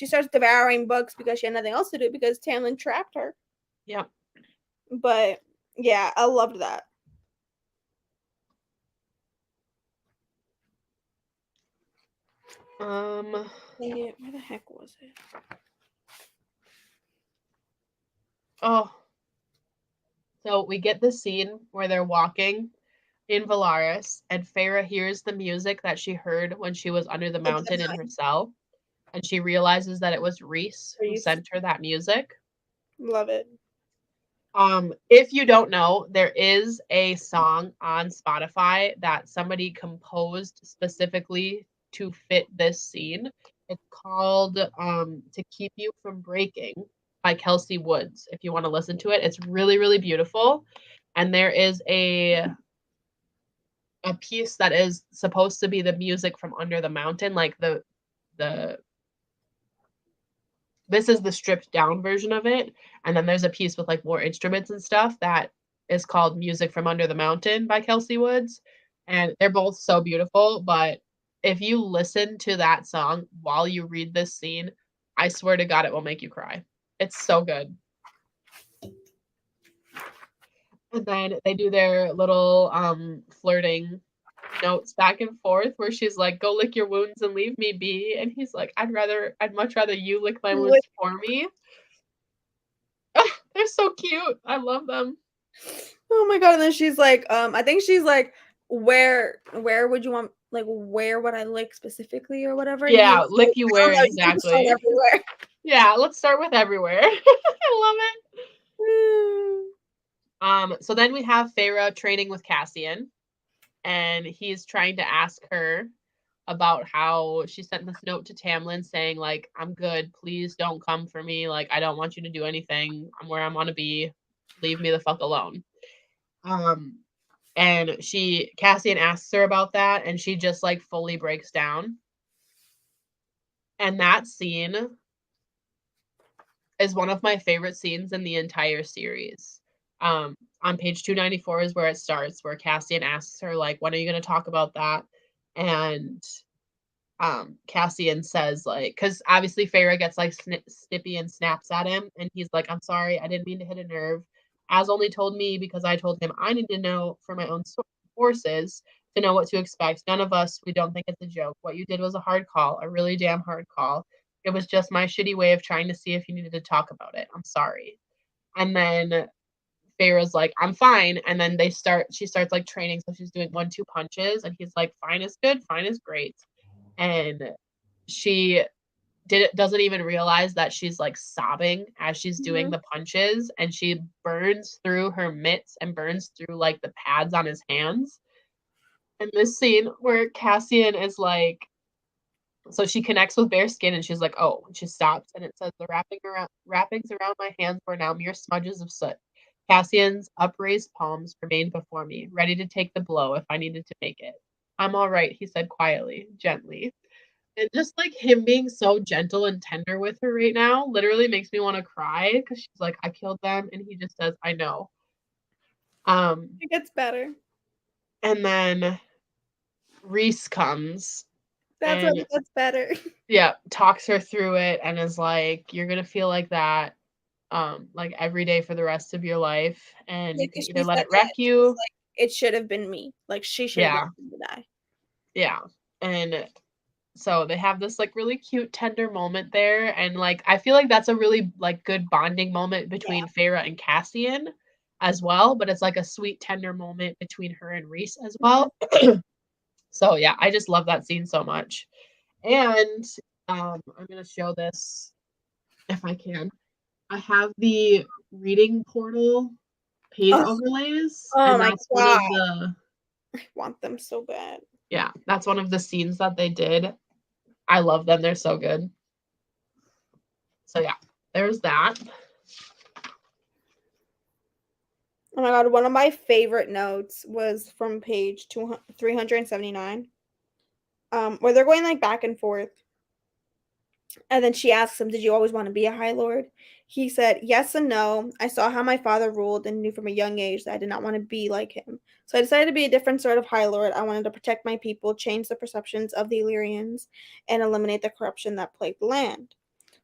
starts devouring books because she had nothing else to do because Tamlin trapped her. Yeah. But yeah, I loved that. Where the heck was it? Oh. So we get the scene where they're walking in Valaris, and Feyre hears the music that she heard when she was under the mountain in her cell, and she realizes that it was Rhys who sent her that music. Love it. If you don't know, there is a song on Spotify that somebody composed specifically to fit this scene. It's called To Keep You From Breaking. by Kelsey Woods. If you want to listen to it, it's really, really beautiful. And there is a piece that is supposed to be the music from Under the Mountain, like the this is the stripped down version of it, and then there's a piece with like more instruments and stuff that is called Music from Under the Mountain by Kelsey Woods, and they're both so beautiful. But if you listen to that song while you read this scene, I swear to God, it will make you cry. It's so good. And then they do their little flirting notes back and forth where she's like, go lick your wounds and leave me be, and he's like, I'd much rather you lick my wounds for me. They're so cute. I love them. Oh my God. And then she's like, I think she's like, where would you want, like, where would I lick specifically or whatever? Yeah, lick you where exactly. Everywhere. Yeah, let's start with everywhere. I love it. So then we have Feyre training with Cassian, and he's trying to ask her about how she sent this note to Tamlin saying, like, I'm good, please don't come for me, like, I don't want you to do anything, I'm where I want to be, leave me the fuck alone. And Cassian asks her about that, and she just like fully breaks down. And that scene is one of my favorite scenes in the entire series. On page 294 is where it starts, where Cassian asks her, like, when are you going to talk about that? And Cassian says, like, because obviously Feyre gets like snippy and snaps at him, and he's like, I'm sorry, I didn't mean to hit a nerve. Az only told me because I told him I need to know for my own forces to know what to expect. None of us, we don't think it's a joke. What you did was a hard call, a really damn hard call. It was just my shitty way of trying to see if you needed to talk about it. I'm sorry. And then Feyre's like, I'm fine. And then she starts like training. So she's doing 1-2 punches, and he's like, fine is good, fine is great. And she doesn't even realize that she's like sobbing as she's doing the punches, and she burns through her mitts and burns through like the pads on his hands. And this scene where Cassian is like, so she connects with bare skin, and she's like, oh, and she stops, and it says the wrappings around my hands were now mere smudges of soot. Cassian's upraised palms remained before me, ready to take the blow if I needed to make it. I'm all right, he said quietly, gently. And just like him being so gentle and tender with her right now literally makes me want to cry, because she's like, I killed them, and he just says, I know. It gets better. And then Rhys comes. That's what gets better. Yeah, talks her through it and is like, you're gonna feel like that like every day for the rest of your life, and you can either let it wreck you. Like, it should have been me. Like, she should have been to die. Yeah. And so they have this like really cute, tender moment there, and like I feel like that's a really like good bonding moment between Feyre and Cassian as well, but it's like a sweet, tender moment between her and Rhys as well. So yeah, I just love that scene so much. And I'm gonna show this if I can. I have the reading portal page overlays, and that's one of the. I want them so bad. Yeah, that's one of the scenes that they did. I love them. They're so good. So yeah, there's that. Oh my God, one of my favorite notes was from page 379, where they're going like back and forth. And then she asks him, did you always want to be a High Lord? He said, yes and no. I saw how my father ruled and knew from a young age that I did not want to be like him. So I decided to be a different sort of High Lord. I wanted to protect my people, change the perceptions of the Illyrians, and eliminate the corruption that plagued the land.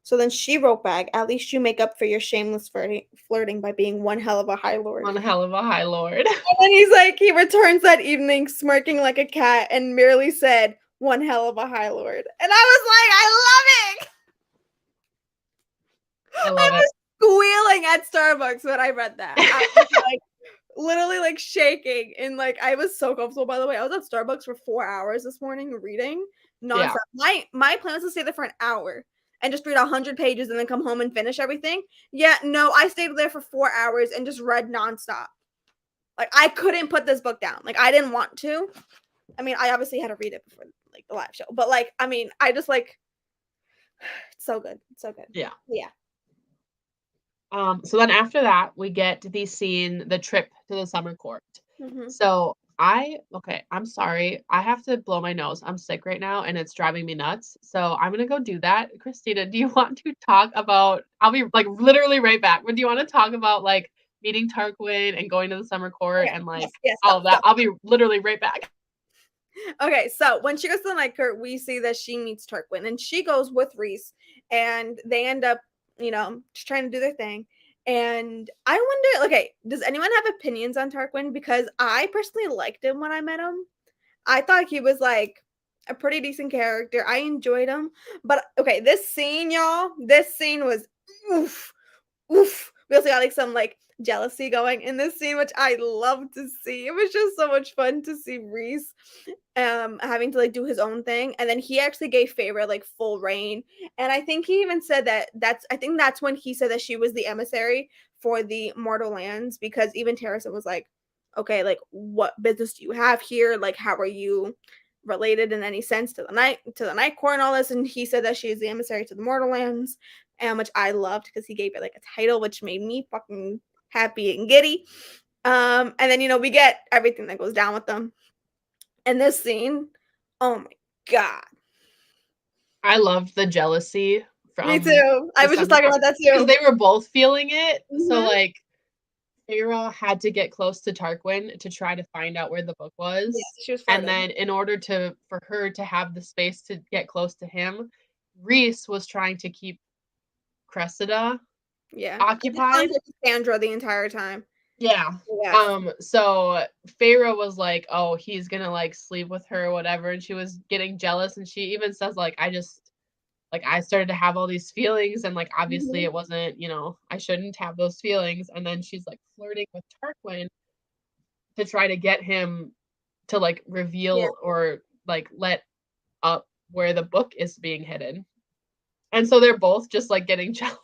So then she wrote back, at least you make up for your shameless flirting by being one hell of a High Lord. One hell of a High Lord. And then he's like, he returns that evening smirking like a cat and merely said, one hell of a High Lord. And I was like, I love it. I was squealing at Starbucks when I read that. I was like, literally like shaking, and like I was so comfortable. By the way, I was at Starbucks for 4 hours this morning reading nonstop. Yeah. My plan was to stay there for an hour and just read 100 pages and then come home and finish everything. Yeah, no, I stayed there for 4 hours and just read nonstop. Like, I couldn't put this book down. Like, I didn't want to. I mean, I obviously had to read it before like the live show, but like, I mean, I just like, it's so good. It's so good. Yeah. Yeah. So then after that, we get the scene, the trip to the summer court. Mhm. So I'm sorry. I have to blow my nose. I'm sick right now and it's driving me nuts. So I'm gonna go do that. Christina, do you want to talk about, I'll be like literally right back, but do you want to talk about like meeting Tarquin and going to the summer court Okay. and like Yes, yes, all stop, of that? stop. I'll be literally right back. Okay, so when she goes to the night court, we see that she meets Tarquin and she goes with Reese and they end up, just trying to do their thing. And I wonder, okay, does anyone have opinions on Tarquin? Because I personally liked him when I met him. I thought he was like a pretty decent character. I enjoyed him. But okay, this scene, y'all, this scene was oof, oof. We also got like some like jealousy going in this scene, which I love to see. It was just so much fun to see Reese having to like do his own thing. And then he actually gave Feyre like full reign. And I think he even said that I think that's when he said that she was the emissary for the mortal lands, because even Terrason was like, okay, like what business do you have here? Like how are you related in any sense to the night court and all this? And he said that she is the emissary to the mortal lands, and which I loved because he gave it like a title, which made me fucking happy and giddy. And then we get everything that goes down with them. And this scene, oh my god. I loved the jealousy Me from too. I the was just summer talking court about that because too. they were both feeling it. So Mhm. like Feyre had to get close to Tarquin to try to find out where the book Yes, was. she was And flirting. then in order for her to have the space to get close to him, Reese was trying to keep Cressida Yeah. I just calling occupied. her Cassandra the entire time. Yeah. Yes. So Feyre was like, "Oh, he's gonna like sleep with her or whatever," and she was getting jealous, and she even says like, I started to have all these feelings, and like obviously Mhm. it wasn't, I shouldn't have those feelings." And then she's like flirting with Tarquin to try to get him to like Yeah. reveal or like let up where the book is being hidden. And so they're both just like getting jealous.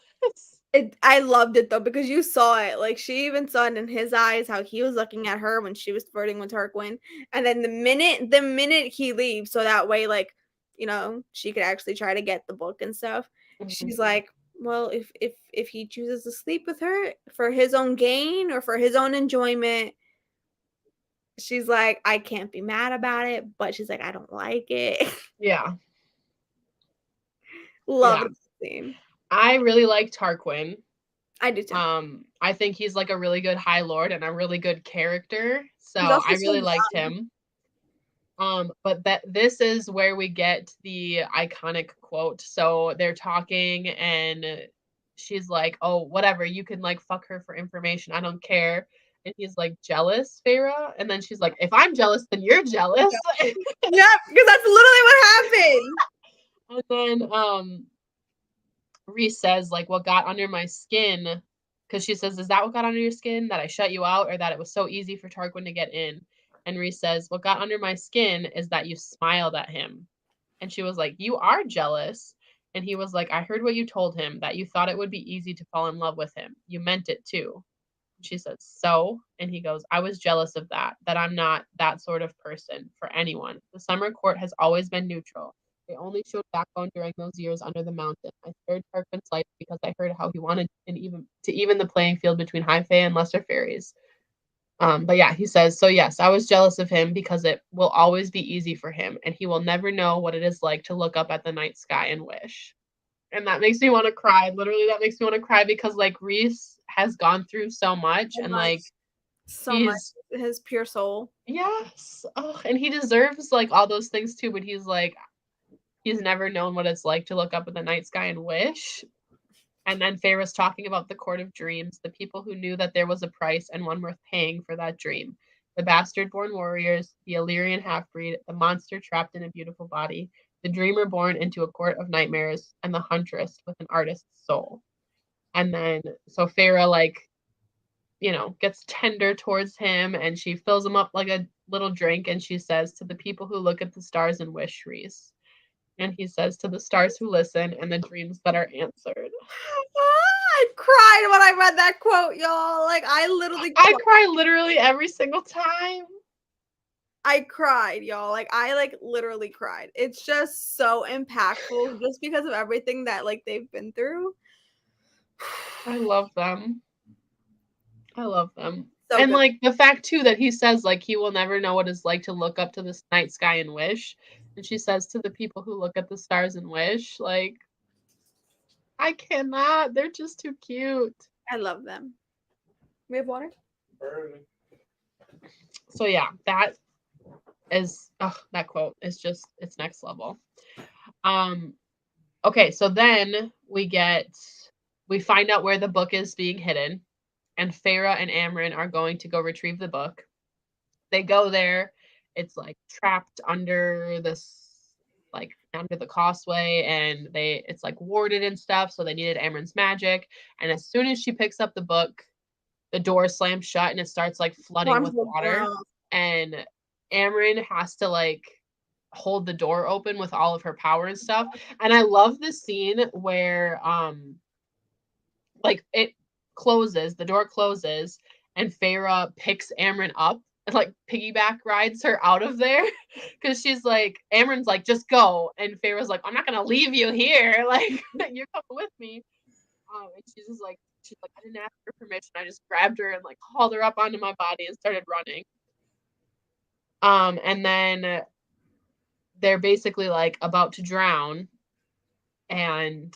I loved it though because you saw it. Like she even saw it in his eyes how he was looking at her when she was flirting with Tarquin. And then the minute he leaves, so that way, like, she could actually try to get the book and stuff. Mhm. She's like, well, if he chooses to sleep with her for his own gain or for his own enjoyment, she's like, I can't be mad about it, but she's like, I don't like it. Yeah. Love Yeah. the scene. I really like Tarquin. I do too. I think he's like a really good High Lord and a really good character. So He's also I so really liked young. him. But this is where we get the iconic quote. So they're talking and she's like, "Oh, whatever, you can like fuck her for information. I don't care." And he's like, "Jealous, Feyre?" And then she's like, "If I'm jealous, then you're jealous." Yeah, because that's literally what happened. And then Reese says, like, "What got under my skin?" Because she says, "Is that what got under your skin? That I shut you out, or that it was so easy for Tarquin to get in?" And Reese says, "What got under my skin is that you smiled at him." And she was like, "You are jealous." And he was like, "I heard what you told him, that you thought it would be easy to fall in love with him. You meant it too." And she says, "So?" And he goes, "I was jealous of that I'm not that sort of person for anyone. The summer court has always been neutral. They only showed backbone during those years under the mountain. I spared Tarquin's life because I heard how he wanted to even the playing field between high fae and lesser fairies." But yeah, he says, "So yes, I was jealous of him because it will always be easy for him, and he will never know what it is like to look up at the night sky and wish." And that makes me want to cry. Literally, that makes me want to cry because like Reese has gone through so much, So and much, like so much. he's His pure soul. yes, oh, and he deserves like all those things too. But he's like he's never known what it's like to look up at the night sky and wish. And then Feyre's talking about the court of dreams, the people who knew that there was a price and one worth paying for that dream. The bastard-born warriors, the Illyrian half-breed, the monster trapped in a beautiful body, the dreamer born into a court of nightmares, and the huntress with an artist's soul. And then, so Feyre, like, gets tender towards him and she fills him up like a little drink and she says, "To the people who look at the stars and wish, Reese." And he says, "To the stars who listen and the dreams that are answered." I cried when I read that quote, y'all. Like I literally I cried. cry literally every single time. I cried, y'all. Like I like literally cried. It's just so impactful just because of everything that like they've been through. I love them. I love them. So And good. like the fact too that he says like he will never know what it's like to look up to the night sky and wish. And she says to the people who look at the stars and wish, like, I cannot. They're just too cute. I love them. We have water? So yeah, that is that quote is just it's next level. Okay, so then we find out where the book is being hidden, and Feyre and Amren are going to go retrieve the book. They go there. It's like trapped under this, like under the causeway, and it's like warded and stuff. So they needed Amren's magic. And as soon as she picks up the book, the door slams shut and it starts like flooding with water. And Amren has to like hold the door open with all of her power and stuff. And I love this scene where like it closes, the door closes, and Feyre picks Amren up and like piggyback rides her out of there because she's like, Amren's like, just go, and Feyre's like, I'm not gonna leave you here, like you're coming with me. And she's like, I didn't ask for permission. I just grabbed her and like hauled her up onto my body and started running. And then they're basically like about to drown, and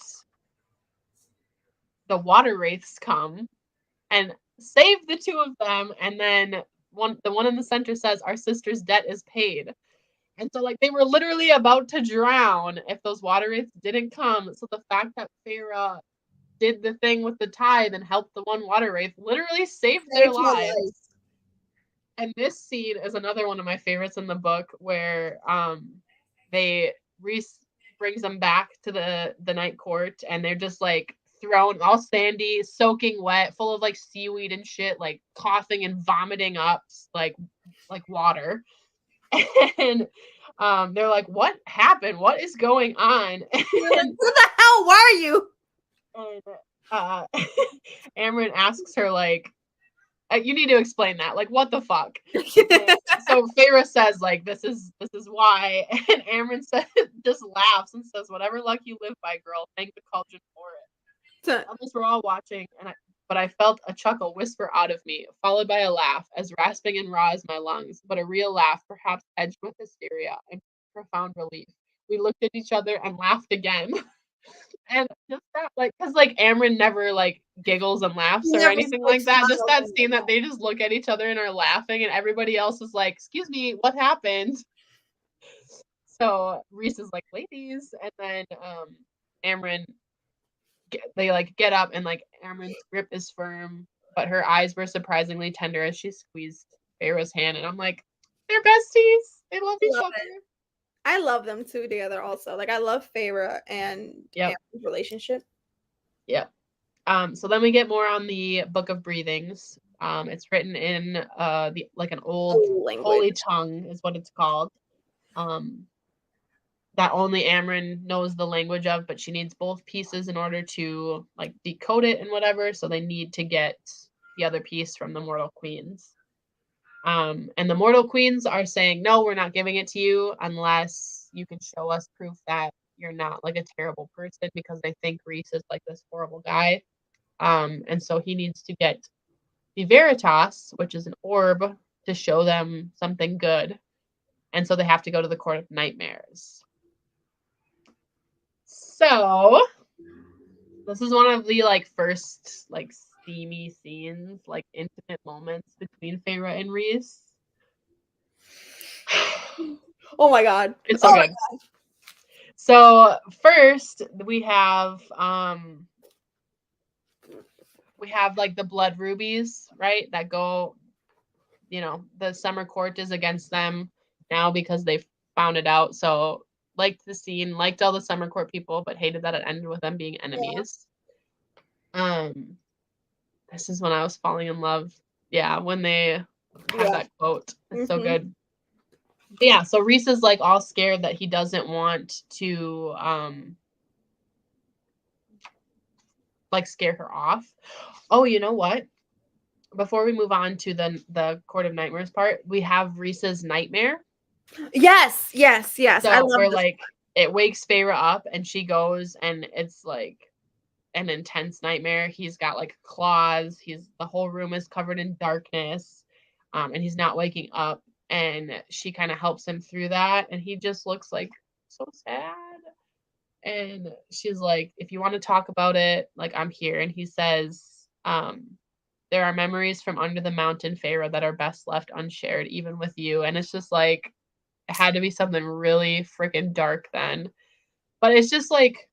the water wraiths come and save the two of them. And then the one in the center says, our sister's debt is paid. And so like they were literally about to drown if those water wraiths didn't come. So the fact that Feyre did the thing with the tide and helped the one water wraith literally saved their lives. And this scene is another one of my favorites in the book, where Rhys brings them back to the night court, and they're just like thrown all sandy, soaking wet, full of like seaweed and shit, like coughing and vomiting up like water. And they're like, what happened? What is going on? And, who the hell were you? And Amren asks her like, you need to explain that. Like, what the fuck? So Feyre says, like, this is why. And Amren just laughs and says, whatever luck you live by, girl, thank the cauldron for it. Others were all watching, but I felt a chuckle whisper out of me, followed by a laugh, as rasping and raw as my lungs, but a real laugh, perhaps edged with hysteria and profound relief. We looked at each other and laughed again. And just that, like, because like Amren never like giggles and laughs or anything like that. Just that scene that they just look at each other and are laughing, and everybody else is like, "Excuse me, what happened?" So Rhys is like, "Ladies," and then Amren, they like get up, and like Amren's grip is firm, but her eyes were surprisingly tender as she squeezed Feyre's hand, and I'm like, they're besties. They love each other. I love them two together also. Like I love Feyre and Amren's relationship. Yep. So then we get more on the Book of Breathings. It's written in the like an old holy tongue is what it's called. That only Amren knows the language of, but she needs both pieces in order to like decode it and whatever. So they need to get the other piece from the Mortal Queens. And the Mortal Queens are saying, no, we're not giving it to you unless you can show us proof that you're not like a terrible person, because they think Rhys is like this horrible guy. And so he needs to get the Veritas, which is an orb, to show them something good. And so they have to go to the Court of Nightmares. So this is one of the like first like steamy scenes, like intimate moments between Feyre and Rhys. Oh my god. It's so good. So first we have like the blood rubies, right? That go, you know, the summer court is against them now because they found it out. So liked the scene, liked all the summer court people, but hated that it ended with them being enemies. This is when I was falling in love. Yeah, when they have that quote. It's so good. But yeah, so Rhys is like all scared that he doesn't want to like scare her off. Oh, you know what? Before we move on to the Court of Nightmares part, we have Rhys's nightmare. Yes. So I love where like it wakes Feyre up and she goes, and it's like an intense nightmare. He's got like claws. The whole room is covered in darkness, and he's not waking up. And she kind of helps him through that, and he just looks like so sad. And she's like, if you want to talk about it, like, I'm here. And he says, there are memories from under the mountain, Feyre, that are best left unshared, even with you. And it's just like, it had to be something really freaking dark then. But it's just like,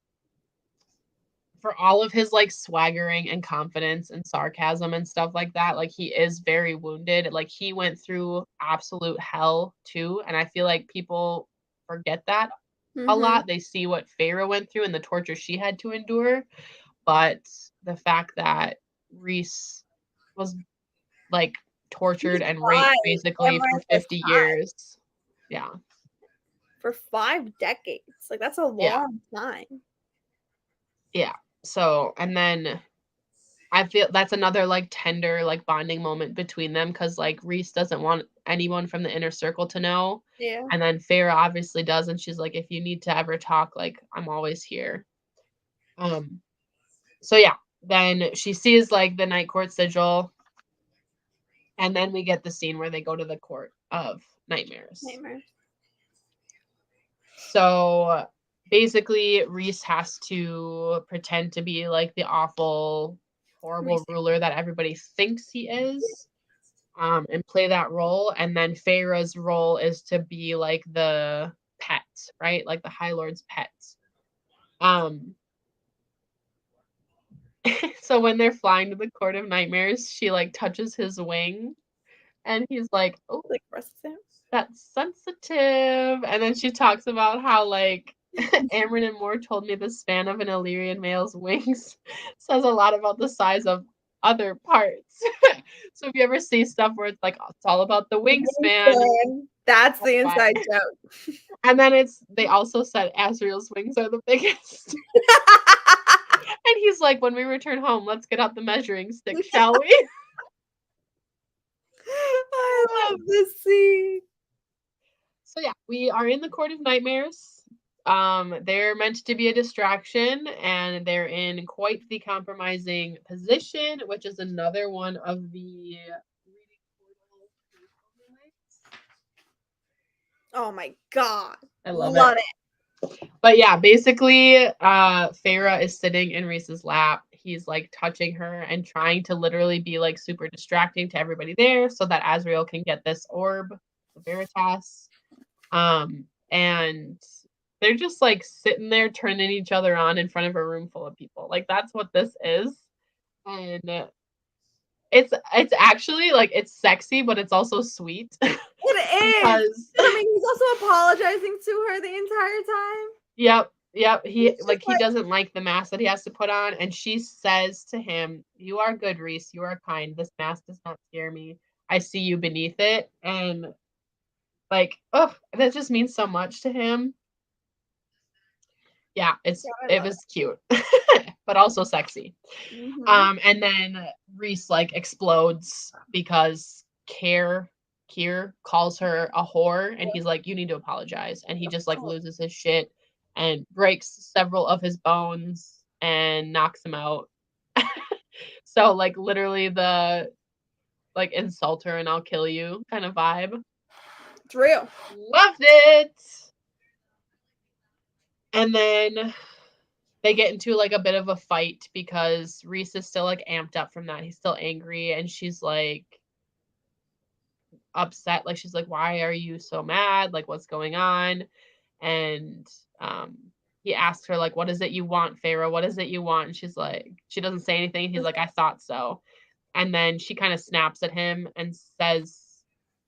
for all of his like swaggering and confidence and sarcasm and stuff like that, like, he is very wounded. Like, he went through absolute hell too. And I feel like people forget that a lot. They see what Feyre went through and the torture she had to endure. But the fact that Rhys was like tortured and raped basically for 50 years. Yeah. For 5 decades. Like, that's a long time. Yeah. So, and then I feel that's another like tender, like bonding moment between them, because like Rhys doesn't want anyone from the inner circle to know. Yeah. And then Feyre obviously does, and she's like, if you need to ever talk, like, I'm always here. So yeah, then she sees like the night court sigil, and then we get the scene where they go to the court of nightmares. So basically, Rhys has to pretend to be like the awful, horrible ruler that everybody thinks he is, and play that role. And then Feyre's role is to be like the pet, right? Like the High Lord's pet. So when they're flying to the Court of Nightmares, she like touches his wing, and he's like, "Oh, Like, that's sensitive." And then she talks about how like Amryn and Moore told me the span of an Illyrian male's wings says a lot about the size of other parts. So if you ever see stuff where it's like, oh, it's all about the wingspan, that's the inside joke. And then they also said Asriel's wings are the biggest. And he's like, when we return home, let's get out the measuring stick, shall we? I love this scene. So yeah, we are in the Court of Nightmares. They're meant to be a distraction, and they're in quite the compromising position, which is another one of the reading portal. Oh my god. I love it. But yeah, basically, Feyre is sitting in Rhys's lap. He's like touching her and trying to literally be like super distracting to everybody there so that Asriel can get this orb, the Veritas. And they're just like sitting there turning each other on in front of a room full of people. Like, that's what this is. And it's actually like, it's sexy, but it's also sweet. It is. I mean, he's also apologizing to her the entire time. Yep. He doesn't like the mask that he has to put on, and she says to him, "You are good, Rhys. You are kind. This mask does not scare me. I see you beneath it." And like, oh, that just means so much to him. Yeah, it was cute, but also sexy. And then Rhys like explodes because Keir calls her a whore, and he's like, "You need to apologize." And he just like loses his shit and breaks several of his bones and knocks him out. So like, literally the like, insult her and I'll kill you kind of vibe. It's real. Loved it. And then they get into like a bit of a fight because Rhys is still like amped up from that. He's still angry, and she's like upset. Like, she's like, "Why are you so mad? Like, what's going on?" And he asks her like, "What is it you want, Feyre? What is it you want?" And she's like, she doesn't say anything. He's like, "I thought so." And then she kind of snaps at him and says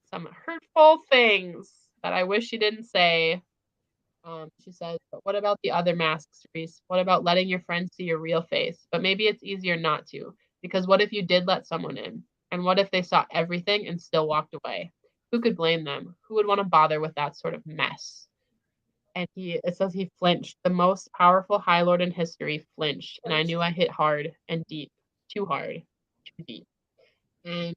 some hurtful things that I wish she didn't say. She says, "But what about the other masks, Rhys? What about letting your friends see your real face? But maybe it's easier not to, because what if you did let someone in? And what if they saw everything and still walked away? Who could blame them? Who would want to bother with that sort of mess?" And it says he flinched. The most powerful High Lord in history flinched, and I knew I hit hard and deep. Too hard. Too deep. And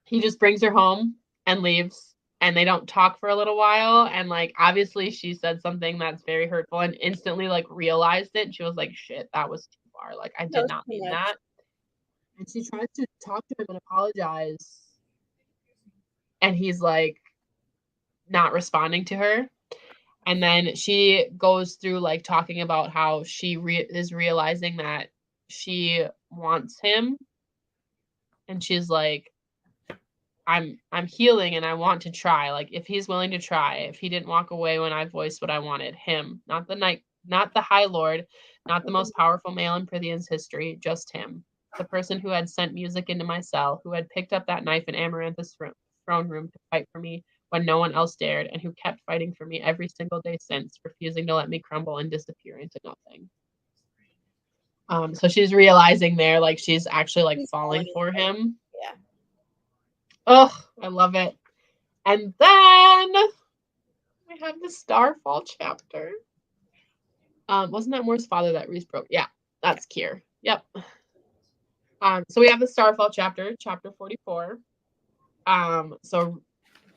he just brings her home and leaves, and they don't talk for a little while. And like, obviously she said something that's very hurtful and instantly like realized it. And she was like, shit, that was too are. Like, I That did was not too mean much. that. And she tries to talk to him and apologize. And he's like not responding to her. And then she goes through like talking about how she is realizing that she wants him. And she's like, I'm healing and I want to try. Like, if he's willing to try, if he didn't walk away when I voiced what I wanted, him, not the High Lord, not the most powerful male in Prithian's history, just him. The person who had sent music into my cell, who had picked up that knife in Amaranth's throne room to fight for me when no one else dared, and who kept fighting for me every single day since, refusing to let me crumble and disappear into nothing. So she's realizing there, like, she's actually like falling for him. Yeah. Oh, I love it. And then we have the Starfall chapter. Wasn't that Moore's father that Reese broke? Yeah, that's Kier. Yep. So we have the Starfall chapter, chapter 44. So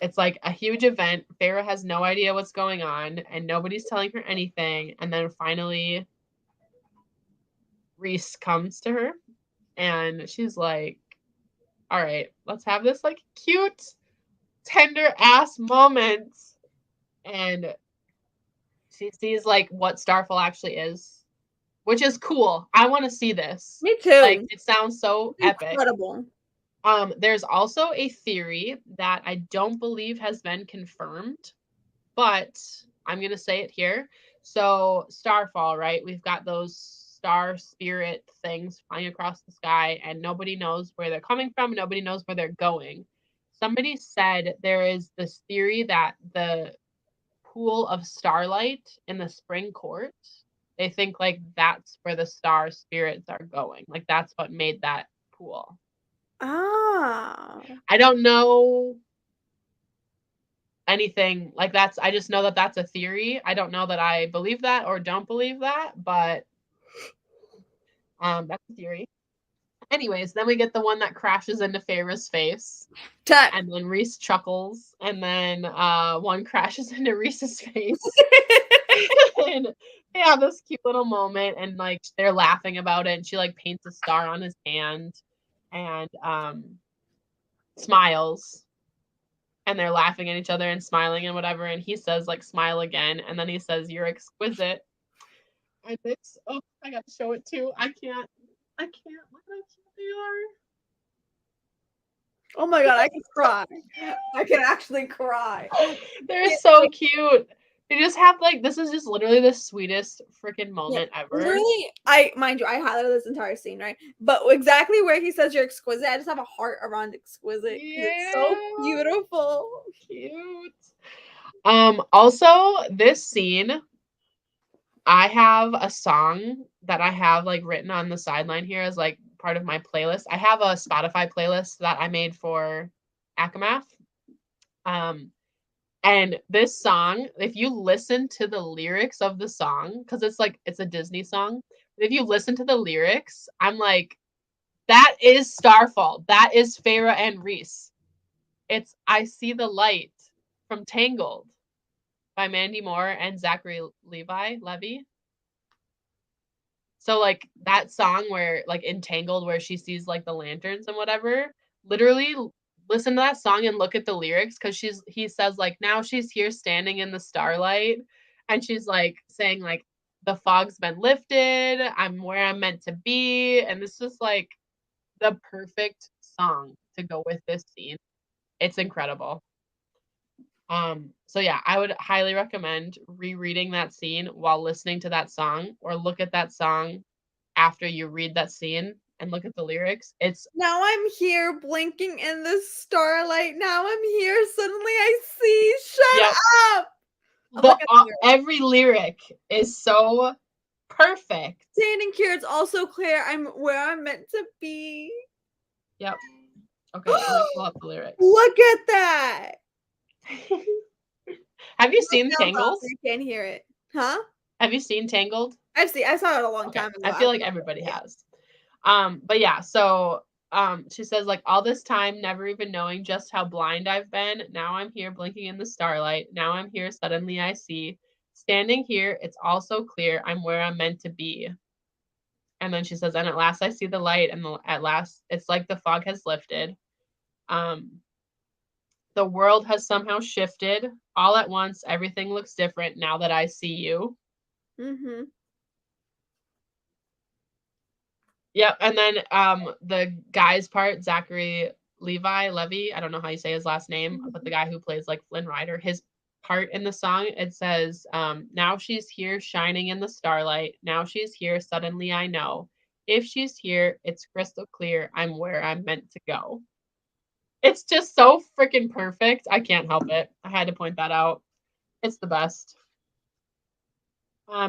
it's like a huge event. Feyre has no idea what's going on, and nobody's telling her anything. And then finally, Reese comes to her, and she's like, "All right, let's have this like cute, tender ass moment." And she sees like what Starfall actually is, which is cool. I want to see this. Me too. Like, it sounds so epic. Incredible. There's also a theory that I don't believe has been confirmed, but I'm gonna say it here. So Starfall, right? We've got those star spirit things flying across the sky, and nobody knows where they're coming from. Nobody knows where they're going. Somebody said there is this theory that the pool of starlight in the spring court, they think like that's where the star spirits are going. Like, that's what made that pool. Ah. I don't know anything like that's, I just know that that's a theory. I don't know that I believe that or don't believe that, but that's a theory. Anyways, then we get the one that crashes into Feyre's face. And then Reese chuckles, and then one crashes into Reese's face. And they have this cute little moment, and like they're laughing about it, and she like paints a star on his hand and smiles, and they're laughing at each other and smiling and whatever, and he says like, "Smile again," and then he says, "You're exquisite." And it's, oh, I gotta show it too. I can't look how cute they are. Oh my god, I can cry. I can actually cry. They're so cute. They just have like, this is just literally the sweetest freaking moment ever. Literally, I highlighted this entire scene, right? But exactly where he says you're exquisite, I just have a heart around exquisite. Yeah. It's so beautiful. Cute. Also, this scene, I have a song that I have like written on the sideline here as like part of my playlist. I have a Spotify playlist that I made for ACOMAF. And this song, if you listen to the lyrics of the song, because it's a Disney song, if you listen to the lyrics, I'm like, that is Starfall. That is Feyre and Reese. It's I See the Light from Tangled by Mandy Moore and Zachary Levy. So like that song where like in Tangled where she sees like the lanterns and whatever, literally listen to that song and look at the lyrics, because he says like, now she's here standing in the starlight, and she's like saying like, the fog's been lifted, I'm where I'm meant to be, and this is like the perfect song to go with this scene. It's incredible. So yeah, I would highly recommend rereading that scene while listening to that song, or look at that song after you read that scene and look at the lyrics. It's now I'm here blinking in the starlight. Now I'm here. Suddenly I see. Shut up. Every lyric is so perfect. Standing here, it's also clear I'm where I'm meant to be. Yep. Okay, let me pull up the lyrics. Look at that. Have you seen Tangled? You can't hear it. Huh? Have you seen Tangled? I saw it a long time ago. I feel like everybody has. But yeah, so she says like, all this time never even knowing just how blind I've been, now I'm here blinking in the starlight, now I'm here suddenly I see, standing here it's all so clear I'm where I'm meant to be. And then she says, and at last I see the light, and at last it's like the fog has lifted. The world has somehow shifted. All at once, everything looks different now that I see you. Mm-hmm. Yep, and then the guy's part, Zachary Levy, I don't know how you say his last name, but the guy who plays like Flynn Rider, his part in the song, it says, now she's here shining in the starlight. Now she's here, suddenly I know. If she's here, it's crystal clear. I'm where I'm meant to go. It's just so freaking perfect. I can't help it. I had to point that out. It's the best.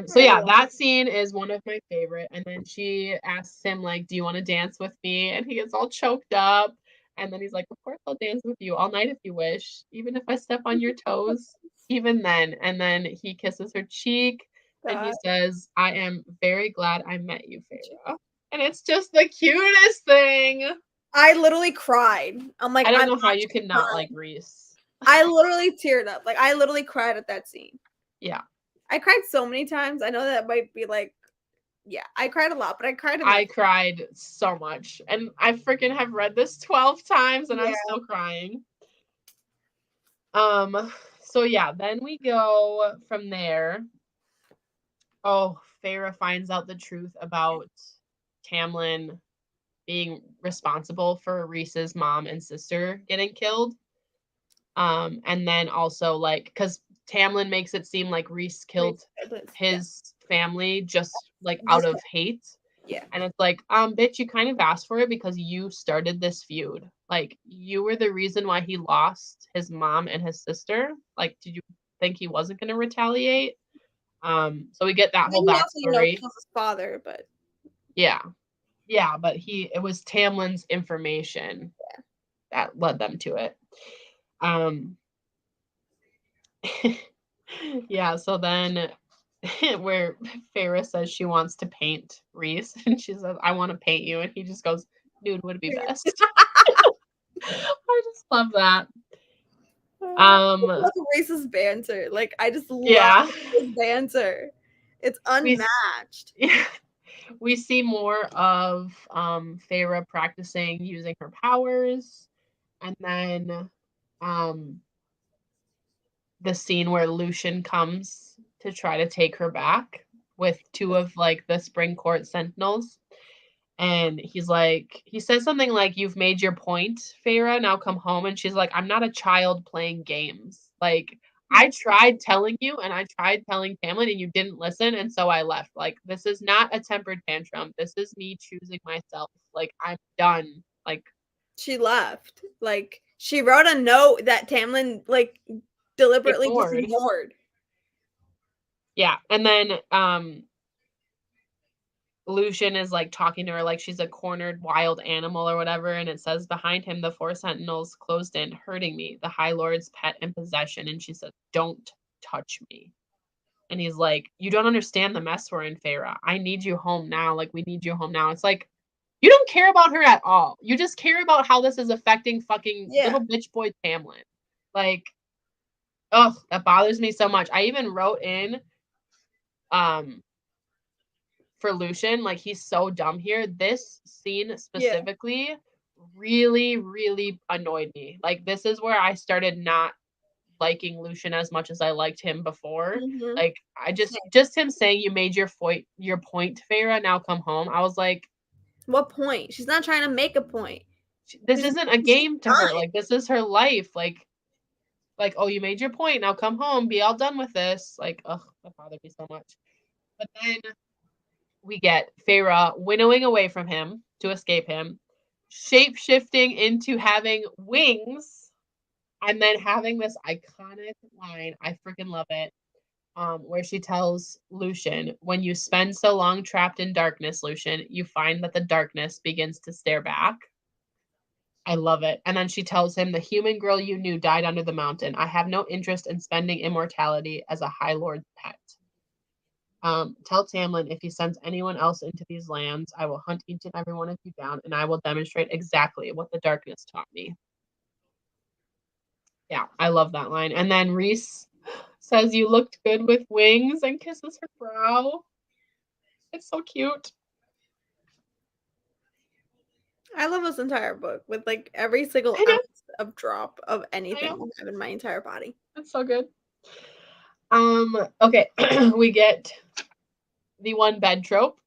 So yeah, that scene is one of my favorite. And then she asks him, like, do you want to dance with me? And he gets all choked up. And then he's like, of course I'll dance with you all night if you wish, even if I step on your toes, even then. And then he kisses her cheek and he says, I am very glad I met you, Feyre. And it's just the cutest thing. I literally cried. I'm like, I don't know how you can not like Reese. I literally teared up. Like, I literally cried at that scene. Yeah. I cried so many times. I know that might be like, yeah, I cried a lot, but I cried enough. I cried so much. And I freaking have read this 12 times and I'm still crying. So yeah, then we go from there. Oh, Feyre finds out the truth about Tamlin being responsible for Reese's mom and sister getting killed. And then also like, because Tamlin makes it seem like Reese killed his family just like out of hate. Yeah. And it's like, bitch, you kind of asked for it because you started this feud. Like, you were the reason why he lost his mom and his sister. Like, did you think he wasn't going to retaliate? So we get that whole backstory. His father, but yeah, but it was Tamlin's information that led them to it. Yeah, so then where Feyre says she wants to paint Reese, and she says, I want to paint you, and he just goes, nude would be best. I just love that. I love Reese's banter. Like, I just love his banter. It's unmatched. We see more of Feyre practicing using her powers, and then the scene where Lucian comes to try to take her back with two of like the Spring Court Sentinels. And he says something like, you've made your point, Feyre, now come home. And she's like, I'm not a child playing games. Like, I tried telling you and I tried telling Tamlin and you didn't listen. And so I left. Like, this is not a tempered tantrum. This is me choosing myself. Like, I'm done. Like, she left. Like, she wrote a note that Tamlin like deliberately just ignored. Yeah. And then Lucian is like talking to her like she's a cornered wild animal or whatever, and it says behind him the 4 sentinels closed in, hurting me, the High Lord's pet and possession. And she said, don't touch me. And he's like, you don't understand the mess we're in, Feyre. I need you home now. Like, we need you home now. It's like, you don't care about her at all. You just care about how this is affecting fucking little bitch boy Tamlin. Like, oh, that bothers me so much. I even wrote in for Lucian, like, he's so dumb here. This scene specifically really, really annoyed me. Like, this is where I started not liking Lucian as much as I liked him before. Like, I just him saying, you made your point, Feyre, now come home. I was like, what point? She's not trying to make a point. This isn't a game to her. Like, this is her life. Like, oh, you made your point, now come home, be all done with this. Like, ugh, that bothered me so much. But then we get Feyre winnowing away from him to escape him, shape-shifting into having wings, and then having this iconic line, I freaking love it, where she tells Lucian, when you spend so long trapped in darkness, Lucian, you find that the darkness begins to stare back. I love it. And then she tells him, the human girl you knew died under the mountain. I have no interest in spending immortality as a High Lord's pet. Tell Tamlin if he sends anyone else into these lands, I will hunt each and every one of you down, and I will demonstrate exactly what the darkness taught me. Yeah, I love that line. And then Reese says, you looked good with wings, and kisses her brow. It's so cute. I love this entire book with like every single I know. ounce of drop of anything know. I have in my entire body. That's so good. Okay, we get the one bed trope.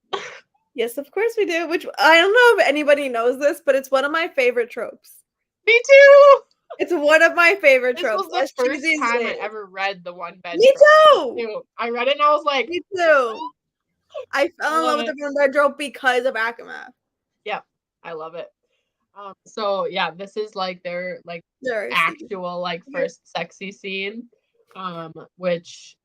Yes, of course we do. Which I don't know if anybody knows this, but it's one of my favorite tropes. Me too. It's one of my favorite This tropes. was the As first cheesy as time I it is. ever read the one bed Me trope. too. I read it and I was like, Me too. I I fell in love love with it. the one bed trope because of ACOMAF. Yep, I love it. So yeah, this is like their like Seriously. actual like first sexy scene, which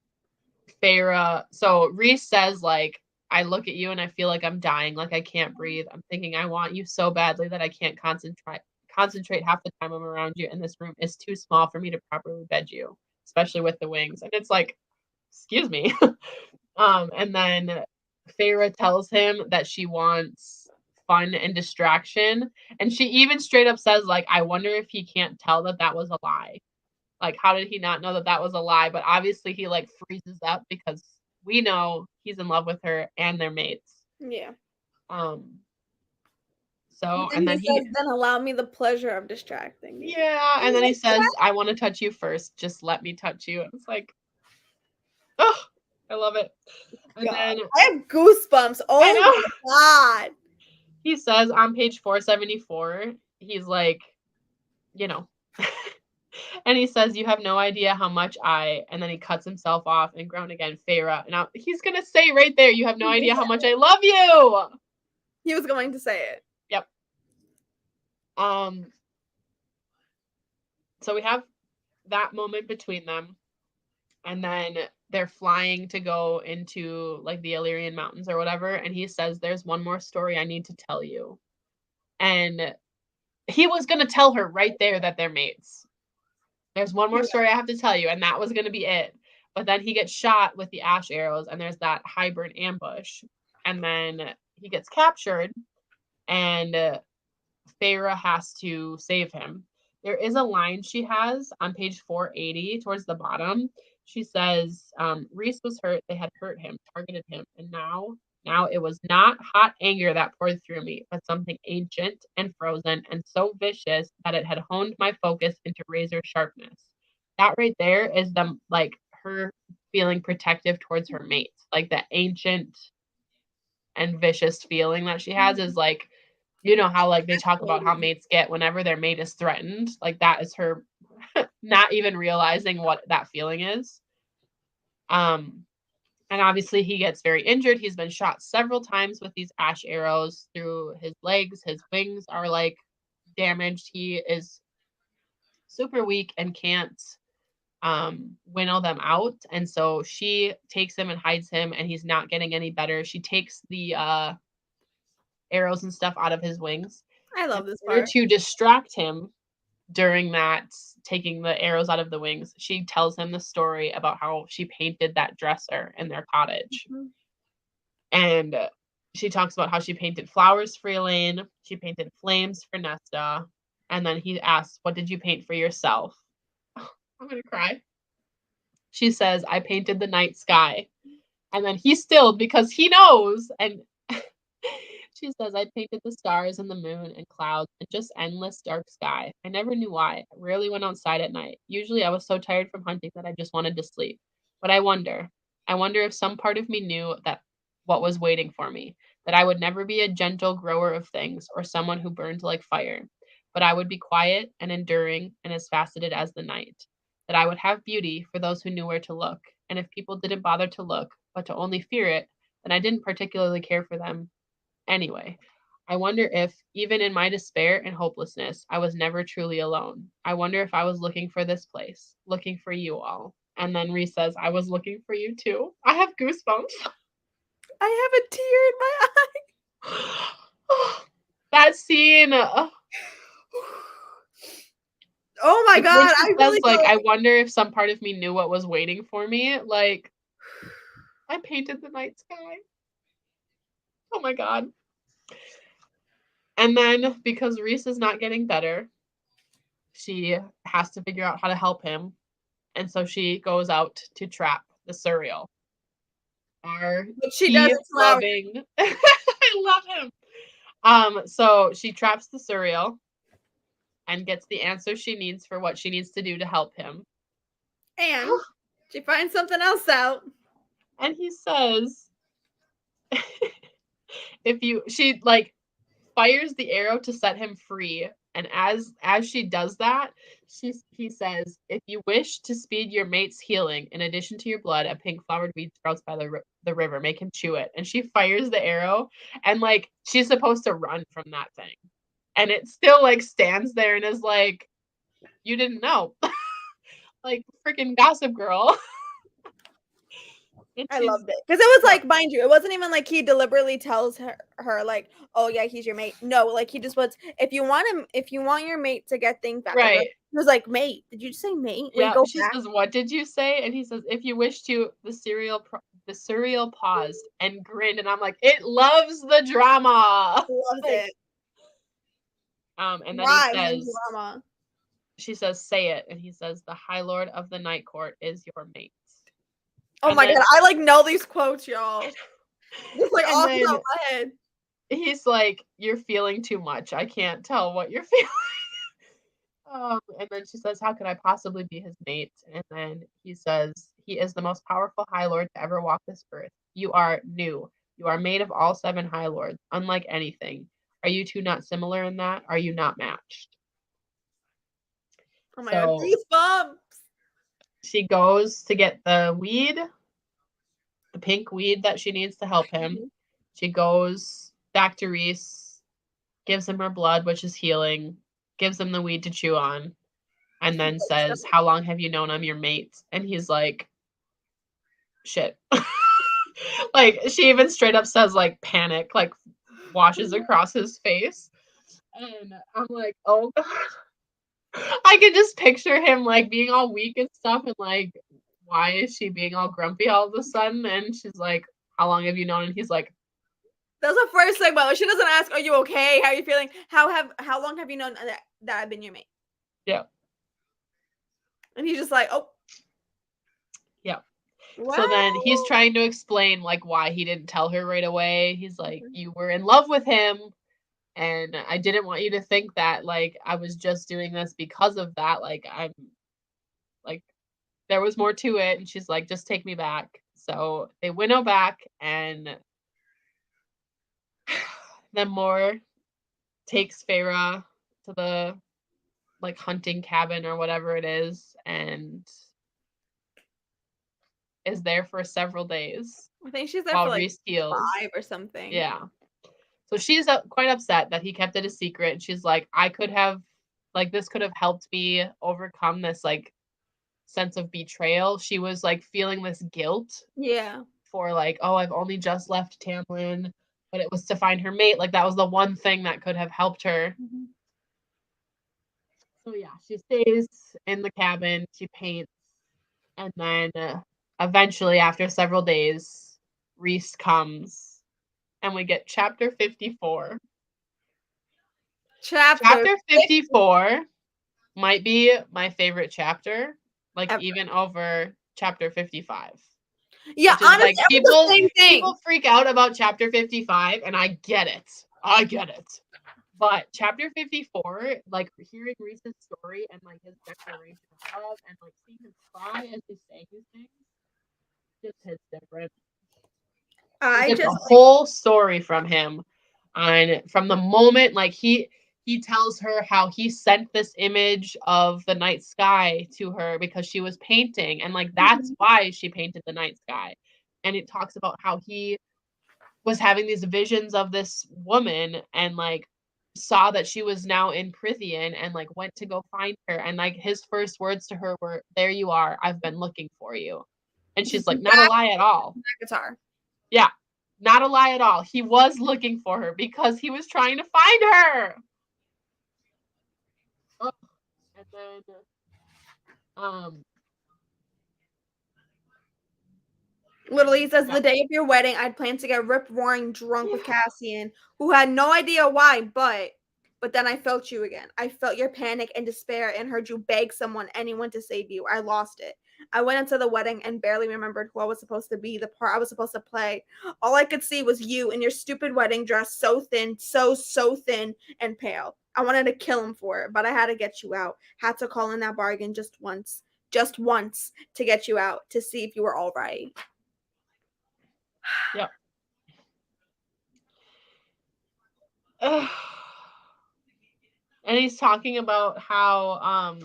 Feyre. So Reese says like, I look at you and I feel like I'm dying, like I can't breathe. I'm thinking I want you so badly that I can't concentrate half the time I'm around you, and this room is too small for me to properly bed you, especially with the wings. And it's like, excuse me. And then Feyre tells him that she wants fun and distraction, and she even straight up says like, I wonder if he can't tell that that was a lie. Like, how did he not know that that was a lie? But obviously he like freezes up because we know he's in love with her and they're mates. Yeah. So, And and then he says, then allow me the pleasure of distracting you. yeah, and then he says, I want to touch you first. Just let me touch you. And it's like, oh, I love it. And God, then I have goosebumps. I Oh know. my God. He says on page 474, he's like, you know, and he says, you have no idea how much and then he cuts himself off and groan again, Feyre. And he's going to say right there, you have no idea how much I love you. He was going to say it. Yep. So we have that moment between them, and then they're flying to go into like the Illyrian mountains or whatever, and he says, there's one more story I need to tell you. And he was going to tell her right there that they're mates. There's one more story I have to tell you, and that was going to be it. But then he gets shot with the ash arrows, and there's that hybrid ambush. And then he gets captured, and Feyre has to save him. There is a line she has on page 480 towards the bottom. She says, Reese was hurt. They had hurt him, targeted him. And now it was not hot anger that poured through me, but something ancient and frozen and so vicious that it had honed my focus into razor sharpness. That right there is the like her feeling protective towards her mates. Like the ancient and vicious feeling that she has is like, you know how like they talk about how mates get whenever their mate is threatened. Like that is her not even realizing what that feeling is. And obviously he gets very injured. He's been shot several times with these ash arrows through his legs. His wings are like damaged. He is super weak and can't winnow them out. And so she takes him and hides him, and he's not getting any better. She takes the arrows and stuff out of his wings. I love this In order part. to distract him during that taking the arrows out of the wings, she tells him the story about how she painted that dresser in their cottage. Mm-hmm. And she talks about how she painted flowers for Elaine, she painted flames for Nesta, and then he asks, what did you paint for yourself? I'm gonna cry. She says, I painted the night sky. And then he stilled because he knows. And she says, I painted the stars and the moon and clouds and just endless dark sky. I never knew why. I rarely went outside at night. Usually I was so tired from hunting that I just wanted to sleep. But I wonder if some part of me knew that what was waiting for me, that I would never be a gentle grower of things or someone who burned like fire, but I would be quiet and enduring and as faceted as the night, that I would have beauty for those who knew where to look. And if people didn't bother to look, but to only fear it, then I didn't particularly care for them. Anyway, I wonder if, even in my despair and hopelessness, I was never truly alone. I wonder if I was looking for this place, looking for you all. And then Reese says, I was looking for you too. I have goosebumps. I have a tear in my eye. That scene. Oh my God. She I says, really like, don't. I wonder if some part of me knew what was waiting for me. Like, I painted the night sky. Oh my God. And then because Reese is not getting better, she has to figure out how to help him. And so she goes out to trap the Suriel. Our But she does it 2 hours. loving. I love him. So she traps the Suriel and gets the answer she needs for what she needs to do to help him. And she finds something else out. And he says, she like fires the arrow to set him free. And as she does that, he says, if you wish to speed your mate's healing, in addition to your blood, a pink flowered weed sprouts by the river. Make him chew it. And she fires the arrow, and like she's supposed to run from that thing, and it still like stands there and is like, you didn't know, like freaking Gossip Girl. I loved it because it was like, mind you, it wasn't even like he deliberately tells her like, "Oh yeah, he's your mate." No, like he just was. If you want your mate to get things back, Right? Like, he was like, "Mate, did you just say mate?" Yeah. She says, "What did you say?" And he says, "If you wish to." The Suriel paused and grinned, and I'm like, it loves the drama. Loves like, it. And then Why he says, drama? she says, "Say it," and he says, "The High Lord of the Night Court is your mate." Oh and my then, god, I like know these quotes, y'all. Just like off then the top of my head. He's like, "You're feeling too much. I can't tell what you're feeling." And then she says, "How could I possibly be his mate?" And then he says, "He is the most powerful High Lord to ever walk this earth. You are new. You are made of all 7 High Lords, unlike anything. Are you two not similar in that? Are you not matched?" Oh my god, goosebumps. She goes to get the weed, the pink weed that she needs to help him. She goes back to Reese, gives him her blood, which is healing, gives him the weed to chew on, and then says, "How long have you known I'm your mate?" And he's like, shit. Like, she even straight up says, like, panic, like, washes across his face. And I'm like, oh god. I could just picture him like being all weak and stuff, and like, why is she being all grumpy all of a sudden? And she's like, "How long have you known?" And he's like, that's the first thing, but she doesn't ask, "Are you okay? How are you feeling? How long have you known that I've been your mate?" yeah. And he's just like, "Oh." Yeah. Wow. So then he's trying to explain like why he didn't tell her right away. He's like, "You were in love with him, and I didn't want you to think that like I was just doing this because of that. Like, I'm like, there was more to it." And she's like, "Just take me back." So they winnow back, and then Moore takes Feyre to the like hunting cabin or whatever it is, and is there for several days. I think she's there while for like Reese heals. 5 or something. Yeah. So she's quite upset that he kept it a secret. And she's like, I could have, like, this could have helped me overcome this, like, sense of betrayal. She was, like, feeling this guilt. Yeah. For, like, oh, I've only just left Tamlin, but it was to find her mate. Like, that was the one thing that could have helped her. Mm-hmm. So, yeah, she stays in the cabin. She paints. And then eventually, after several days, Reese comes. And we get chapter 54. Chapter 54 might be my favorite chapter, like ever. Even over chapter 55. Yeah, honestly, like, people freak out about chapter 55, and I get it. But chapter 54, like hearing Reese's story and like his declaration of love and like seeing him cry as he's saying these things, just hits different. I get the whole story from him, and from the moment like he tells her how he sent this image of the night sky to her because she was painting, and like that's why she painted the night sky. And it talks about how he was having these visions of this woman and like saw that she was now in Prithian and like went to go find her, and like his first words to her were, "There you are, I've been looking for you." And she's like, not a lie at all. Guitar. Yeah, not a lie at all. He was looking for her because he was trying to find her. Oh, and then, literally, he says, the day of your wedding, I'd planned to get rip-roaring drunk with Cassian, who had no idea why, but then I felt you again. I felt your panic and despair and heard you beg anyone to save you. I lost it. I went into the wedding and barely remembered who I was supposed to be, the part I was supposed to play. All I could see was you in your stupid wedding dress, so thin, so thin and pale. I wanted to kill him for it, but I had to get you out. Had to call in that bargain just once to get you out to see if you were all right. Yep. And he's talking about how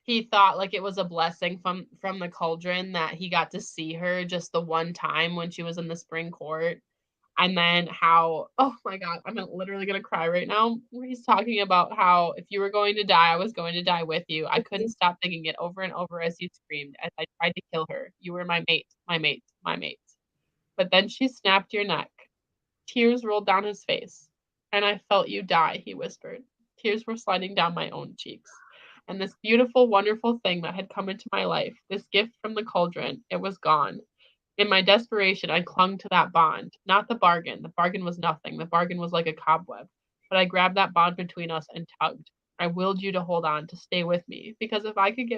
he thought like it was a blessing from the cauldron that he got to see her just the one time when she was in the spring court. And then how, oh my God, I'm literally going to cry right now. Where he's talking about how if you were going to die, I was going to die with you. I couldn't stop thinking it over and over as you screamed, as I tried to kill her. You were my mate, my mate, my mate. But then she snapped your neck. Tears rolled down his face. And I felt you die, he whispered. Tears were sliding down my own cheeks. And this beautiful, wonderful thing that had come into my life, this gift from the cauldron, it was gone. In my desperation, I clung to that bond, not the bargain. The bargain was nothing. The bargain was like a cobweb. But I grabbed that bond between us and tugged. I willed you to hold on, to stay with me, because if we could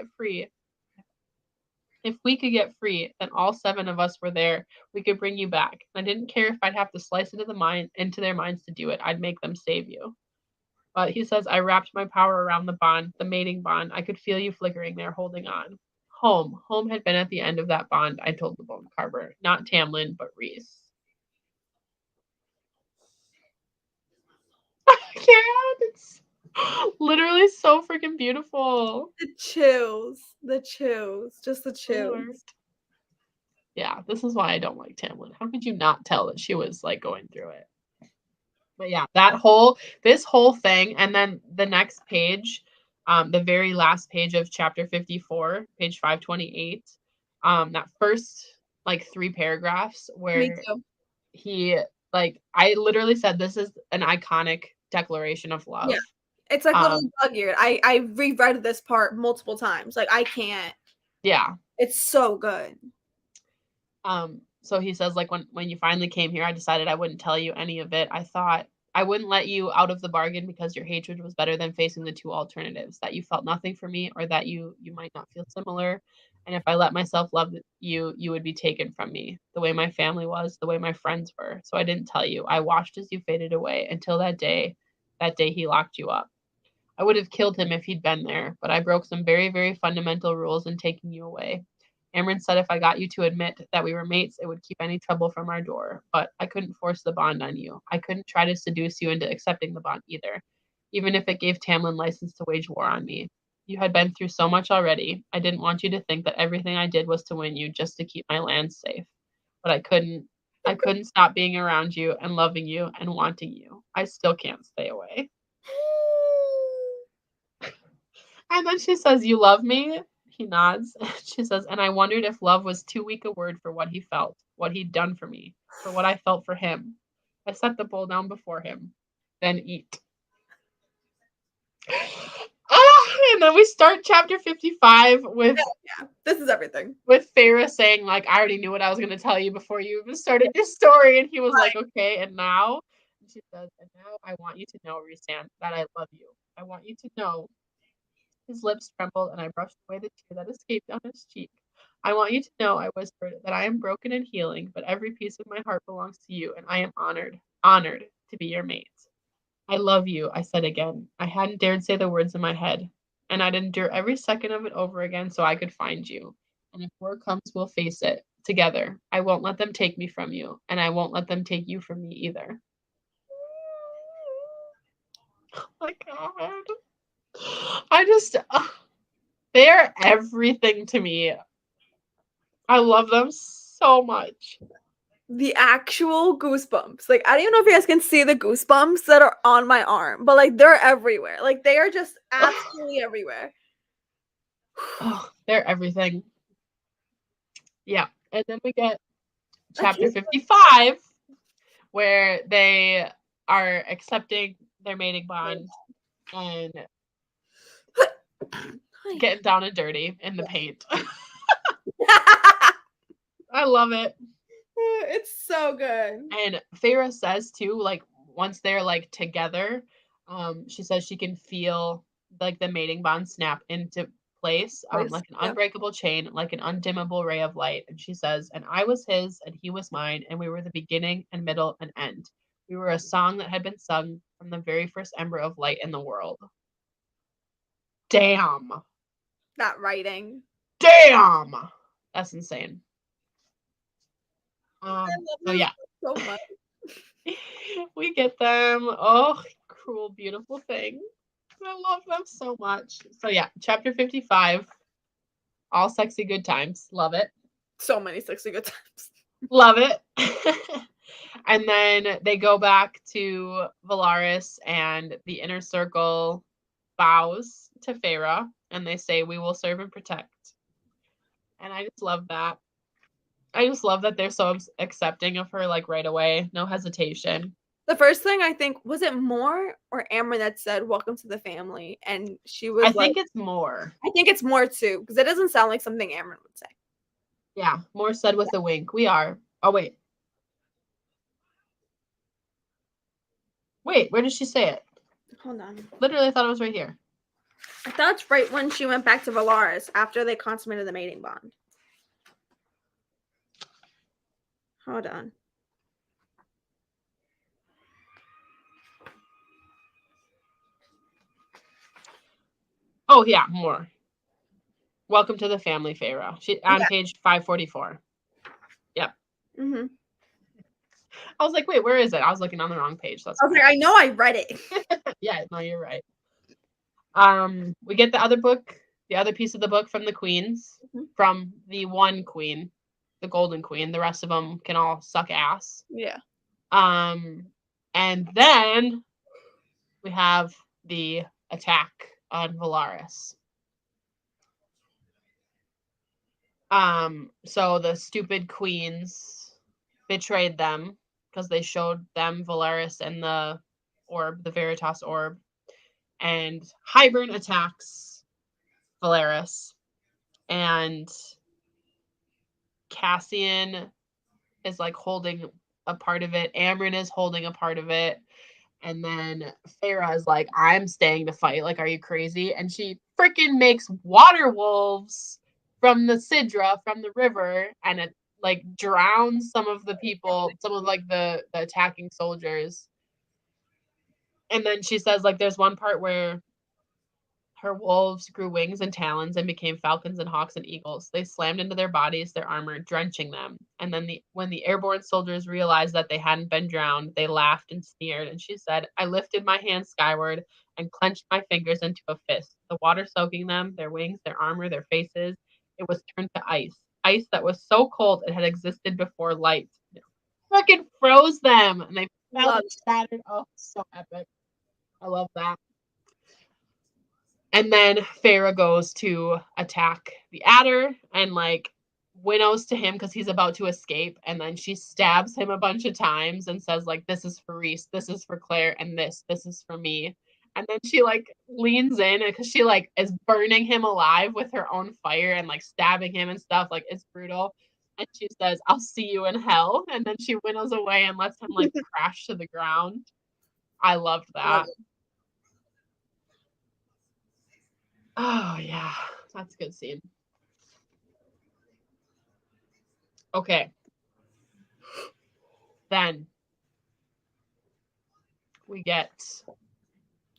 get free, then all 7 of us were there. We could bring you back. I didn't care if I'd have to slice into their minds to do it. I'd make them save you. But he says, I wrapped my power around the bond, the mating bond. I could feel you flickering there, holding on. Home had been at the end of that bond, I told the bone carver. Not Tamlin, but Reese. I can't. It's literally so freaking beautiful. The chills. Just the chills. Lord. Yeah, this is why I don't like Tamlin. How could you not tell that she was like going through it? But yeah, this whole thing, and then the next page, the very last page of chapter 54, page 528, that first like 3 paragraphs where he like, I literally said this is an iconic declaration of love. Yeah. It's like literally bug-eared. I reread this part multiple times. Like I can't. Yeah. It's so good. So he says, like, when you finally came here, I decided I wouldn't tell you any of it. I thought I wouldn't let you out of the bargain because your hatred was better than facing the 2 alternatives, that you felt nothing for me or that you might not feel similar. And if I let myself love you, you would be taken from me, the way my family was, the way my friends were. So I didn't tell you. I watched as you faded away until that day he locked you up. I would have killed him if he'd been there, but I broke some very, very fundamental rules in taking you away. Amryn said if I got you to admit that we were mates, it would keep any trouble from our door. But I couldn't force the bond on you. I couldn't try to seduce you into accepting the bond either, even if it gave Tamlin license to wage war on me. You had been through so much already. I didn't want you to think that everything I did was to win you just to keep my land safe. But I couldn't. I couldn't stop being around you and loving you and wanting you. I still can't stay away. And then she says, you love me? He nods. She says, and I wondered if love was too weak a word for what he felt, what he'd done for me, for what I felt for him. I set the bowl down before him. Then eat. And then we start chapter 55 with... Yeah, this is everything. With Feyre saying, like, I already knew what I was going to tell you before you even started your story. And he was like, okay, and now? And she says, and now I want you to know, Rhysand, that I love you. I want you to know. His lips trembled, and I brushed away the tear that escaped down his cheek. I want you to know, I whispered, that I am broken and healing, but every piece of my heart belongs to you, and I am honored to be your mate. I love you, I said again. I hadn't dared say the words in my head, and I'd endure every second of it over again so I could find you. And if war comes, we'll face it together. I won't let them take me from you, and I won't let them take you from me either. Oh my God. I just, they're everything to me. I love them so much. The actual goosebumps. Like, I don't even know if you guys can see the goosebumps that are on my arm, but like, they're everywhere. Like, they are just absolutely everywhere. Oh, they're everything. Yeah. And then we get chapter 55, where they are accepting their mating bond and getting down and dirty in the paint. I love it. It's so good. And Feyre says too, like, once they're like together, she says she can feel like the mating bond snap into place, like an unbreakable chain, like an undimmable ray of light. And she says, and I was his and he was mine, and we were the beginning and middle and end. We were a song that had been sung from the very first ember of light in the world. Damn. That writing. Damn. That's insane. I love So this yeah. so much. We get them. Oh, cruel, beautiful thing. I love them so much. So yeah, chapter 55. All sexy good times. Love it. So many sexy good times. Love it. And then they go back to Valaris, and the inner circle bows to Feyre, and they say, we will serve and protect. And I just love that. I just love that they're so accepting of her, like, right away. No hesitation. The first thing, I think, was it Moore or Amber that said, welcome to the family? And she was I think it's Moore. I think it's Moore too, because it doesn't sound like something Amber would say. Yeah, Moore said with a wink. We are. Oh, wait. Wait, where did she say it? Hold on. Literally, I thought it was right here. I thought it's right when she went back to Valaris after they consummated the mating bond. Hold on. Oh, yeah, Moore. Welcome to the family, Feyre. She on page 544. Yep. Mm-hmm. I was like, wait, where is it? I was looking on the wrong page. I was like, I know I read it. Yeah, no, you're right. We get the other book, the other piece of the book from the queens, from the one queen, the golden queen. The rest of them can all suck ass. Yeah. And then we have the attack on Valaris. So the stupid queens betrayed them because they showed them Valaris and the orb, the Veritas orb. And Hybern attacks Valaris. And Cassian is like holding a part of it. Amryn is holding a part of it. And then Feyre is like, I'm staying to fight. Like, are you crazy? And she freaking makes water wolves from the Sidra, from the river, and it like drowns some of the people, some of like the attacking soldiers. And then she says, like, there's one part where her wolves grew wings and talons and became falcons and hawks and eagles. They slammed into their bodies, their armor, drenching them. And then when the airborne soldiers realized that they hadn't been drowned, they laughed and sneered. And she said, I lifted my hand skyward and clenched my fingers into a fist. The water soaking them, their wings, their armor, their faces, it was turned to ice. Ice that was so cold it had existed before light. It fucking froze them. And they fell and shattered. Oh, so epic. I love that. And then Feyre goes to attack the adder and like winnows to him because he's about to escape. And then she stabs him a bunch of times and says, like, this is for Reese, this is for Claire, and this is for me. And then she like leans in because she like is burning him alive with her own fire and like stabbing him and stuff. Like, it's brutal. And she says, I'll see you in hell. And then she winnows away and lets him like crash to the ground. I loved that. Oh, yeah. That's a good scene. Okay. Then we get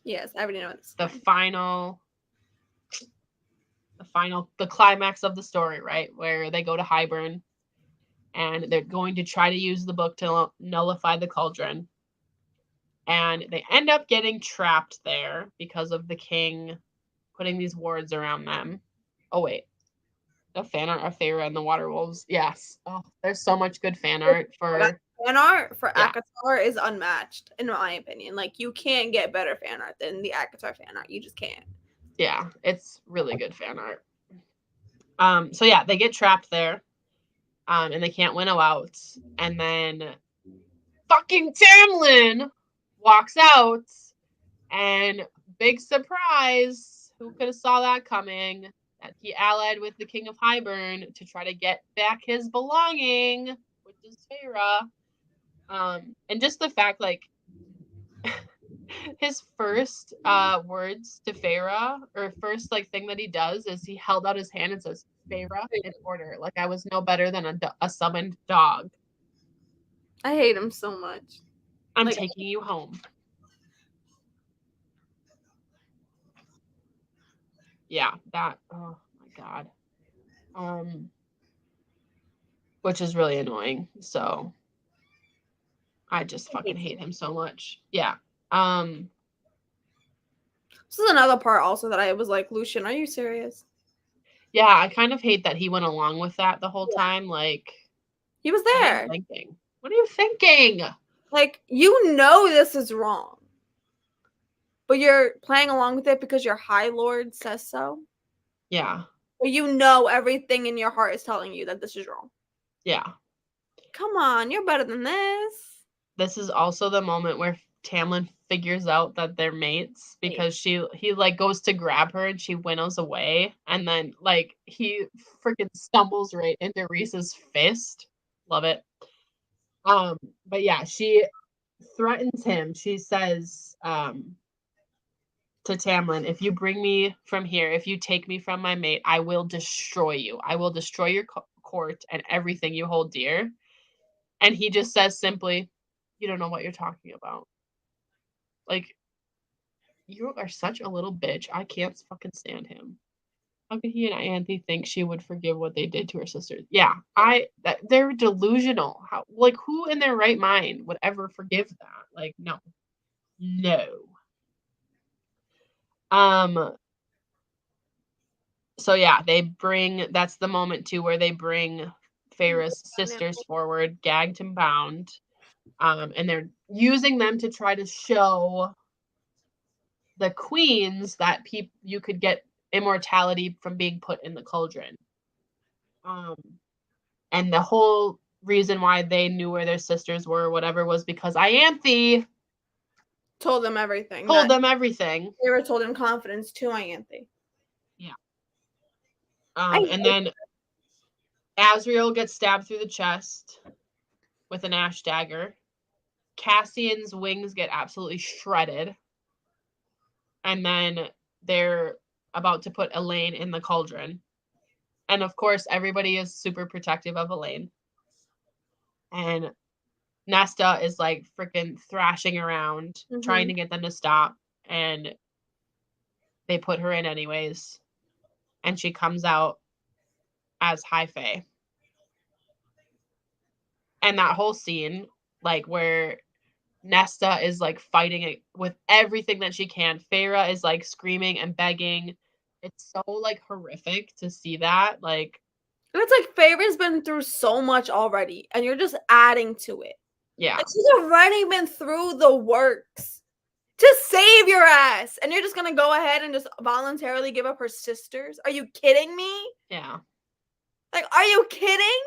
Yes, I already know this. the climax of the story, right? Where they go to Hybern and they're going to try to use the book to nullify the cauldron. And they end up getting trapped there because of the king putting these wards around them. Oh, wait. The fan art of Feyre and the water wolves. Yes. Oh, there's so much good fan art for fan art for ACOTAR is unmatched, in my opinion. Like, you can't get better fan art than the ACOTAR fan art. You just can't. Yeah, it's really good fan art. So yeah, they get trapped there. And they can't winnow out. And then fucking Tamlin walks out, and big surprise, who could have saw that coming? That he allied with the King of Hybern to try to get back his belonging, which is Feyre. And just the fact, like, his first words to Feyre, or first like thing that he does, is he held out his hand and says, "Feyre, in order." Like I was no better than a summoned dog. I hate him so much. I'm Like- taking you home. Yeah, that. Oh my god. Which is really annoying. So I just fucking hate him so much. Yeah. This is another part also that I was like, Lucian, are you serious? Yeah, I kind of hate that he went along with that the whole time. Like, He was what are there. you thinking? What are you thinking? Like, you know this is wrong. But you're playing along with it because your High Lord says so. Yeah. But you know everything in your heart is telling you that this is wrong. Yeah. Come on, you're better than this. This is also the moment where Tamlin figures out that they're mates, because he like goes to grab her and she winnows away, and then like he freaking stumbles right into Rhys's fist. Love it. But yeah, she threatens him. She says to Tamlin, "If you bring me from here, if you take me from my mate, I will destroy you. I will destroy your court and everything you hold dear." And he just says simply, "You don't know what you're talking about." Like, you are such a little bitch. I can't fucking stand him. How could he and Ianthe think she would forgive what they did to her sisters? Yeah, they're delusional. How, like, who in their right mind would ever forgive that? Like, no. So yeah, that's the moment too where they bring Feyre's sisters forward, gagged and bound. And they're using them to try to show the queens that you could get immortality from being put in the cauldron. And the whole reason why they knew where their sisters were or whatever was because Ianthe told them everything. They were told in confidence to Ianthe. Yeah. And then Azriel gets stabbed through the chest with an ash dagger. Cassian's wings get absolutely shredded. And then they're about to put Elaine in the cauldron. And of course, everybody is super protective of Elaine. And Nesta is like freaking thrashing around, trying to get them to stop. And they put her in anyways. And she comes out as High Fae. And that whole scene, like where Nesta is like fighting it with everything that she can. Feyre is like screaming and begging. It's so like horrific to see that. Like, it's like Feyre's been through so much already, and you're just adding to it. Yeah. Like, she's already been through the works to save your ass, and you're just gonna go ahead and just voluntarily give up her sisters? Are you kidding me? Yeah. Like, are you kidding?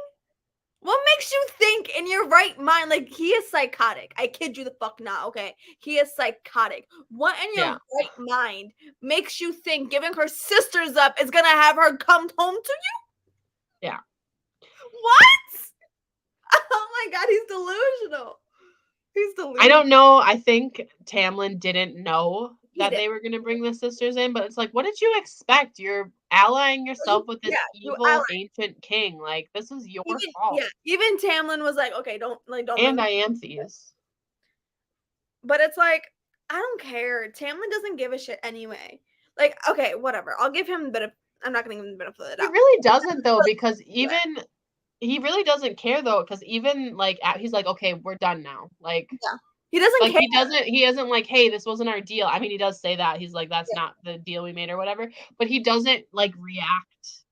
What makes you think in your right mind? Like, he is psychotic. I kid you the fuck not, okay? He is psychotic. What in your right mind makes you think giving her sisters up is gonna have her come home to you? Yeah. What? Oh my god, he's delusional. He's delusional. I don't know. I think Tamlin didn't know that they were going to bring the sisters in, but it's like, what did you expect? You're allying yourself with this evil ancient king. Like, this is your fault. Yeah, even Tamlin was like, okay, don't. And Ianthe's. But it's like, I don't care. Tamlin doesn't give a shit anyway. Like, okay, whatever. I'll give him a bit of. I'm not gonna give him a bit of the doubt. He really doesn't though, because even he really doesn't care though, because even like he's like, okay, we're done now. Like, yeah. He doesn't like care. He isn't like, hey, this wasn't our deal. I mean, he does say that. He's like, that's not the deal we made or whatever. But he doesn't like react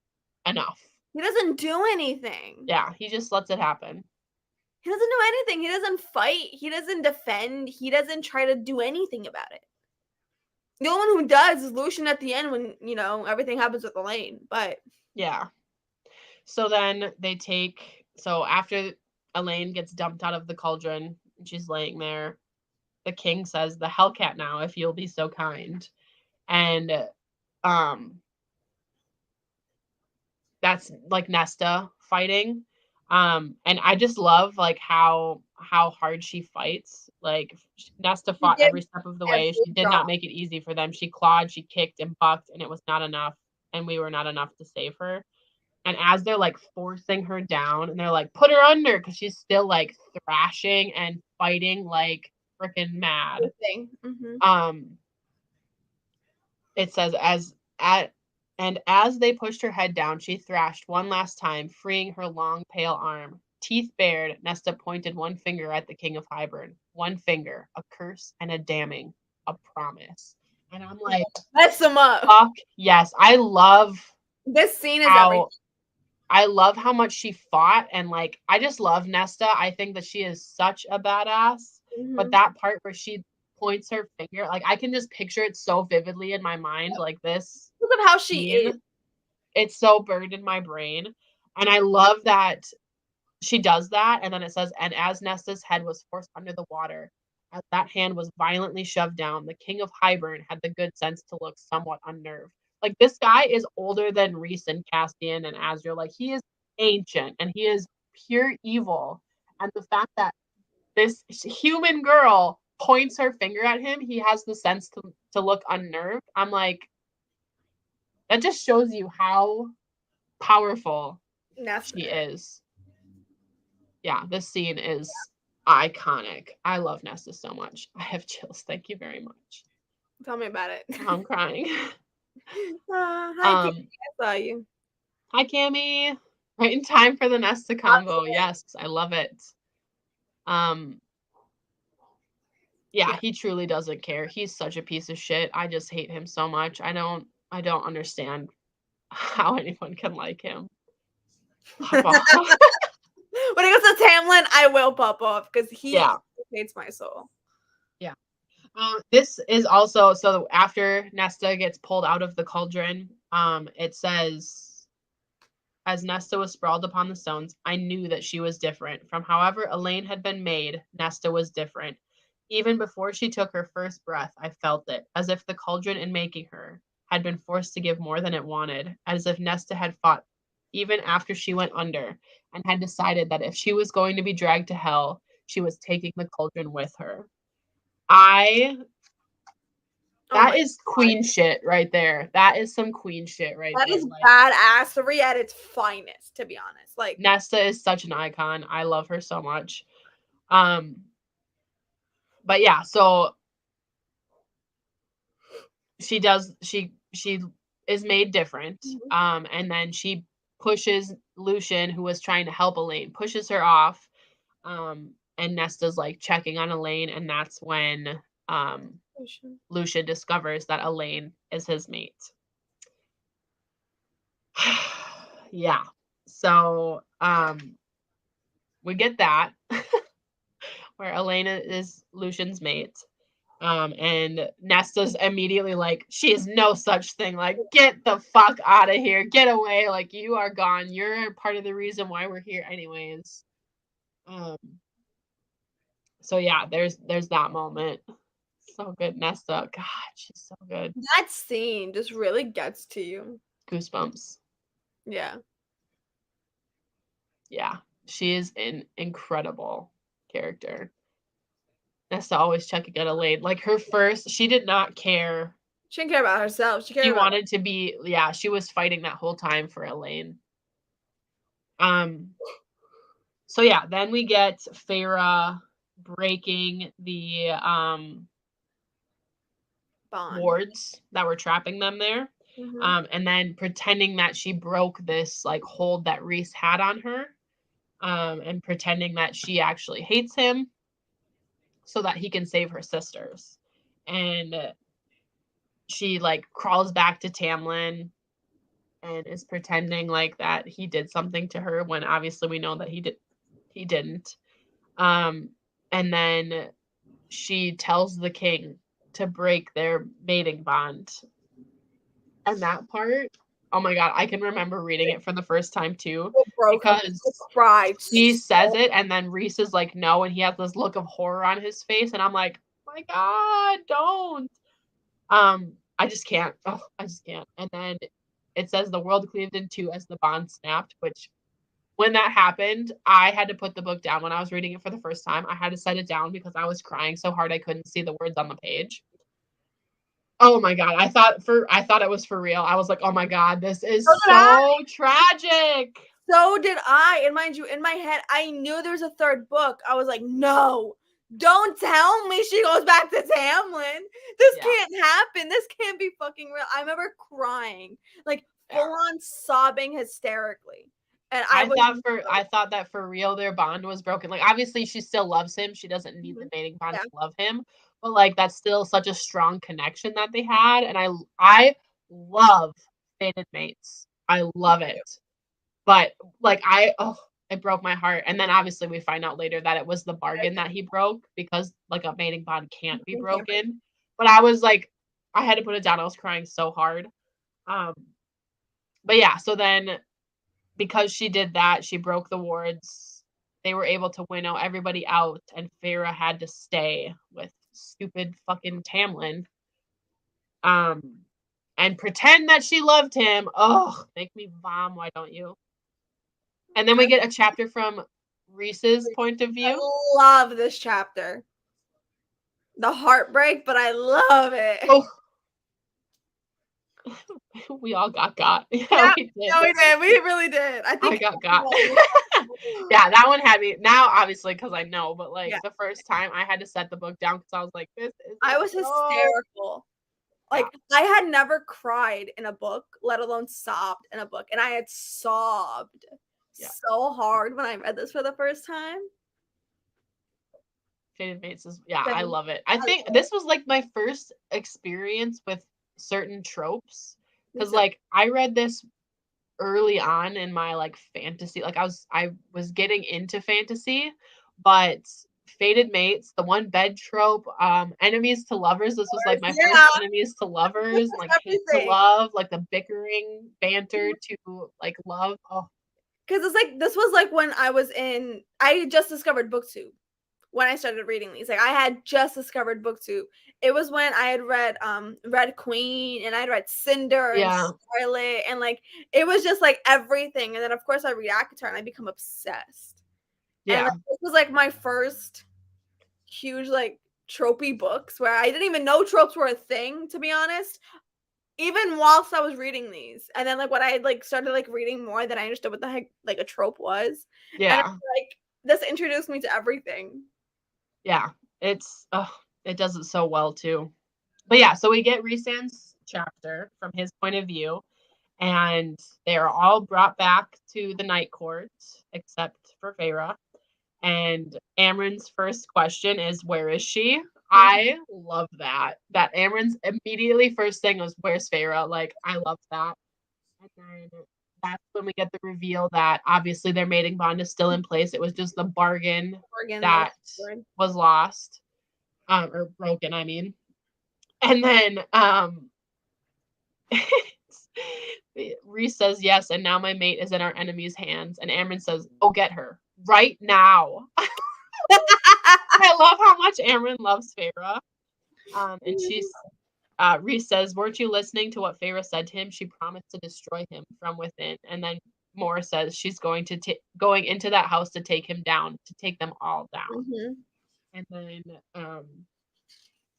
enough. He doesn't do anything. Yeah, he just lets it happen. He doesn't do anything. He doesn't fight. He doesn't defend. He doesn't try to do anything about it. The only one who does is Lucian at the end when, you know, everything happens with Elaine. But yeah. So then so after Elaine gets dumped out of the cauldron and she's laying there, the king says, "The Hellcat now, if you'll be so kind." And that's like Nesta fighting. And I just love like how hard she fights. Like Nesta She fought did every step of the every way. She did job. not make it easy for them. She clawed, she kicked and bucked, and it was not enough. And we were not enough to save her. And as they're like forcing her down, and they're like, put her under, because she's still like thrashing and fighting like freaking mad. Mm-hmm. It says as they pushed her head down, she thrashed one last time, freeing her long, pale arm. Teeth bared, Nesta pointed one finger at the King of Hybern. One finger, a curse and a damning, a promise. And I'm like, Mess them up. fuck yes. This scene is everything. I love how much she fought, and like I just love Nesta. I think that she is such a badass. Mm-hmm. But that part where she points her finger, like I can just picture it so vividly in my mind, like this. Look at how she is. It's so burned in my brain. And I love that she does that. And then it says, and as Nesta's head was forced under the water, as that hand was violently shoved down, the King of Hybern had the good sense to look somewhat unnerved. Like this guy is older than Rhys and Castian and Azriel. Like he is ancient and he is pure evil. And the fact that this human girl points her finger at him, he has the sense to look unnerved. I'm like, that just shows you how powerful she is. Yeah, this scene is iconic. I love Nesta so much. I have chills. Thank you very much. Tell me about it. I'm crying. Hi, Cami. I saw you. Hi, Cami. Right in time for the Nesta combo. Yes, I love it. Yeah, he truly doesn't care. He's such a piece of shit. I just hate him so much. I don't understand how anyone can like him. Pop off. When he goes to Tamlin, I will pop off because he hates my soul. Yeah. This is also so after Nesta gets pulled out of the cauldron, it says, as Nesta was sprawled upon the stones, I knew that she was different. From however Elaine had been made, Nesta was different. Even before she took her first breath, I felt it, as if the cauldron in making her had been forced to give more than it wanted, as if Nesta had fought even after she went under, and had decided that if she was going to be dragged to hell, she was taking the cauldron with her. That is queen shit right there. That is some queen shit right there. That is badassery at its finest, to be honest. Like Nesta is such an icon. I love her so much. But yeah, so she is made different. And then she pushes Lucian, who was trying to help Elaine, pushes her off. And Nesta's like checking on Elaine, and that's when Lucian discovers that Elaine is his mate. Yeah. So we get that where Elena is Lucian's mate. And Nesta's immediately like, she is no such thing. Like, get the fuck out of here. Get away. Like, you are gone. You're part of the reason why we're here anyways. So yeah, there's that moment. So good, Nesta. God, she's so good. That scene just really gets to you. Goosebumps. Yeah. Yeah. She is an incredible character. Nesta always checking on Elaine. Like her first, she did not care. She didn't care about herself. She wanted to be, she was fighting that whole time for Elaine. So yeah, then we get Feyre breaking the wards that were trapping them there. And then pretending that she broke this like hold that Rhys had on her. And pretending that she actually hates him so that he can save her sisters. And she like crawls back to Tamlin and is pretending like that he did something to her when obviously we know that he didn't. And then she tells the king to break their mating bond. And that part, oh my god, I can remember reading it for the first time too, because he says it and then Rhys is like no, and he has this look of horror on his face, and I'm like, oh my god, don't. I just can't. And then it says the world cleaved in two as the bond snapped, which when that happened, I had to put the book down when I was reading it for the first time. I had to set it down because I was crying so hard I couldn't see the words on the page. Oh my god, I thought it was for real. I was like, "Oh my god, this is so tragic." So did I. And mind you, in my head, I knew there was a third book. I was like, no, don't tell me she goes back to Tamlin. This can't happen. This can't be fucking real. I remember crying, like full on sobbing hysterically. And I thought that for real their bond was broken. Like, obviously she still loves him. She doesn't need the mating bond to love him. But like that's still such a strong connection that they had. And I love Fated Mates. I love it. But like it broke my heart. And then obviously we find out later that it was the bargain that he broke because like a mating bond can't be broken. But I was like, I had to put it down. I was crying so hard. But yeah, so then because she did that, she broke the wards. They were able to winnow everybody out, and Feyre had to stay with stupid fucking Tamlin. And pretend that she loved him. Oh, make me vom, why don't you? And then we get a chapter from Rhys's point of view. I love this chapter. The heartbreak, but I love it. Oh. We all got. Yeah, we did. We really did. I think I got. Yeah, that one had me. Now, obviously, because I know, but like the first time I had to set the book down because I was like, this is. I was hysterical. Like, I had never cried in a book, let alone sobbed in a book. And I had sobbed so hard when I read this for the first time. Fated Mates is, I love it. I think this was like my first experience with certain tropes. Because like I read this early on in my like fantasy. Like I was getting into fantasy, but Fated Mates, the one bed trope, enemies to lovers. This was like my first enemies to lovers, like hate to love, like the bickering banter to like love. Oh, because it's like this was like when I just discovered BookTube when I started reading these. Like I had just discovered BookTube. It was when I had read Red Queen and I'd read Cinder and Scarlet, and like it was just like everything. And then of course I read ACOTAR and I become obsessed. Yeah. And like, this was like my first huge like tropey books where I didn't even know tropes were a thing, to be honest. Even whilst I was reading these. And then like when I like started like reading more, then I understood what the heck like a trope was. Yeah. And like this introduced me to everything. Yeah. It does it so well too. But yeah, so we get Rhysand's chapter from his point of view. And they are all brought back to the Night Court, except for Feyre. And Amren's first question is, where is she? I love that. That Amren's immediately first thing was, where's Feyre? Like, I love that. And then that's when we get the reveal that obviously their mating bond is still in place. It was just the bargain that was lost. Or broken, I mean. And then Rhys says yes, and now my mate is in our enemy's hands. And Amren says, go get her right now. I love how much Amren loves Feyre. And Rhys says, weren't you listening to what Feyre said to him? She promised to destroy him from within. And then Moore says she's going into that house to take him down, to take them all down. Mm-hmm. And then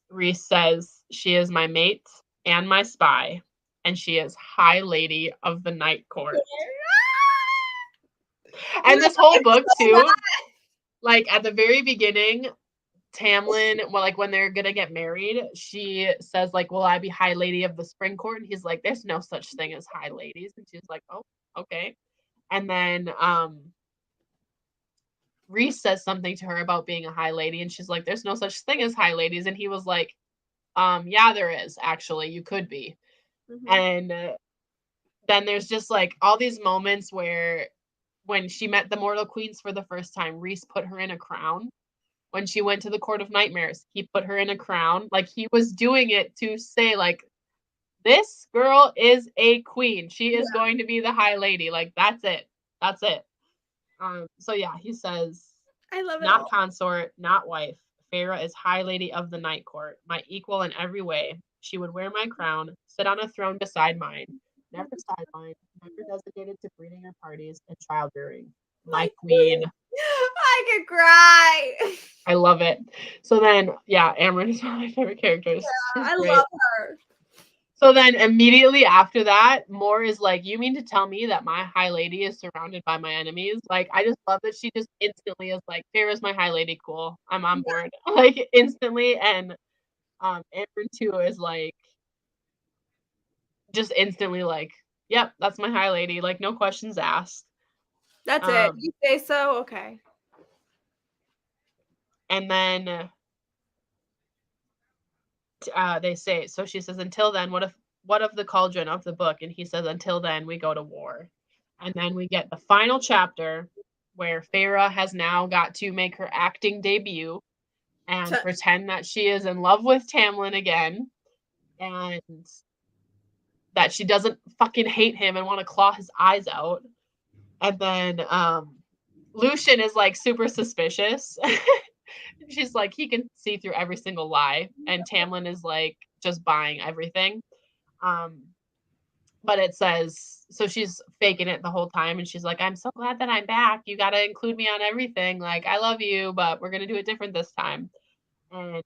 Rhys says, she is my mate and my spy, and she is High Lady of the Night Court. And this whole book too, like at the very beginning, Tamlin, well, like when they're gonna get married, she says like, will I be High Lady of the Spring Court? And he's like, there's no such thing as High Ladies. And she's like, oh, okay. And then Rhys says something to her about being a High Lady, and she's like, there's no such thing as High Ladies. And he was like, yeah, there is, actually, you could be. Mm-hmm. And then there's just like all these moments where when she met the Mortal Queens for the first time, Rhys put her in a crown. When she went to the Court of Nightmares, he put her in a crown. Like he was doing it to say like, this girl is a queen. She is going to be the High Lady. Like that's it. That's it. So yeah, he says, I love it. Not all. Consort, not wife. Feyre is High Lady of the Night Court, my equal in every way. She would wear my crown, sit on a throne beside mine, never sidelined, never designated to breeding or parties and child rearing. My queen. I could cry. I love it. So then, yeah, Amryn is one of my favorite characters. She's I great. love her. So then immediately after that, Moore is like, you mean to tell me that my high lady is surrounded by my enemies? Like, I just love that she just instantly is like, Feyre's my high lady, cool. I'm on board. Like, instantly. And Amber too is like, just instantly like, yep, that's my high lady. Like, no questions asked. That's it. You say so? Okay. And then they say, so she says, until then, what of the cauldron of the book? And he says, until then, we go to war. And then we get the final chapter where Feyre has now got to make her acting debut and pretend that she is in love with Tamlin again and that she doesn't fucking hate him and want to claw his eyes out. And then Lucian is like super suspicious. She's like, he can see through every single lie. And Tamlin is like just buying everything. But it says, so she's faking it the whole time. And she's like, I'm so glad that I'm back. You got to include me on everything. Like, I love you, but we're going to do it different this time. And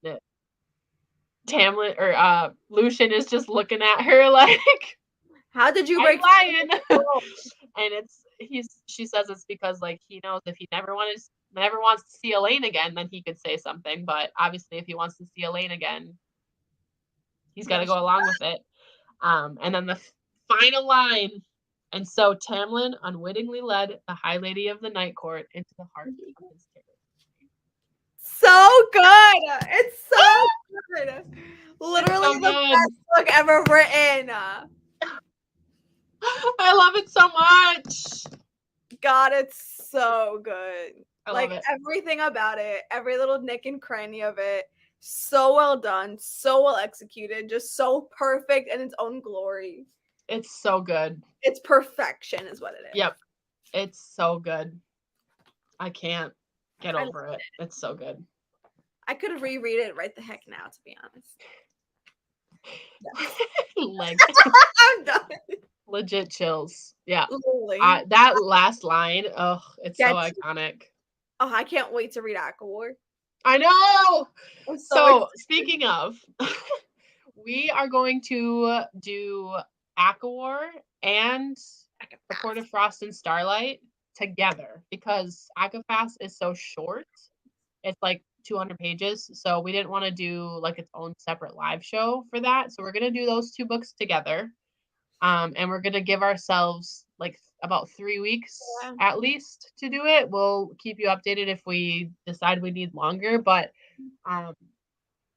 Tamlin or Lucian is just looking at her like, how did you break lying? And she says it's because like he knows if he never wants to see Elaine again, then he could say something. But obviously, if he wants to see Elaine again, he's got to go along with it. And then the final line. And so Tamlin unwittingly led the High Lady of the Night Court into the heart of his territory. So good. It's so good. Literally so the good. best book ever written. I love it so much. God, it's so good. I like love it. Everything about it, every little nick and cranny of it, so well done, so well executed, just so perfect in its own glory. It's so good. It's perfection is what it is. Yep. It's so good. I can't get over it. It's so good. I could reread it right the heck now, to be honest. Like, I'm done. Legit chills. Yeah. Literally. That last line, oh, it's so iconic. Oh, I can't wait to read ACOWAR. I know. So speaking of, we are going to do ACOWAR and The Court of Frost and Starlight together because ACOFAS is so short. It's like 200 pages. So we didn't want to do like its own separate live show for that. So we're going to do those two books together. And we're going to give ourselves like about 3 weeks at least to do it. We'll keep you updated if we decide we need longer, but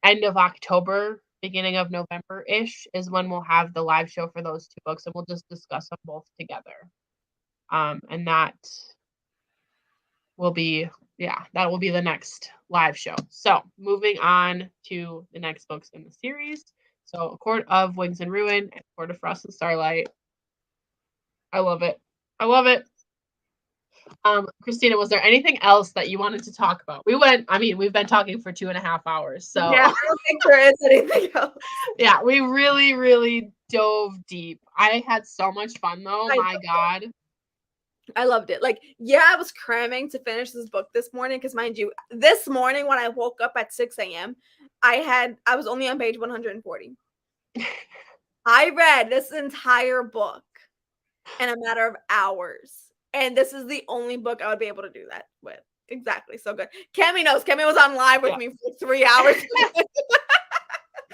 end of October, beginning of November-ish is when we'll have the live show for those two books, and we'll just discuss them both together. And that will be the next live show. So moving on to the next books in the series. So A Court of Wings and Ruin and Court of Frost and Starlight. I love it. I love it. Christina, was there anything else that you wanted to talk about? We've been talking for 2.5 hours. So yeah, I don't think there is anything else. Yeah, we really, really dove deep. I had so much fun though. My God. I loved it. Like, yeah, I was cramming to finish this book this morning because, mind you, this morning when I woke up at 6 a.m., I was only on page 140. I read this entire book in a matter of hours. And this is the only book I would be able to do that with. Exactly. So good. Cammy knows. Cammy was on live with me for 3 hours.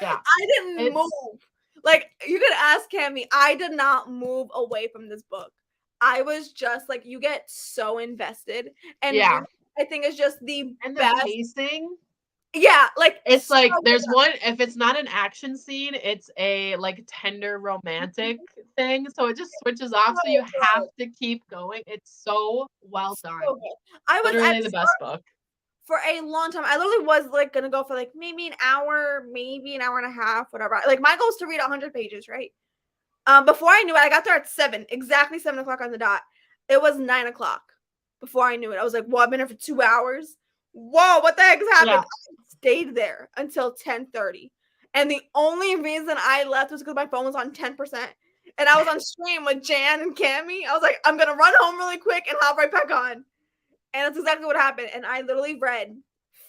Yeah. I didn't move. Like, you could ask Cammy. I did not move away from this book. I was just like, you get so invested. And I think it's just the best. Pacing. Yeah, like it's so like there's one, if it's not an action scene, it's a like tender romantic thing. So it just switches off. So you have to keep going. It's so well done. I was literally the best book. For a long time. I literally was like gonna go for like maybe an hour and a half, whatever. Like my goal is to read 100 pages, right? Before I knew it, I got there at 7, exactly 7 o'clock on the dot. It was 9 o'clock before I knew it. I was like, well, I've been here for 2 hours. Whoa, what the heck has happened? Yeah. I stayed there until 10:30. And the only reason I left was because my phone was on 10%. And I was on stream with Jan and Cammy. I was like, I'm going to run home really quick and hop right back on. And that's exactly what happened. And I literally read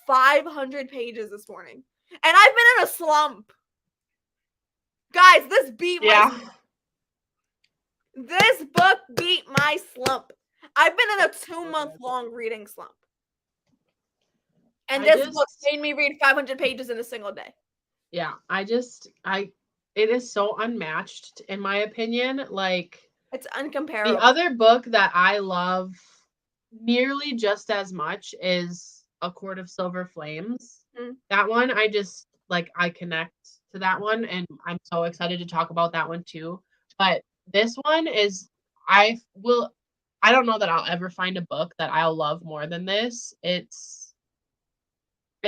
500 pages this morning. And I've been in a slump. Guys, this beat my slump. This book beat my slump. I've been in a 2-month-long reading slump. And this book made me read 500 pages in a single day. Yeah, it is so unmatched in my opinion. Like, it's uncomparable. The other book that I love nearly just as much is A Court of Silver Flames. That one, I connect to that one, and I'm so excited to talk about that one too. But this one is, I don't know that I'll ever find a book that I'll love more than this. It's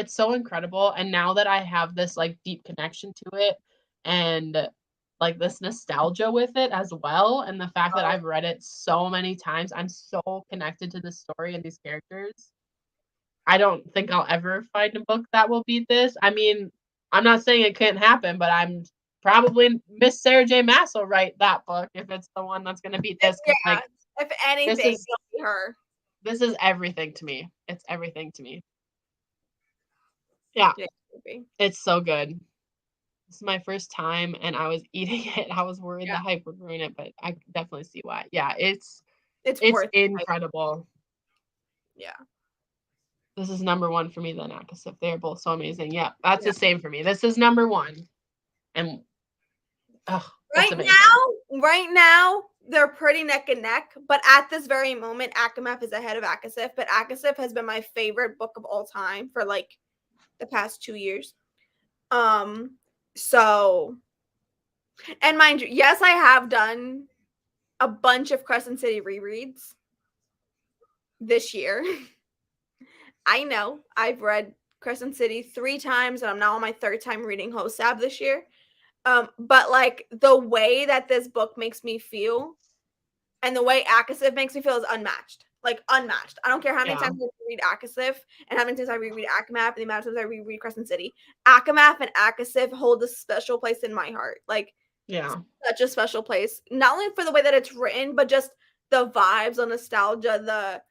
so incredible, and now that I have this like deep connection to it, and like this nostalgia with it as well, and the fact that I've read it so many times, I'm so connected to this story and these characters. I don't think I'll ever find a book that will beat this. I mean, I'm not saying it can't happen, but I'm probably Miss Sarah J. Maas will write that book if it's the one that's going to beat this. Yeah, like, if anything, it'll be her. This is everything to me. It's everything to me. Yeah, it's so good. This is my first time, and I was eating it. I was worried the hype would ruin it, but I definitely see why. Yeah, it's incredible. Yeah. This is number one for me then, ACOMAF. They're both so amazing. Yeah, that's the same for me. This is number one. And right now, they're pretty neck and neck. But at this very moment, ACOMAF is ahead of ACOMAF. But ACOMAF has been my favorite book of all time for like the past 2 years. So, and mind you, yes, I have done a bunch of Crescent City rereads this year. I know I've read Crescent City 3 times, and I'm now on my 3rd time reading Hosab this year. But like the way that this book makes me feel, and the way ACOMAF makes me feel is unmatched. Like unmatched. I don't care how many times I read ACOMAF and how many times I reread ACOMAF and the amount of times I reread Crescent City. ACOMAF and ACOMAF hold a special place in my heart. Like, such a special place. Not only for the way that it's written, but just the vibes, the nostalgia,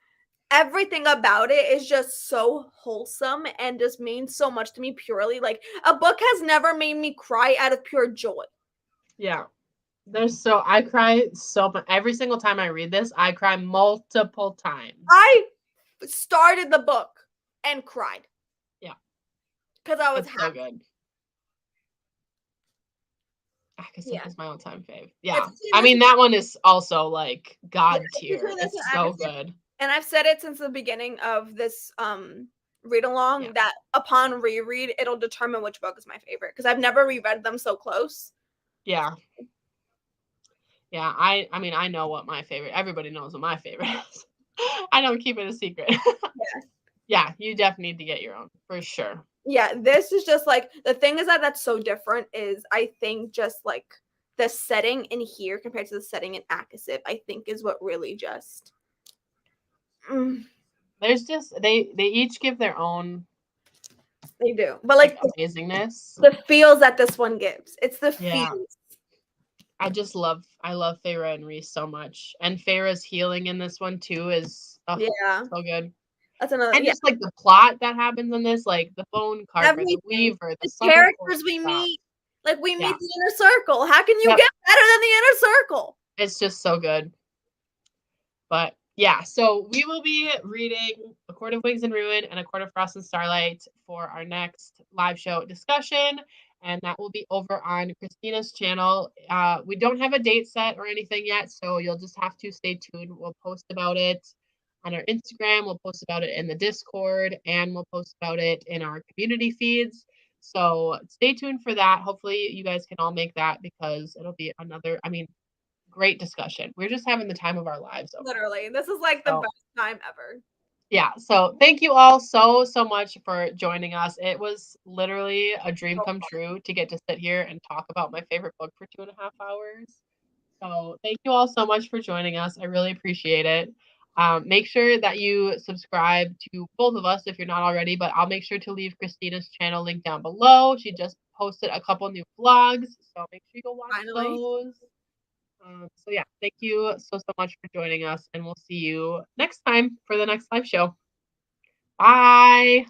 everything about it is just so wholesome and just means so much to me purely. Like, a book has never made me cry out of pure joy. Yeah. I cry so much. Every single time I read this, I cry multiple times. I started the book and cried. Yeah. Because I was happy. So good. ACOMAF is my all-time fave. Yeah. I mean, that one is also like God tier. It's so good. And I've said it since the beginning of this read along that upon reread, it'll determine which book is my favorite. Because I've never reread them so close. Yeah. Yeah, I mean, I know what my favorite, everybody knows what my favorite is. I don't keep it a secret. Yeah, you definitely need to get your own, for sure. Yeah, this is just like, the thing is that's so different is, I think, just like the setting in here compared to the setting in ACOMAF, I think is what really just... There's just, they each give their own... They do. But like amazingness. The feels that this one gives. It's the feels. I love Feyre and Rhys so much. And Feyre's healing in this one too is so good. That's another. And just like the plot that happens in this, like the bone carver, the weaver, the characters we meet. Like we meet the inner circle. How can you get better than the inner circle? It's just so good. But yeah, so we will be reading A Court of Wings and Ruin and A Court of Frost and Starlight for our next live show discussion. And that will be over on Christina's channel. We don't have a date set or anything yet, so you'll just have to stay tuned. We'll post about it on our Instagram. We'll post about it in the Discord, and we'll post about it in our community feeds. So stay tuned for that. Hopefully you guys can all make that, because it'll be another, great discussion. We're just having the time of our lives. Literally. This is like the best time ever. Yeah, so thank you all so much for joining us. It was literally a dream come true to get to sit here and talk about my favorite book for 2.5 hours. So thank you all so much for joining us. I really appreciate it. Make sure that you subscribe to both of us if you're not already, but I'll make sure to leave Christina's channel link down below. She just posted a couple new vlogs, so make sure you go watch those. So yeah, thank you so much for joining us, and we'll see you next time for the next live show. Bye.